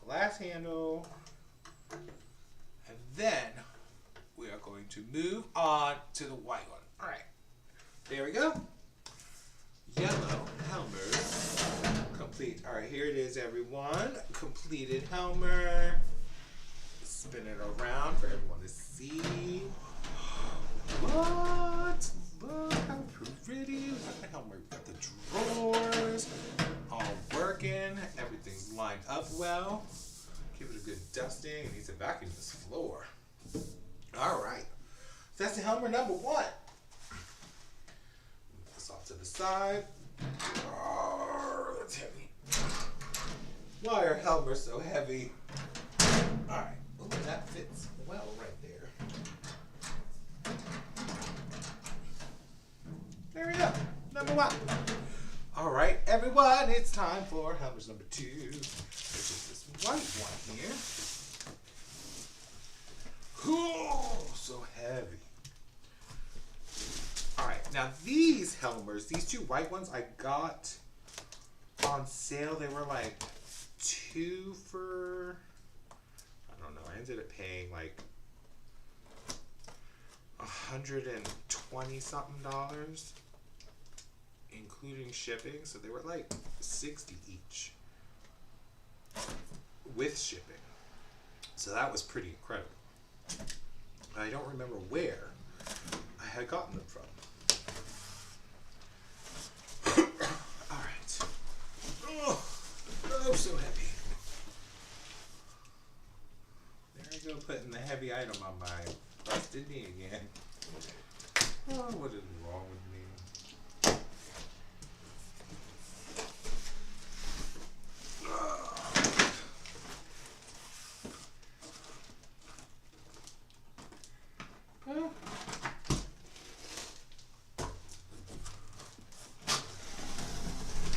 Last handle, and then we are going to move on to the white one. All right, there we go. Yellow Helmers complete. All right, here it is, everyone. Completed Helmer. Spin it around for everyone to see. What? Look how pretty. Look at the Helmer. We've got the drawers all working. Everything's lined up well. Give it a good dusting. It needs to vacuum this floor. All right. So that's the Helmer number 1. Move this off to the side. Oh, that's heavy. Why are Helmers so heavy? All right. Oh, that fits well right there. There we go. Number 1. All right, everyone. It's time for Helmers number 2. Which is this white one here. Oh, so heavy. All right, now these Helmers, these 2 white ones I got on sale. They were like 2 for, I don't know, I ended up paying like $120 something, including shipping. So they were like $60 each with shipping. So that was pretty incredible. I don't remember where I had gotten them from. All right. Oh, so heavy. There I go, putting the heavy item on my busted knee again. Oh, what is wrong with me?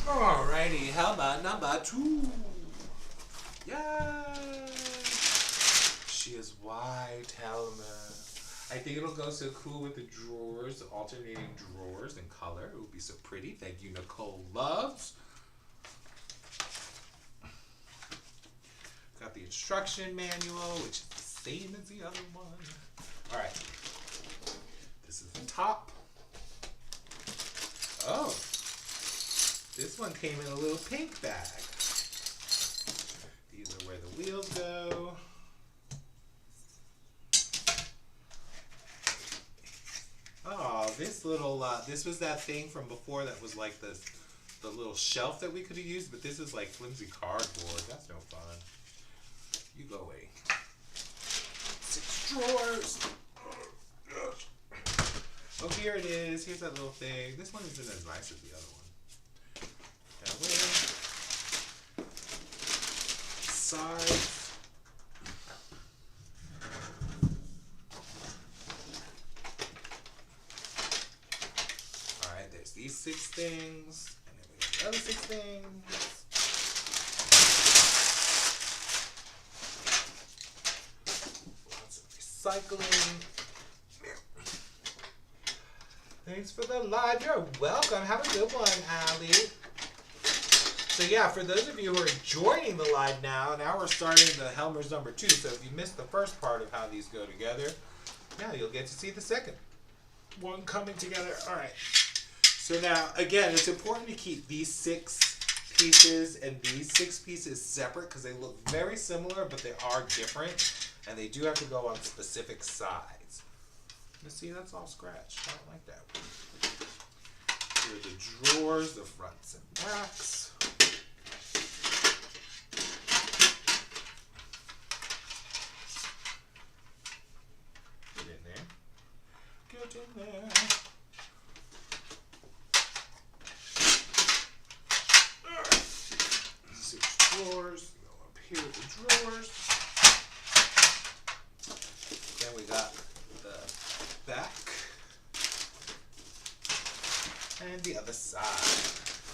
Alrighty, Helmer number 2. Yay! She is white Helmer. I think it'll go so cool with the drawers, the alternating drawers and color. It will be so pretty. Thank you, Nicole Loves. Got the instruction manual, which is the same as the other one. All right. This is the top. Oh. This one came in a little pink bag. this little, this was that thing from before that was like the little shelf that we could have used, but this is like flimsy cardboard. That's no fun. You go away. 6 drawers. Oh, here it is. Here's that little thing. This one isn't as nice as the other one. That way. Sides. Alright, there's these 6 things. And then we got the other 6 things. Lots of recycling. Thanks for the live. You're welcome. Have a good one, Allie. So yeah, for those of you who are joining the live now we're starting the Helmers number 2. So if you missed the first part of how these go together, now you'll get to see the second one coming together. All right. So now, again, it's important to keep these 6 pieces and these 6 pieces separate because they look very similar, but they are different, and they do have to go on specific sides. You see, that's all scratched. I don't like that. Here are the drawers, the fronts and backs. Get in there. Get in there. 6 drawers. Go up here with the drawers. Then we got the back and the other side.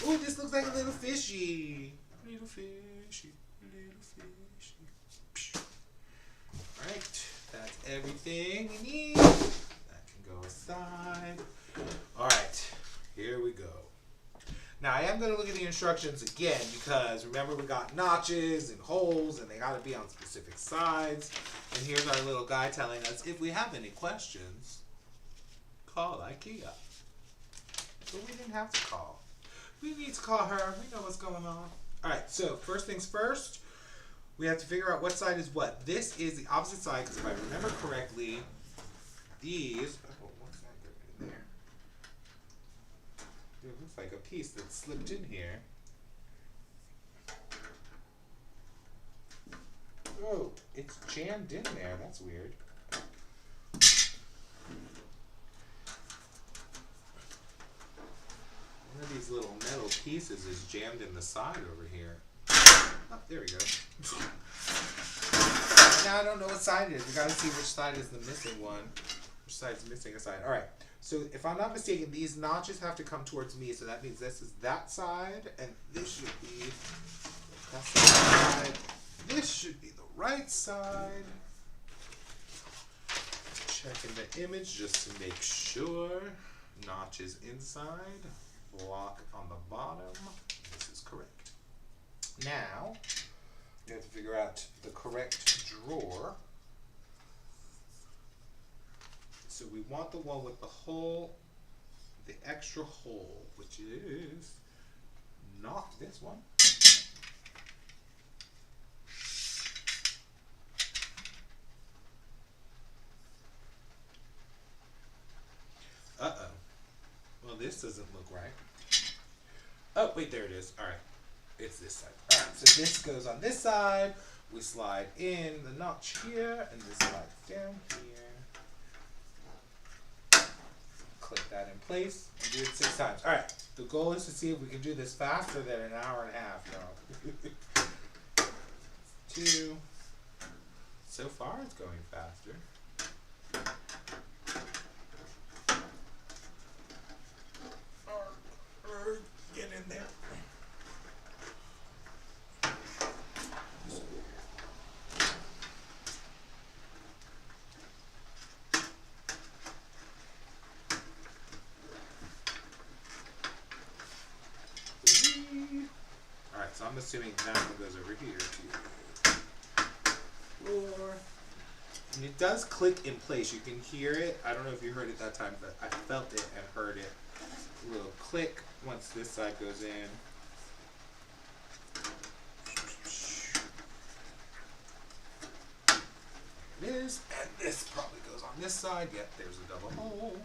Ooh, this looks like a little fishy. Little fishy, little fishy. Alright, that's everything we need. That can go aside. Alright, here we go. Now I am going to look at the instructions again because remember we got notches and holes and they got to be on specific sides. And here's our little guy telling us if we have any questions, call IKEA. But we didn't have to call. We need to call her. We know what's going on. Alright, so first things first, we have to figure out what side is what. This is the opposite side because if I remember correctly, these, oh, what's that going in there? It looks like a piece that slipped in here. Oh, it's jammed in there. That's weird. One of these little metal pieces is jammed in the side over here. Oh, there we go. Now I don't know what side it is. We gotta see which side is the missing one. Which side's missing a side. Alright. So if I'm not mistaken, these notches have to come towards me, so that means this is that side, and this should be that side. This should be the right side. Checking the image just to make sure. Notches inside, block on the bottom. This is correct. Now, we have to figure out the correct drawer. So we want the one with the hole, the extra hole, which is not this one. Uh-oh. Well, this doesn't look right. Oh, wait, there it is. All right. It's this side. All right, so this goes on this side. We slide in the notch here, and this slides down here. Click that in place and do it 6 times. All right. The goal is to see if we can do this faster than an hour and a half, y'all. 2. So far, it's going faster. Get in there. Alright, so I'm assuming that one goes over here too. Floor. And it does click in place. You can hear it. I don't know if you heard it that time, but I felt it and heard it. A little click once this side goes in. There it is. And this probably goes on this side. Yep, there's a double hole.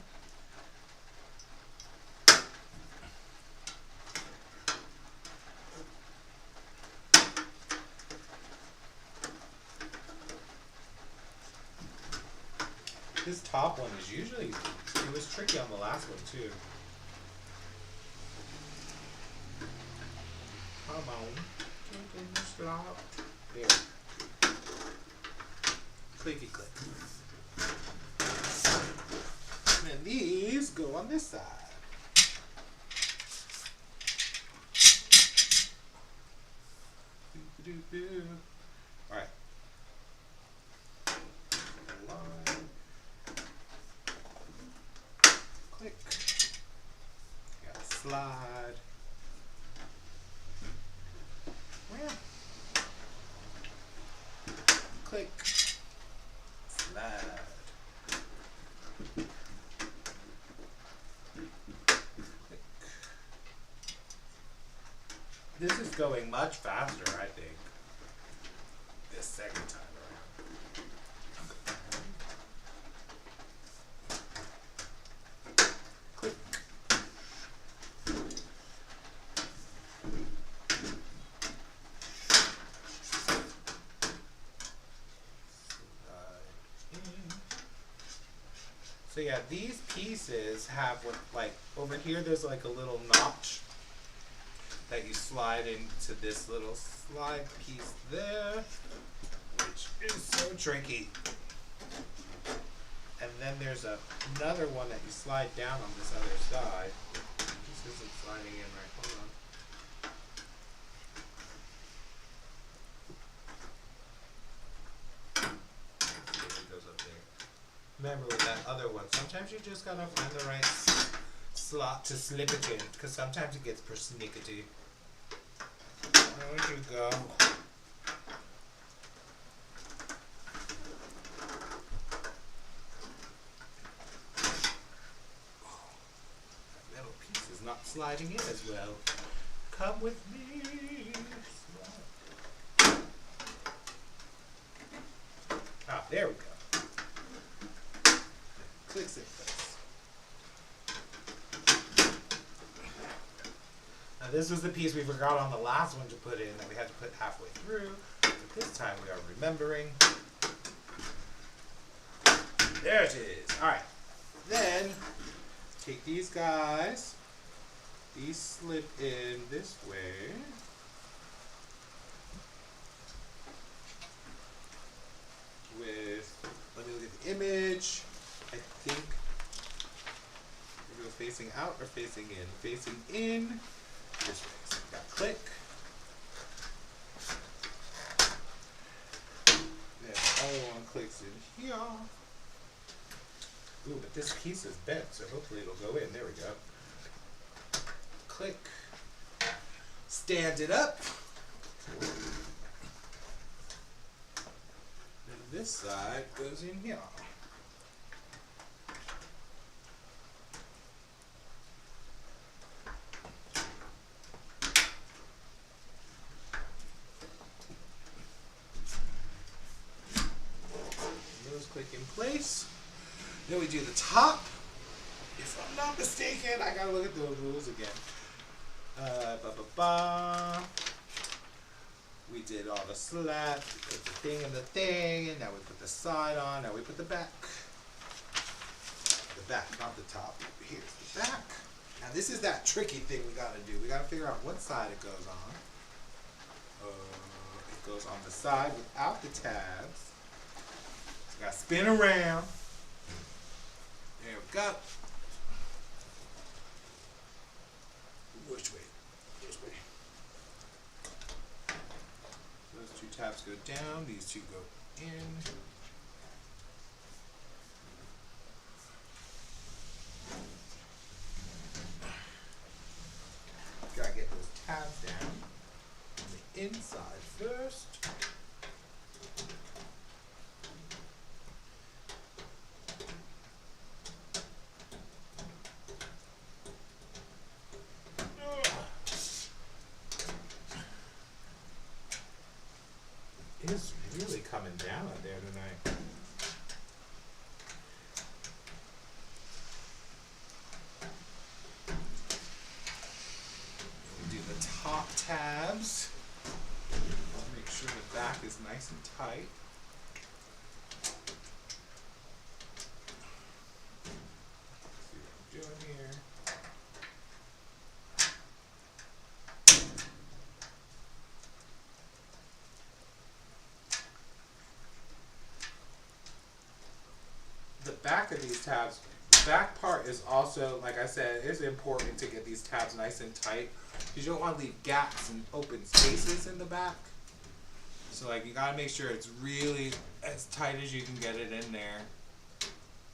This top one is usually, it was tricky on the last one too. Come on. Stop. There. Clicky click. And then these go on this side. Alright. Line. Click. Gotta slide. Well. Click. Slide. Click. This is going much faster, I think. This second time around. Click. So yeah, these pieces have what, like, over here there's like a little notch that you slide into this little slide piece there, which is so tricky. And then there's another one that you slide down on this other side. This isn't sliding in right, hold on. It goes up there. Remember with that other one, sometimes you just gotta find the right slot to slip it in, because sometimes it gets persnickety. There you go. That metal piece is not sliding in as well. Come with me. Ah, there we go. Clicks in place. Now this was the piece we forgot on the last one to put in that we had to put halfway through. But this time we are remembering. There it is. Alright. Then take these guys. These slip in this way. With, let me look at the image. I think we go facing out or facing in. Facing in. This way. So we got click. Then the other one clicks in here. Ooh, but this piece is bent, so hopefully it'll go in. There we go. Click. Stand it up. And this side goes in here. Click in place. Then we do the top. If I'm not mistaken, I gotta look at the rules again. We did all the slats. We put the thing in the thing, and now we put the side on. Now we put the back. The back, not the top. Here's the back. Now this is that tricky thing we gotta do. We gotta figure out what side it goes on. It goes on the side without the tabs. Gotta spin around. There we go. Which way? This way. Those two tabs go down. These two go in. Gotta get those tabs down on the inside first. It's really coming down out there tonight. We do the top tabs. Make sure the back is nice and tight. doing here? The back of these tabs, the back part is also, like I said, it's important to get these tabs nice and tight because you don't want to leave gaps and open spaces in the back. So like you gotta make sure it's really as tight as you can get it in there.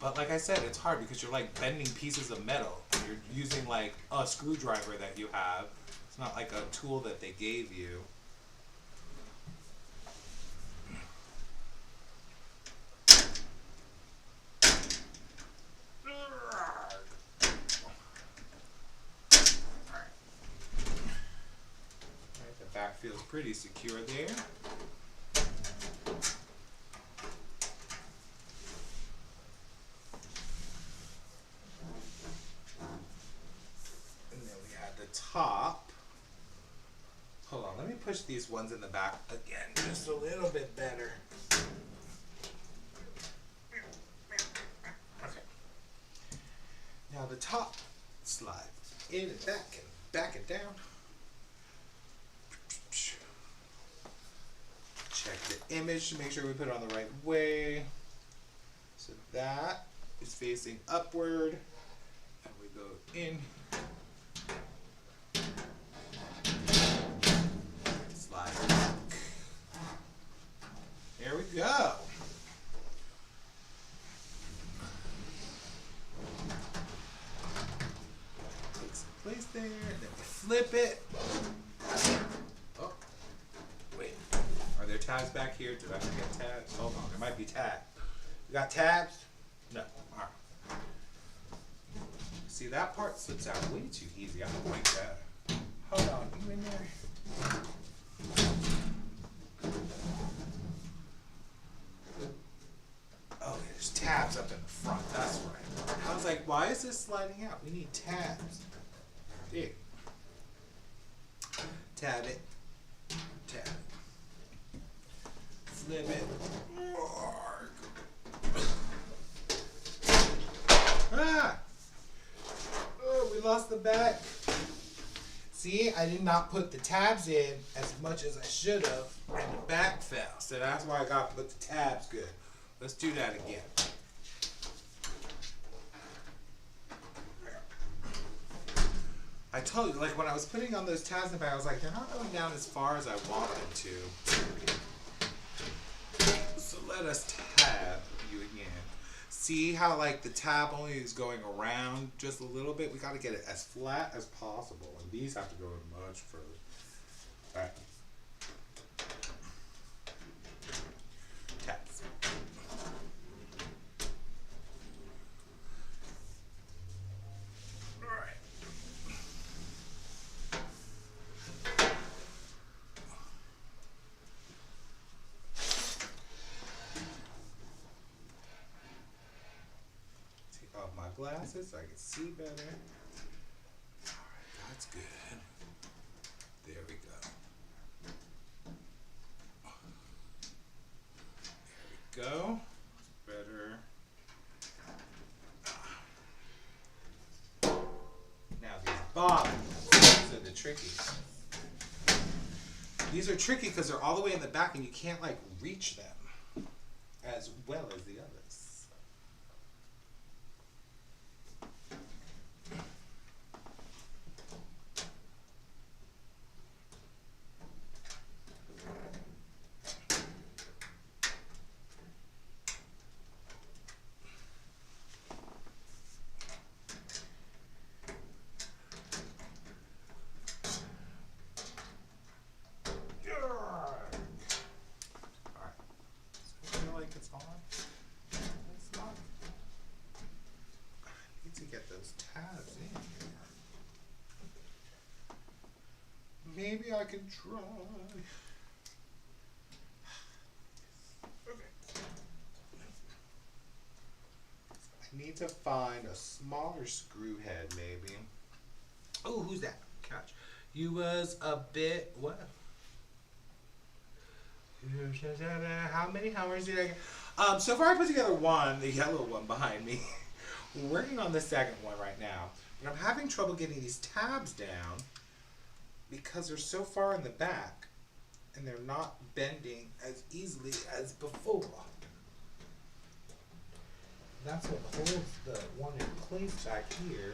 But like I said, it's hard because you're like bending pieces of metal. You're using like a screwdriver that you have. It's not like a tool that they gave you. The back feels pretty secure there. And then we have the top. Hold on, let me push these ones in the back again just a little bit better. Okay. Now the top slide in and back it down. Check the image to make sure we put it on the right way. So that is facing upward. And we go in. Slide back. There we go. Take some place there, and then we flip it. Oh, wait. Are there tabs back here? Did I forget tabs? Hold on, there might be tabs. You got tabs? No. All right. See, that part slips out way too easy. I don't like that. Hold on, you in there? Oh, there's tabs up in the front. That's right. I was like, why is this sliding out? We need tabs. There. Tab it. Tab it. Flip it. Ah! Oh, we lost the back. See, I did not put the tabs in as much as I should have, and the back fell. So that's why I got to put the tabs good. Let's do that again. I told you, like when I was putting on those tabs in the back, I was like, they're not going down as far as I want them to. So let us tab you again. See how like the tab only is going around just a little bit? We got to get it as flat as possible. And these have to go much further. All right. Tabs. All right. Take off my glasses so I can see better. Alright, that's good. There we go. There we go. Better. Now these bottoms. These are the trickies. These are tricky because they're all the way in the back and you can't like reach them as well as the others. Maybe I can try. Okay. I need to find a smaller screw head, maybe. Oh, who's that? Couch. You was a bit what? How many Helmers did I get? So far I put together one, the yellow one behind me. We're working on the second one right now, but I'm having trouble getting these tabs down because they're so far in the back and they're not bending as easily as before. That's what holds the one in place back here.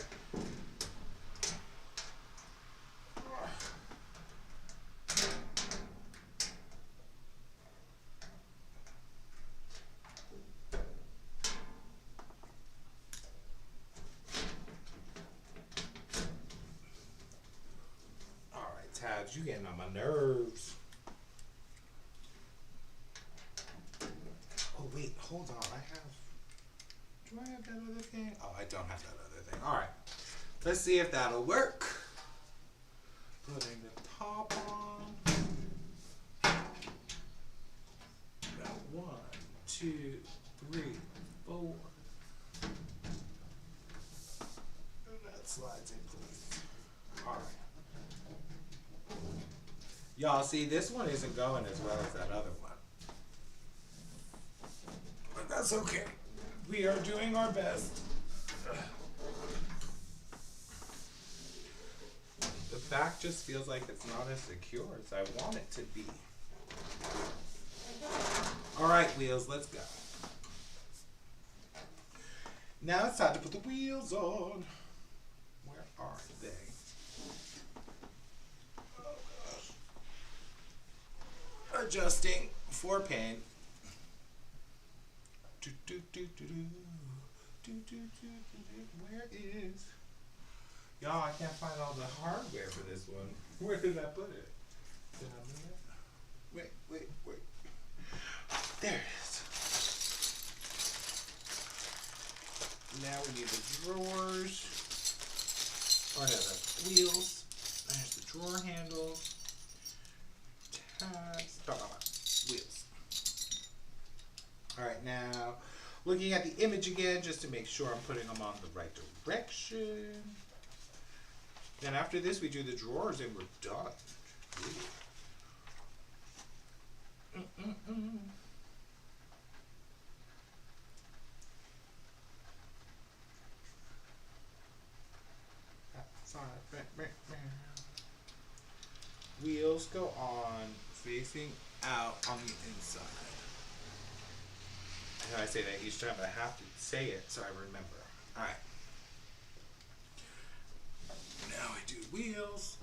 Alright, tabs, you getting on my nerves. Oh wait, hold on, do I have that other thing? Oh, I don't have that other thing. Alright, let's see if that'll work. Putting the top on. About 1, 2, 3, 4. And that slides in place. Alright. Y'all see, this one isn't going as well as that other one. But that's okay. We are doing our best. The back just feels like it's not as secure as I want it to be. Alright, wheels, let's go. Now it's time to put the wheels on. Where are they? Oh gosh. Adjusting 4-pin. Where is? Y'all, I can't find all the hardware for this one. Where did I put it? Did I move it? Wait. There it is. Now we need the drawers. Or no, the wheels. There's the drawer handles. Tabs. Wheels. Alright, now looking at the image again just to make sure I'm putting them on the right direction. Then after this we do the drawers and we're done. Wheels go on facing out on the inside. And I say that each time, but I have to say it so I remember. Alright. Now I do wheels.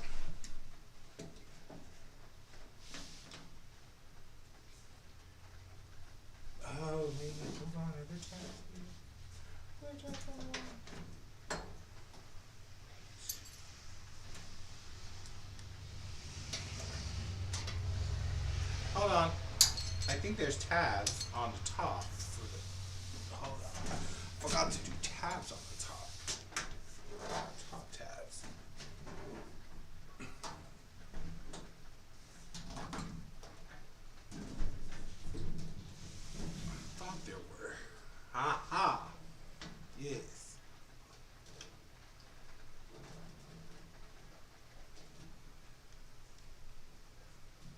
Oh, maybe hold on every time. Hold on. I think there's tabs on the top. Hold on. I forgot to do tabs on the top. Top tabs. I thought there were. Ha ha. Yes.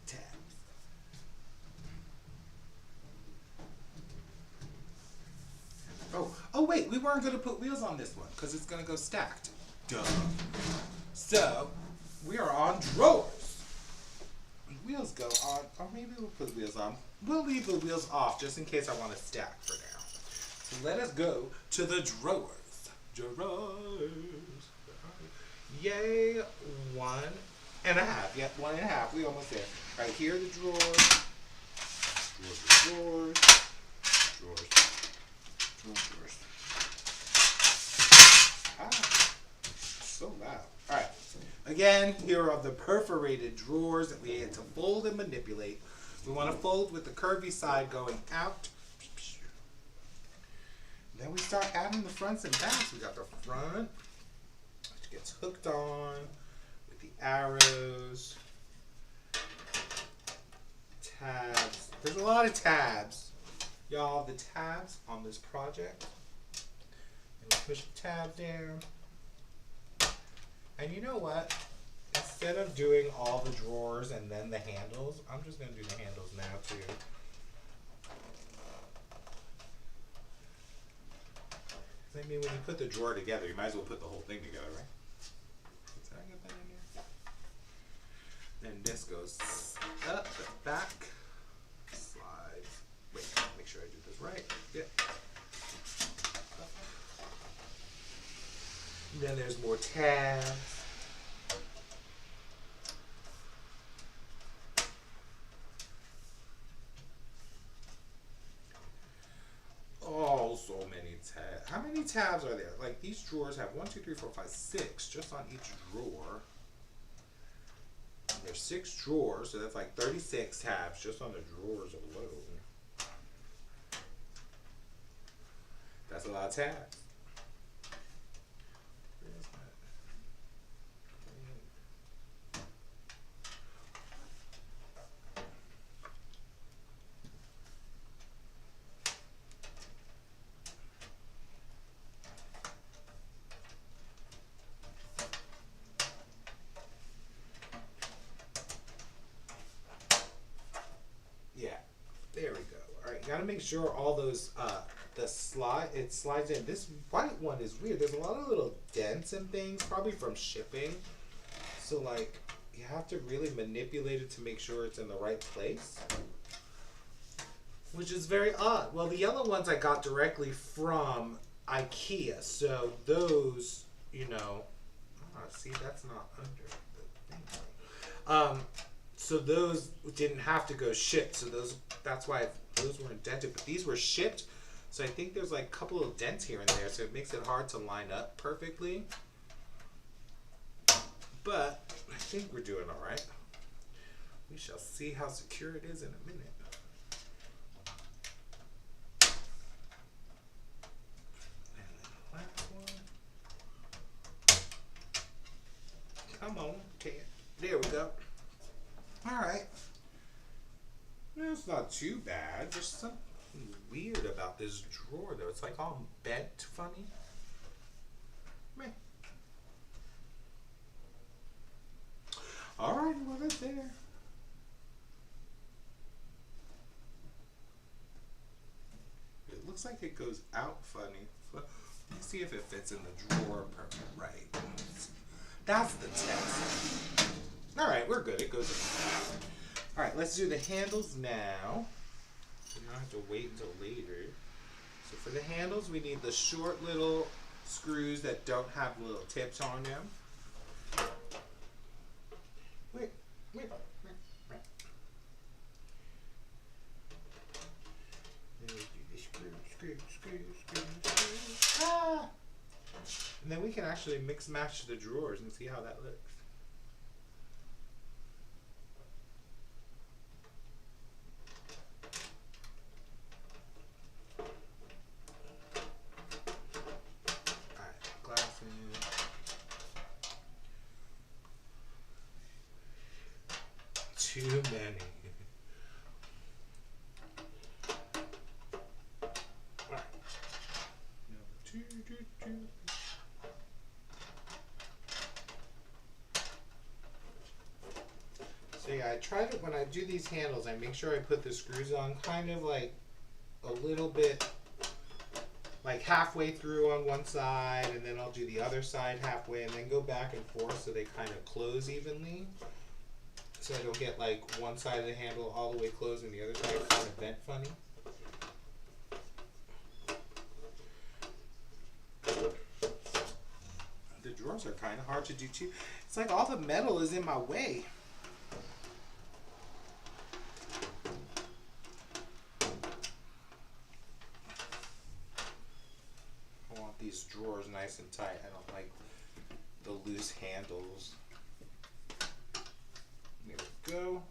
Tabs. Oh wait, we weren't going to put wheels on this one because it's going to go stacked. Duh. So, we are on drawers. Wheels go on, or maybe we'll put wheels on. We'll leave the wheels off just in case I want to stack for now. So let us go to the drawers. Drawers. Yay, 1.5. Yep, 1.5. We almost there. Right here are the drawers. Drawers. So loud. Alright. Again, here are the perforated drawers that we had to fold and manipulate. We want to fold with the curvy side going out. Then we start adding the fronts and backs. We got the front, which gets hooked on with the arrows. Tabs. There's a lot of tabs. Y'all, the tabs on this project. And we push the tab down. And you know what? Instead of doing all the drawers and then the handles, I'm just going to do the handles now too. I I mean, when you put the drawer together, you might as well put the whole thing together, right? Did I get that in here? Then this goes up the back, slides. Wait, make sure I do this right. Yeah. And then there's more tabs. Oh, so many tabs. How many tabs are there? Like, these drawers have 1, 2, 3, 4, 5, 6 just on each drawer. And there's 6 drawers, so that's like 36 tabs just on the drawers alone. That's a lot of tabs. Where's that? Yeah, there we go. All right, you gotta make sure all those it slides in. This white one is weird. There's a lot of little dents and things, probably from shipping. So like, you have to really manipulate it to make sure it's in the right place, which is very odd. Well, the yellow ones I got directly from IKEA, so those, you know, see, that's not under the thing. So those didn't have to go shipped. So that's why those weren't dented, but these were shipped. So I think there's like a couple of dents here and there, so it makes it hard to line up perfectly. But I think we're doing all right. We shall see how secure it is in a minute. And then the last one. Come on, Ted. There we go. All right. It's not too bad. There's something weird about this drawer, though. It's like all bent funny. Meh. All right, well, that's there. It looks like it goes out funny. Let's see if it fits in the drawer perfect. Right. That's the test. All right, we're good. It goes in. All right, let's do the handles now. We don't have to wait until later. So for the handles, we need the short little screws that don't have little tips on them. Wait. Then we do the screw. Ah! And then we can actually mix match the drawers and see how that looks. Too many. Right. Number 2. So yeah, I try to, when I do these handles, I make sure I put the screws on kind of like a little bit, like halfway through on one side, and then I'll do the other side halfway, and then go back and forth so they kind of close evenly. So I don't get like one side of the handle all the way closed and the other side kind of bent funny. The drawers are kind of hard to do too. It's like all the metal is in my way. I want these drawers nice and tight. I don't like the loose handles. There we go.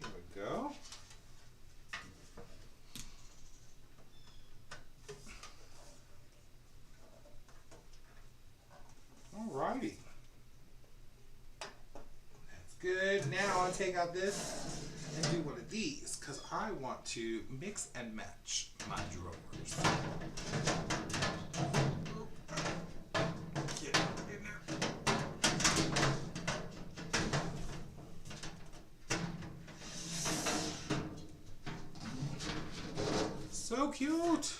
There we go. Alrighty. Good. Now I'll take out this and do one of these because I want to mix and match my drawers. cute.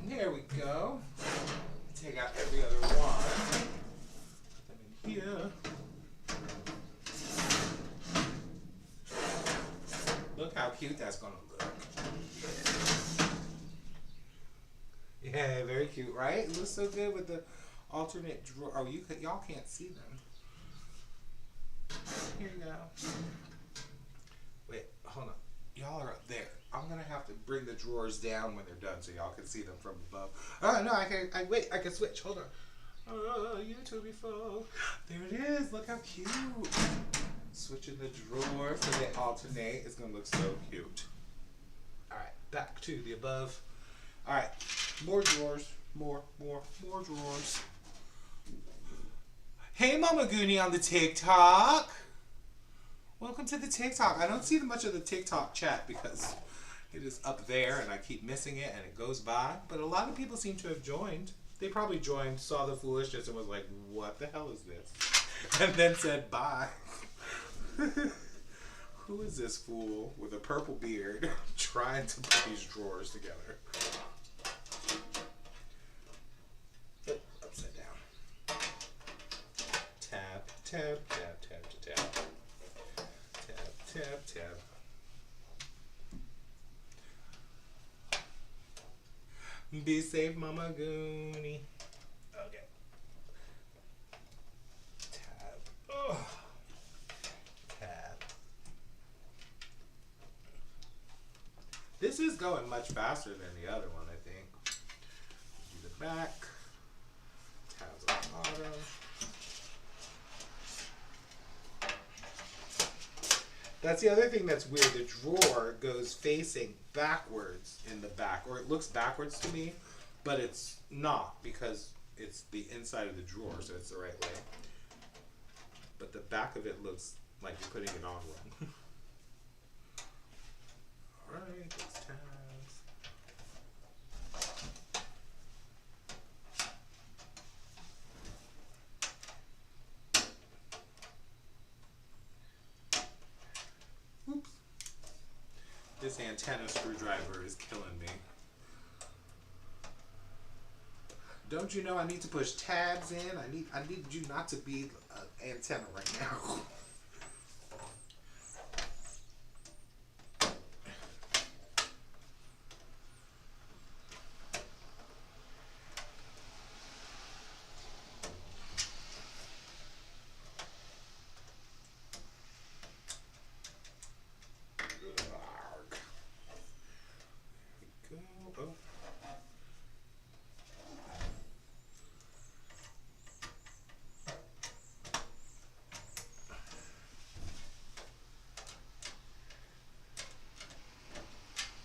There we go. Take out every other one. Put them in here. Look how cute that's gonna look. Yeah, very cute, right? It looks so good with the alternate drawer. Oh, y'all can't see them. Here you go. Wait, hold on. Y'all are up there. I'm gonna have to bring the drawers down when they're done so y'all can see them from above. Oh no, I can switch. Hold on. Oh, YouTube before. There it is. Look how cute. Switching the drawers so they alternate. It's gonna look so cute. Alright, back to the above. Alright, more drawers. More drawers. Hey Mama Goonie on the TikTok. Welcome to the TikTok. I don't see much of the TikTok chat because it is up there and I keep missing it and it goes by. But a lot of people seem to have joined. They probably joined, saw the foolishness and was like, what the hell is this? And then said bye. Who is this fool with a purple beard trying to put these drawers together? Upside down. Tap, tap, tap, tap, tap. Tap, tap, tap. Be safe, Mama Goonie. Okay. Tap. Oh. Tap. This is going much faster than the other one, I think. Do the back. Tabs on the bottom. That's the other thing that's weird. The drawer goes facing backwards in the back, or it looks backwards to me, but it's not because it's the inside of the drawer, so it's the right way. But the back of it looks like you're putting it on one. Alright, those tabs. Oops. This antenna screwdriver is killing me. Don't you know I need to push tabs in? I need you not to be an antenna right now.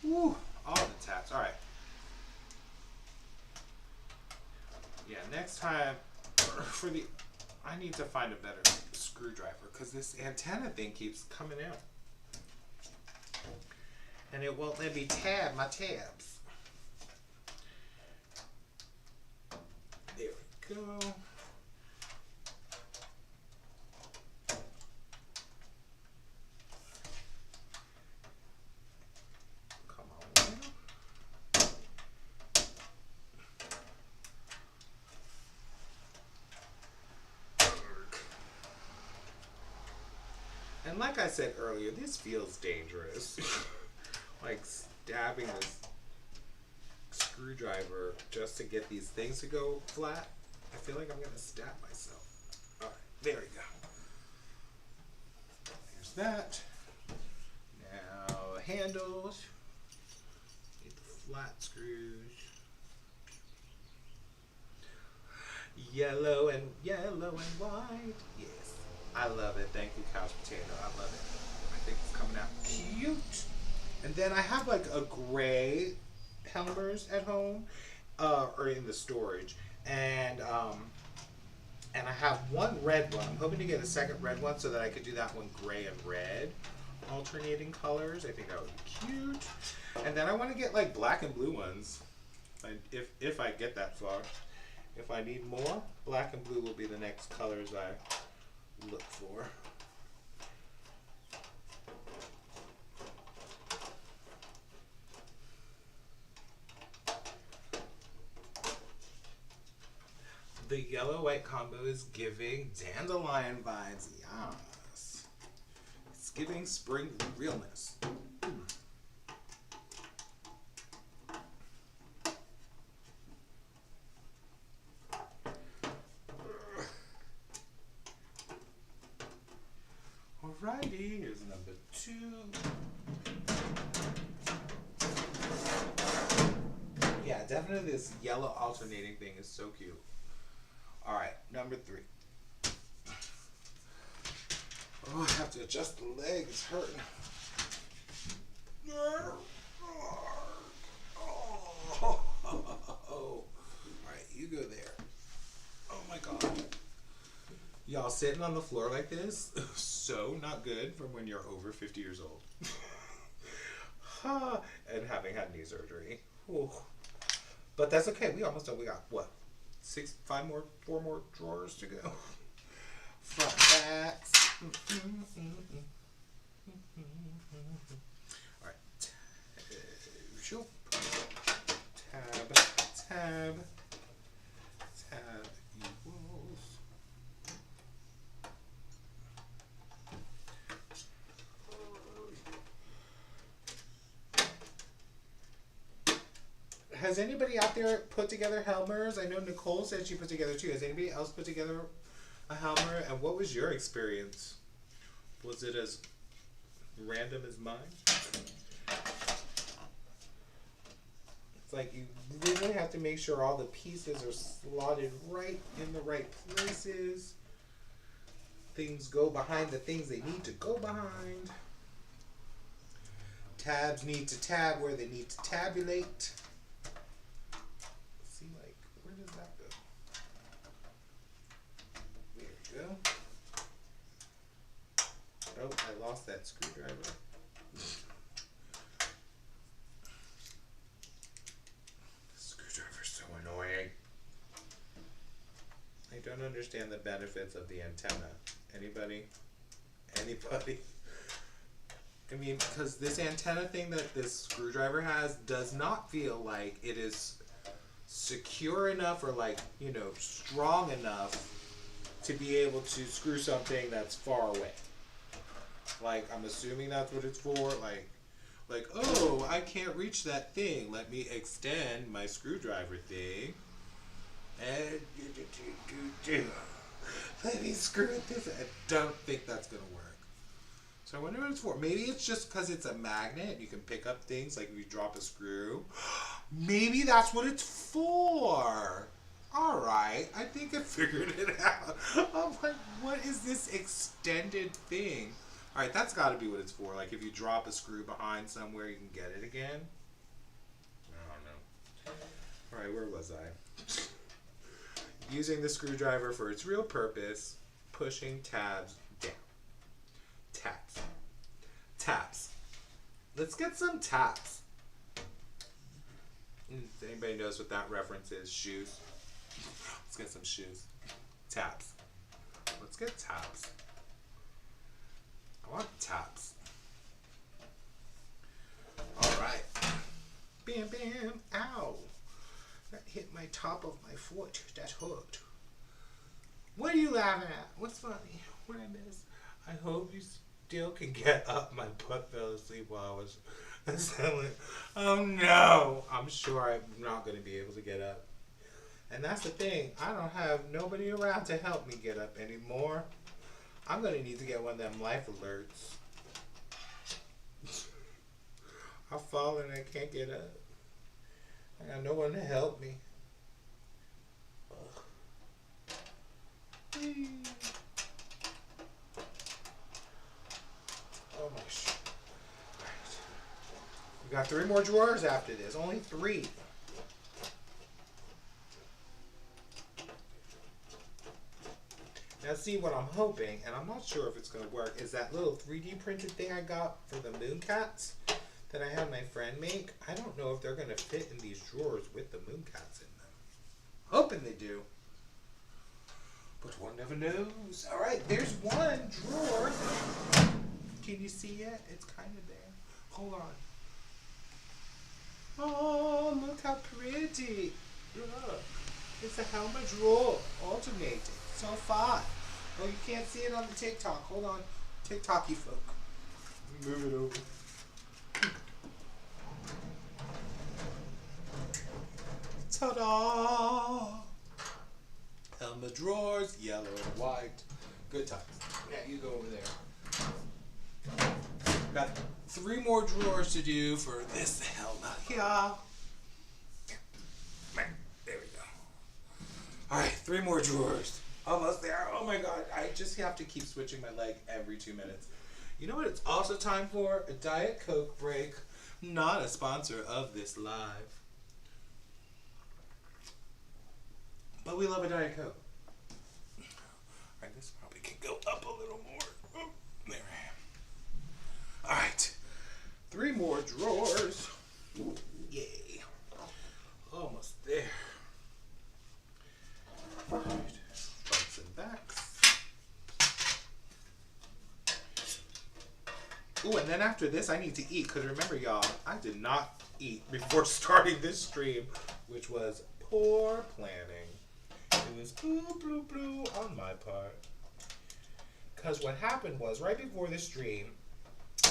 Woo, all the tabs. All right. Yeah, next time I need to find a better screwdriver because this antenna thing keeps coming out. And it won't let me tab my tabs. There we go. And like I said earlier, this feels dangerous. Like stabbing this screwdriver just to get these things to go flat. I feel like I'm gonna stab myself. Alright, there we go. There's that. Now handles. Need the flat screws. Yellow and white. Yes. I love it. Thank you, Couch Potato. I love it. I think it's coming out cute. And then I have like a gray Helmers at home, or in the storage, and I have one red one. I'm hoping to get a second red one so that I could do that one gray and red, alternating colors. I think that would be cute. And then I want to get like black and blue ones, if I get that far. If I need more, black and blue will be the next colors I look for. The yellow-white combo is giving dandelion vibes. Yes. It's giving spring realness. Alrighty, here's number 2. Yeah, definitely this yellow alternating thing is so cute. Alright, number 3. Oh, I have to adjust the leg. It's hurting. Oh. Alright, you go there. Oh my god. Y'all sitting on the floor like this, so not good for when you're over 50 years old. And having had knee surgery. Ooh. But that's okay. We almost done. We got what? 4 more drawers to go. Front backs. Alright. Tab. Equals. Has anybody out there put together Helmers? I know Nicole said she put together 2. Has anybody else put together a Helmer? And what was your experience? Was it as random as mine? It's like you really have to make sure all the pieces are slotted right in the right places. Things go behind the things they need to go behind. Tabs need to tab where they need to tabulate. See, like, where does that go? There we go. Oh, I lost that screwdriver. Screwdriver's so annoying. I don't understand the benefits of the antenna. Anybody? I mean, because this antenna thing that this screwdriver has does not feel like it is secure enough or like, you know, strong enough to be able to screw something that's far away. Like, I'm assuming that's what it's for. Like, oh, I can't reach that thing. Let me extend my screwdriver thing. And let me screw it this. I don't think that's going to work. So I wonder what it's for. Maybe it's just because it's a magnet. You can pick up things like if you drop a screw. Maybe that's what it's for. All right. I think I figured it out. I'm like, what is this extended thing? All right, that's got to be what it's for. Like if you drop a screw behind somewhere, you can get it again. I don't know. All right, where was I? Using the screwdriver for its real purpose, pushing tabs down. Taps. Let's get some taps. Anybody knows what that reference is? Shoes. Let's get some shoes. Taps. Let's get taps. I want taps. Alright. Bam, bam. Ow. That hit my top of my foot. That hurt. What are you laughing at? What's funny? What I miss? I hope you still can get up. My butt fell asleep while I was assembling. Oh no! I'm sure I'm not going to be able to get up. And that's the thing. I don't have nobody around to help me get up anymore. I'm going to need to get one of them life alerts. I've fallen and I can't get up. I got no one to help me. Oh my sh. Right. We got 3 more drawers after this. Only 3. Now see what I'm hoping, and I'm not sure if it's going to work, is that little 3D printed thing I got for the moon cats that I had my friend make. I don't know if they're going to fit in these drawers with the moon cats in them. Hoping they do. But one never knows. All right, there's one drawer. Can you see it? It's kind of there. Hold on. Oh, look how pretty. Look. It's a Helmer drawer. Alternating. So fun. Oh, you can't see it on the TikTok. Hold on. TikTok, you folk. Move it over. Ta-da! Helmer drawers, yellow and white. Good times. Yeah, you go over there. Got 3 more drawers to do for this Helmer here. There we go. Alright, 3 more drawers. Almost there. Oh my god, I just have to keep switching my leg every 2 minutes. You know what it's also time for? A Diet Coke break. Not a sponsor of this live. But we love a Diet Coke. Alright, this probably can go up a little more. Oh, there I am. Alright. 3 more drawers. Yay. Almost there. Alright. Fronts and backs. Ooh, and then after this I need to eat. Because remember, y'all, I did not eat before starting this stream. Which was poor planning. It was blue on my part. Because what happened was, right before the stream,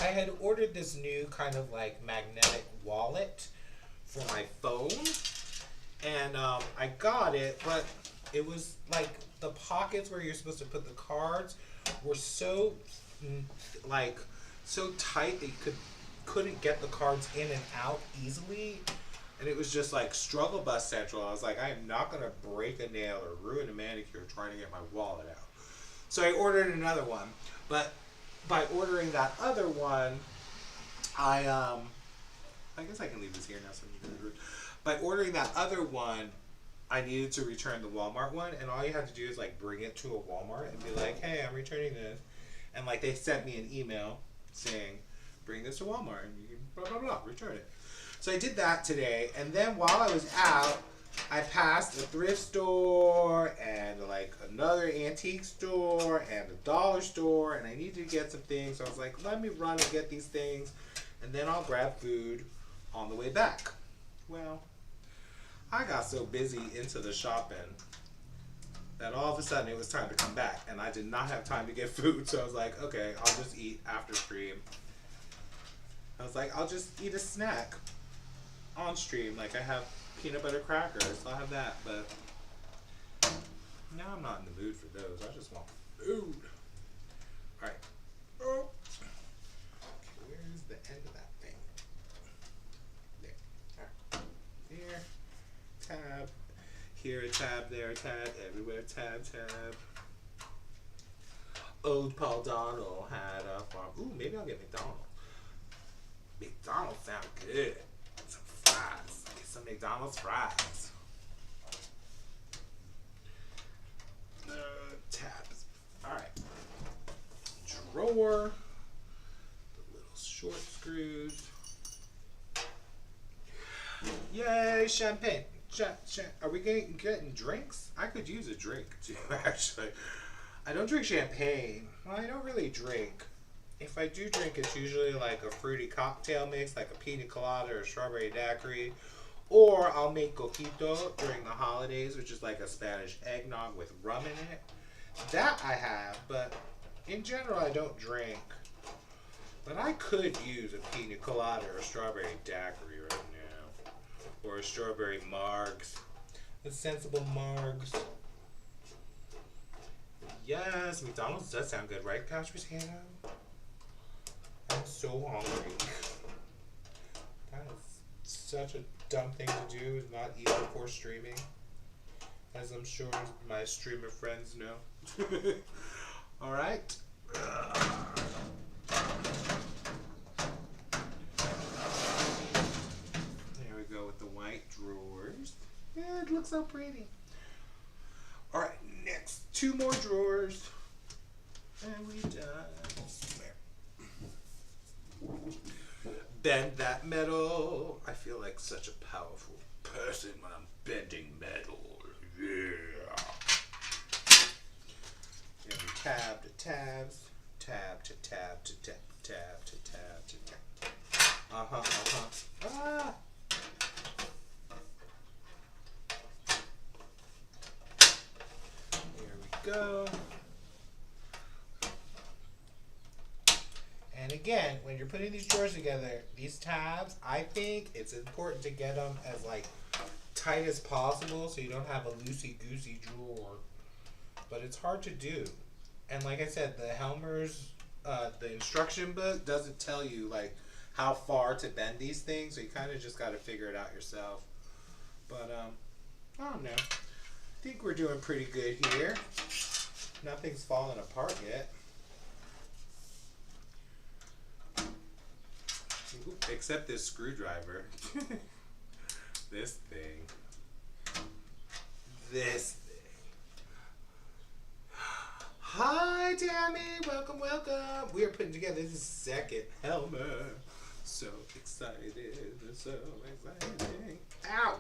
I had ordered this new kind of like magnetic wallet for my phone. And I got it, but it was like the pockets where you're supposed to put the cards were so like so tight that you couldn't get the cards in and out easily. And it was just like struggle bus central. I was like, I am not going to break a nail or ruin a manicure trying to get my wallet out. So I ordered another one. But by ordering that other one, I guess I can leave this here now. So by ordering that other one, I needed to return the Walmart one. And all you have to do is like bring it to a Walmart and be like, hey, I'm returning this. And like they sent me an email saying, bring this to Walmart and you can blah, blah, blah, return it. So I did that today, and then while I was out, I passed a thrift store and like another antique store and a dollar store, and I needed to get some things. So I was like, let me run and get these things, and then I'll grab food on the way back. Well, I got so busy into the shopping that all of a sudden it was time to come back, and I did not have time to get food. So I was like, okay, I'll just eat after stream. I was like, I'll just eat a snack on stream. Like I have peanut butter crackers, I'll have that, but now I'm not in the mood for those. I just want food. Alright. Oh. Okay, where's the end of that thing? There. Alright. Here. Tab. Here a tab, there a tab, everywhere tab. Old Paul Donald had a farm. Ooh, maybe I'll get McDonald's. McDonald's sound good. Some fries. Get some McDonald's fries. Tabs. Alright. Drawer. The little short screws. Yay, champagne. Are we getting drinks? I could use a drink too, actually. I don't drink champagne. Well, I don't really drink. If I do drink, it's usually like a fruity cocktail mix, like a pina colada or strawberry daiquiri. Or I'll make coquito during the holidays, which is like a Spanish eggnog with rum in it. That I have, but in general, I don't drink. But I could use a pina colada or a strawberry daiquiri right now. Or a strawberry margs. A sensible margs. Yes, McDonald's does sound good, right, Couch Potato? I'm so hungry. That is such a dumb thing to do, is not eat before streaming. As I'm sure my streamer friends know. Alright. There we go with the white drawers. Yeah, it looks so pretty. Alright, next 2 more drawers. And we done. Bend that metal. I feel like such a powerful person when I'm bending metal. Yeah. tab to tabs, tab to tab to tab, tab to tab to tab. Ah. Here we go. And again, when you're putting these drawers together, these tabs, I think it's important to get them as like tight as possible so you don't have a loosey-goosey drawer. But it's hard to do. And like I said, the Helmers, the instruction book doesn't tell you like how far to bend these things, so you kind of just got to figure it out yourself. But I don't know. I think we're doing pretty good here. Nothing's falling apart yet. Except this screwdriver. This thing. This thing. Hi, Tammy. Welcome, welcome. We are putting together the second Helmer. So excited. So exciting. Ow.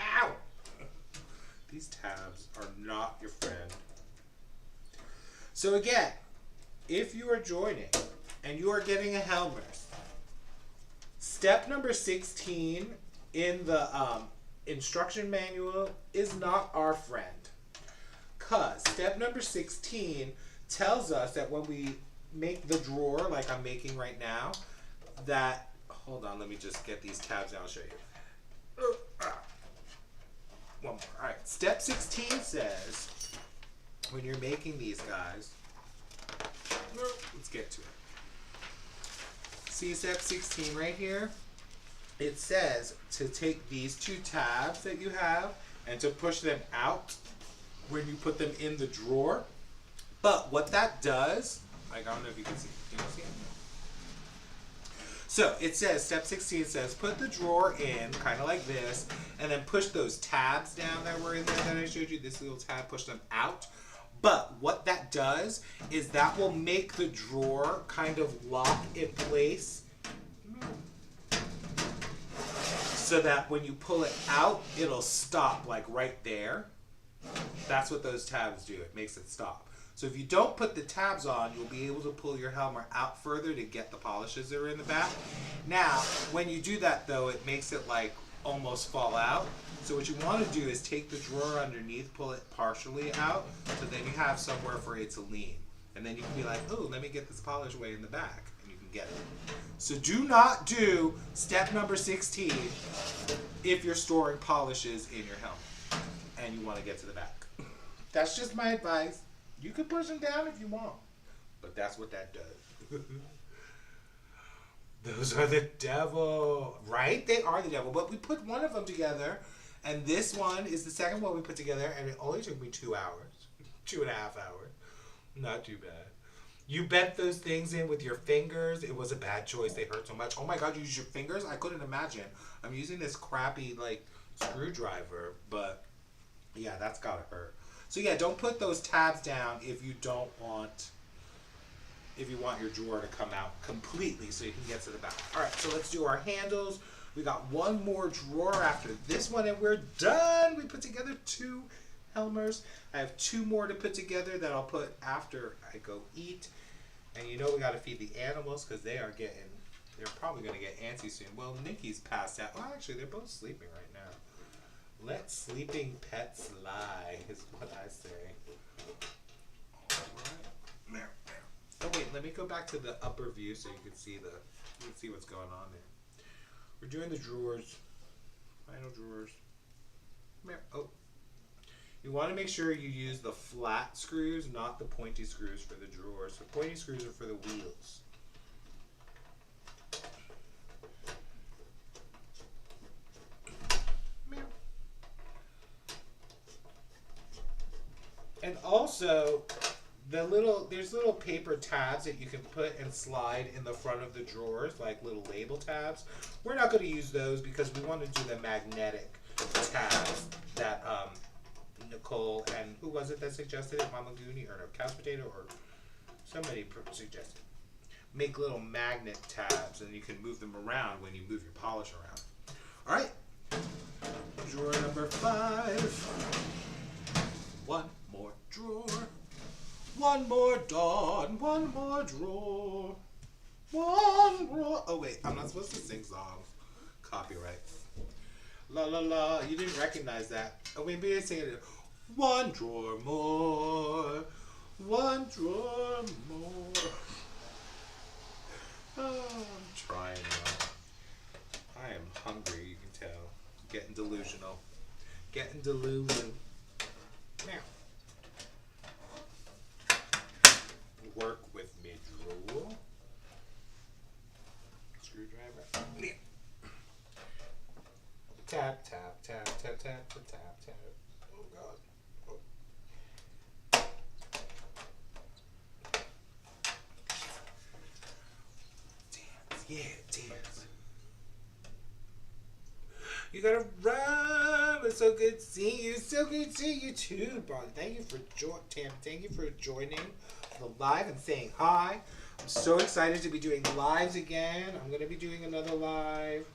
Ow. These tabs are not your friend. So again, if you are joining and you are getting a Helmers, step number 16 in the instruction manual is not our friend. Because step number 16 tells us that when we make the drawer, like I'm making right now, that, hold on, let me just get these tabs and I'll show you. One more. All right, step 16 says, when you're making these guys, let's get to it. See step 16 right here? It says to take these two tabs that you have and to push them out when you put them in the drawer. But what that does, like, I don't know if you can see. Can you see it? So it says, step 16 says, put the drawer in, kind of like this, and then push those tabs down that were in there that I showed you. This little tab, push them out. But what that does is that will make the drawer kind of lock in place so that when you pull it out, it'll stop like right there. That's what those tabs do. It makes it stop. So if you don't put the tabs on, you'll be able to pull your Helmer out further to get the polishes that are in the back. Now, when you do that though, it makes it like almost fall out. So what you want to do is take the drawer underneath, pull it partially out, so then you have somewhere for it to lean. And then you can be like, oh, let me get this polish way in the back, and you can get it. So do not do step number 16 if you're storing polishes in your Helmer and you want to get to the back. That's just my advice. You can push them down if you want, but that's what that does. Those are the devil, right? They are the devil, but we put one of them together, and this one is the second one we put together, and it only took me 2 hours, 2.5 hours. Not too bad. You bent those things in with your fingers. It was a bad choice. They hurt so much. Oh my God, you use your fingers? I couldn't imagine. I'm using this crappy like screwdriver, but yeah, that's gotta hurt. So yeah, don't put those tabs down if you don't want, if you want your drawer to come out completely so you can get to the back. All right, so let's do our handles. We got one more drawer after this one and we're done. We put together 2 Helmers. I have 2 more to put together that I'll put after I go eat. And you know we gotta feed the animals because they're probably gonna get antsy soon. Well, Nikki's passed out. Well, actually, they're both sleeping right now. Let sleeping pets lie is what I say. All right. There. Oh wait, let me go back to the upper view so you can see what's going on there. We're doing the drawers, final drawers. Oh, you want to make sure you use the flat screws, not the pointy screws for the drawers. The pointy screws are for the wheels. And also, there's little paper tabs that you can put and slide in the front of the drawers, like little label tabs. We're not going to use those because we want to do the magnetic tabs that Nicole and who was it that suggested it? Mama Goonie or Couch Potato or somebody suggested. Make little magnet tabs and you can move them around when you move your polish around. All right, drawer number 5. One more drawer. One more dawn, one more drawer, one more. Oh wait, I'm not supposed to sing songs. Copyright. La la la. You didn't recognize that. Oh wait, maybe I sing it. One drawer more, one drawer more. Oh, I'm trying now. I am hungry. You can tell. Getting delusional. Getting delusional. Now. Work with me, drawer. Screwdriver. Yeah. Tap, tap, tap, tap, tap, tap, tap, tap. Oh, God. Oh. Dance. Yeah, dance. You gotta run. It's so good seeing you. So good seeing you too, Bobby. Thank you for Tam. Thank you for joining the live and saying hi. I'm so excited to be doing lives again. I'm gonna be doing another live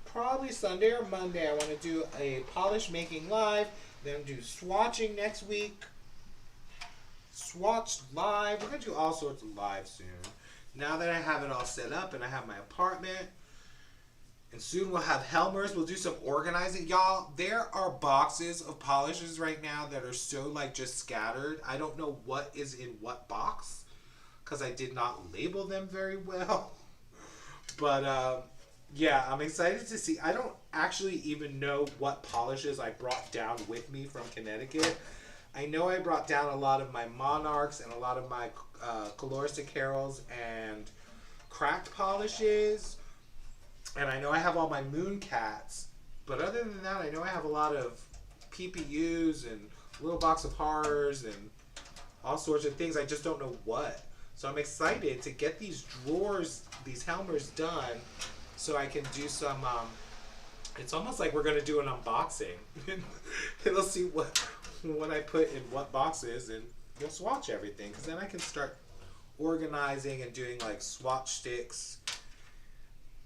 probably Sunday or Monday. I want to do a polish making live. Then do swatching next week. Swatch live. We're gonna do all sorts of lives soon. Now that I have it all set up and I have my apartment. And soon we'll have Helmers. We'll do some organizing. Y'all, there are boxes of polishes right now that are so like just scattered. I don't know what is in what box because I did not label them very well. But yeah, I'm excited to see. I don't actually even know what polishes I brought down with me from Connecticut. I know I brought down a lot of my Monarchs and a lot of my Coloristic Carols and cracked polishes. And I know I have all my Moon Cats, but other than that, I know I have a lot of PPUs and a little box of horrors and all sorts of things. I just don't know what. So I'm excited to get these drawers, these Helmers done, so I can do some. It's almost like we're gonna do an unboxing. It'll see what I put in what boxes, and you'll swatch everything. Because then I can start organizing and doing like swatch sticks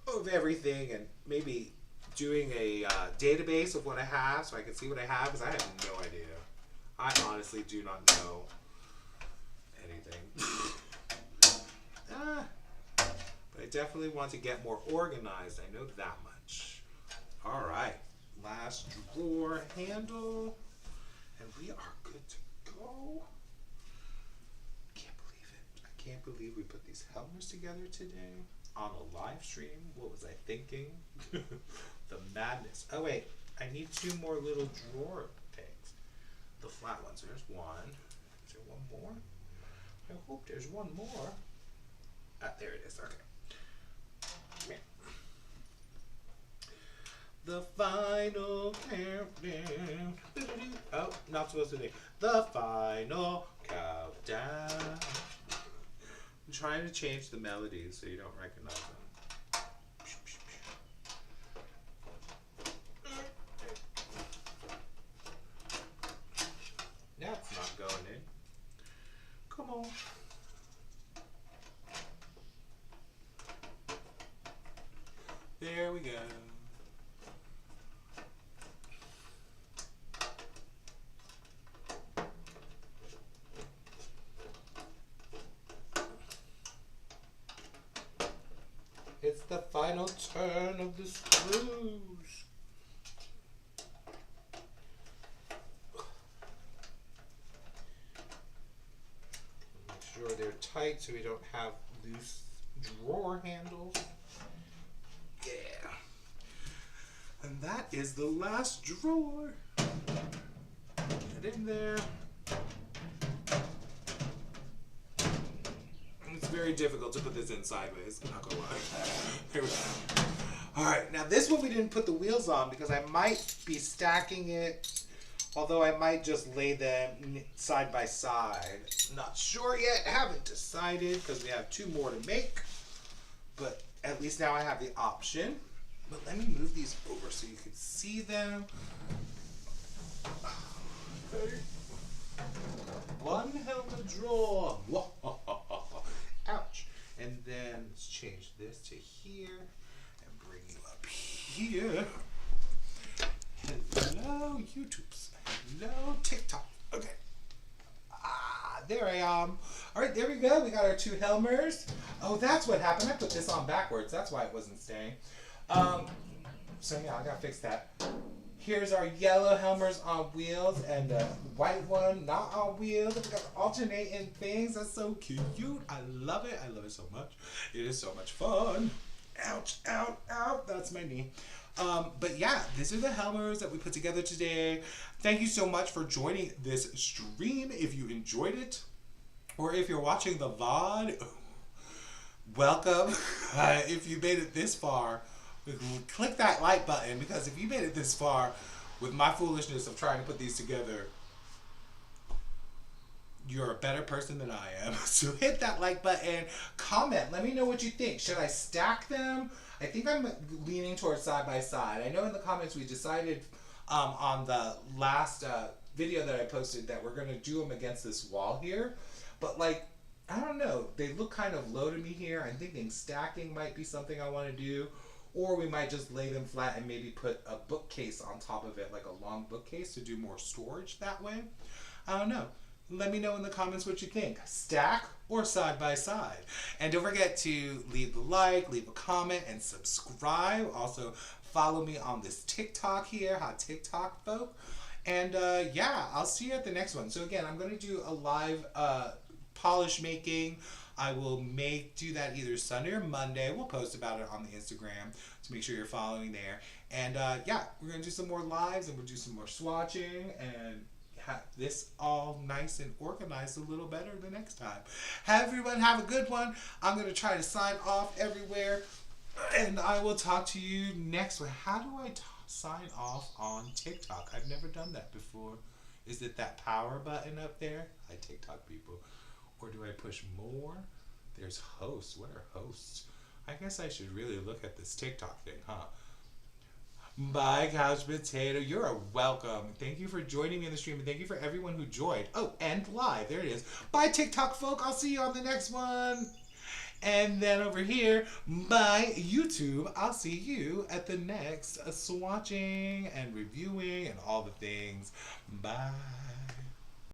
of everything, and maybe doing a database of what I have so I can see what I have, because I have no idea. I honestly do not know anything. But I definitely want to get more organized. I know that much. All right, last drawer handle, and we are good to go. Can't believe it. I can't believe we put these Helmers together today on a live stream. What was I thinking? The madness. Oh wait, I need 2 more little drawer things. The flat ones. There's one. Is there one more? I hope there's one more. There it is. Okay. Yeah. The final countdown. Oh, not supposed to be. The final countdown. I'm trying to change the melodies so you don't recognize them. That's not going in. Come on. There we go. It's the final turn of the screws. Make sure they're tight so we don't have loose drawer handles. Yeah. And that is the last drawer. Get in there. It's very difficult to put this in sideways, I'm not gonna lie. Here we go. Alright, now this one we didn't put the wheels on because I might be stacking it, although I might just lay them side by side. Not sure yet, haven't decided because we have 2 more to make, but at least now I have the option. But let me move these over so you can see them. Okay. One Helmer drawer. Ouch. And then let's change this to here and bring you up here. Hello, YouTubes. Hello, TikTok. Okay. There I am. All right, there we go. We got our 2 Helmers. Oh, that's what happened. I put this on backwards. That's why it wasn't staying. So yeah, I gotta fix that. Here's our yellow Helmers on wheels and the white one not on wheels. We got alternating things. That's so cute. I love it. I love it so much. It is so much fun. Ouch, ouch, ouch. That's my knee. But yeah, these are the Helmers that we put together today. Thank you so much for joining this stream. If you enjoyed it, or if you're watching the VOD, welcome. If you made it this far, click that like button, because if you made it this far with my foolishness of trying to put these together, you're a better person than I am. So hit that like button, comment, let me know what you think. Should I stack them? I think I'm leaning towards side by side. I know in the comments we decided on the last video that I posted that we're gonna do them against this wall here, but like, I don't know, they look kind of low to me here. I'm thinking stacking might be something I want to do. Or we might just lay them flat and maybe put a bookcase on top of it, like a long bookcase, to do more storage that way. I don't know. Let me know in the comments what you think. Stack or side by side. And don't forget to leave a like, leave a comment, and subscribe. Also, follow me on this TikTok here, Hot TikTok folk. And yeah, I'll see you at the next one. So again, I'm going to do a live polish making. I will do that either Sunday or Monday. We'll post about it on the Instagram, so make sure you're following there. And yeah, we're going to do some more lives, and we'll do some more swatching, and have this all nice and organized a little better the next time. Everyone have a good one. I'm going to try to sign off everywhere, and I will talk to you next one. How do I sign off on TikTok? I've never done that before. Is it that power button up there? I TikTok people. Or do I push more? There's hosts. What are hosts? I guess I should really look at this TikTok thing, huh? Bye, Couch Potato. You're welcome. Thank you for joining me in the stream, and thank you for everyone who joined. Oh, and live. There it is. Bye, TikTok folk. I'll see you on the next one. And then over here, bye, YouTube. I'll see you at the next swatching and reviewing and all the things. Bye.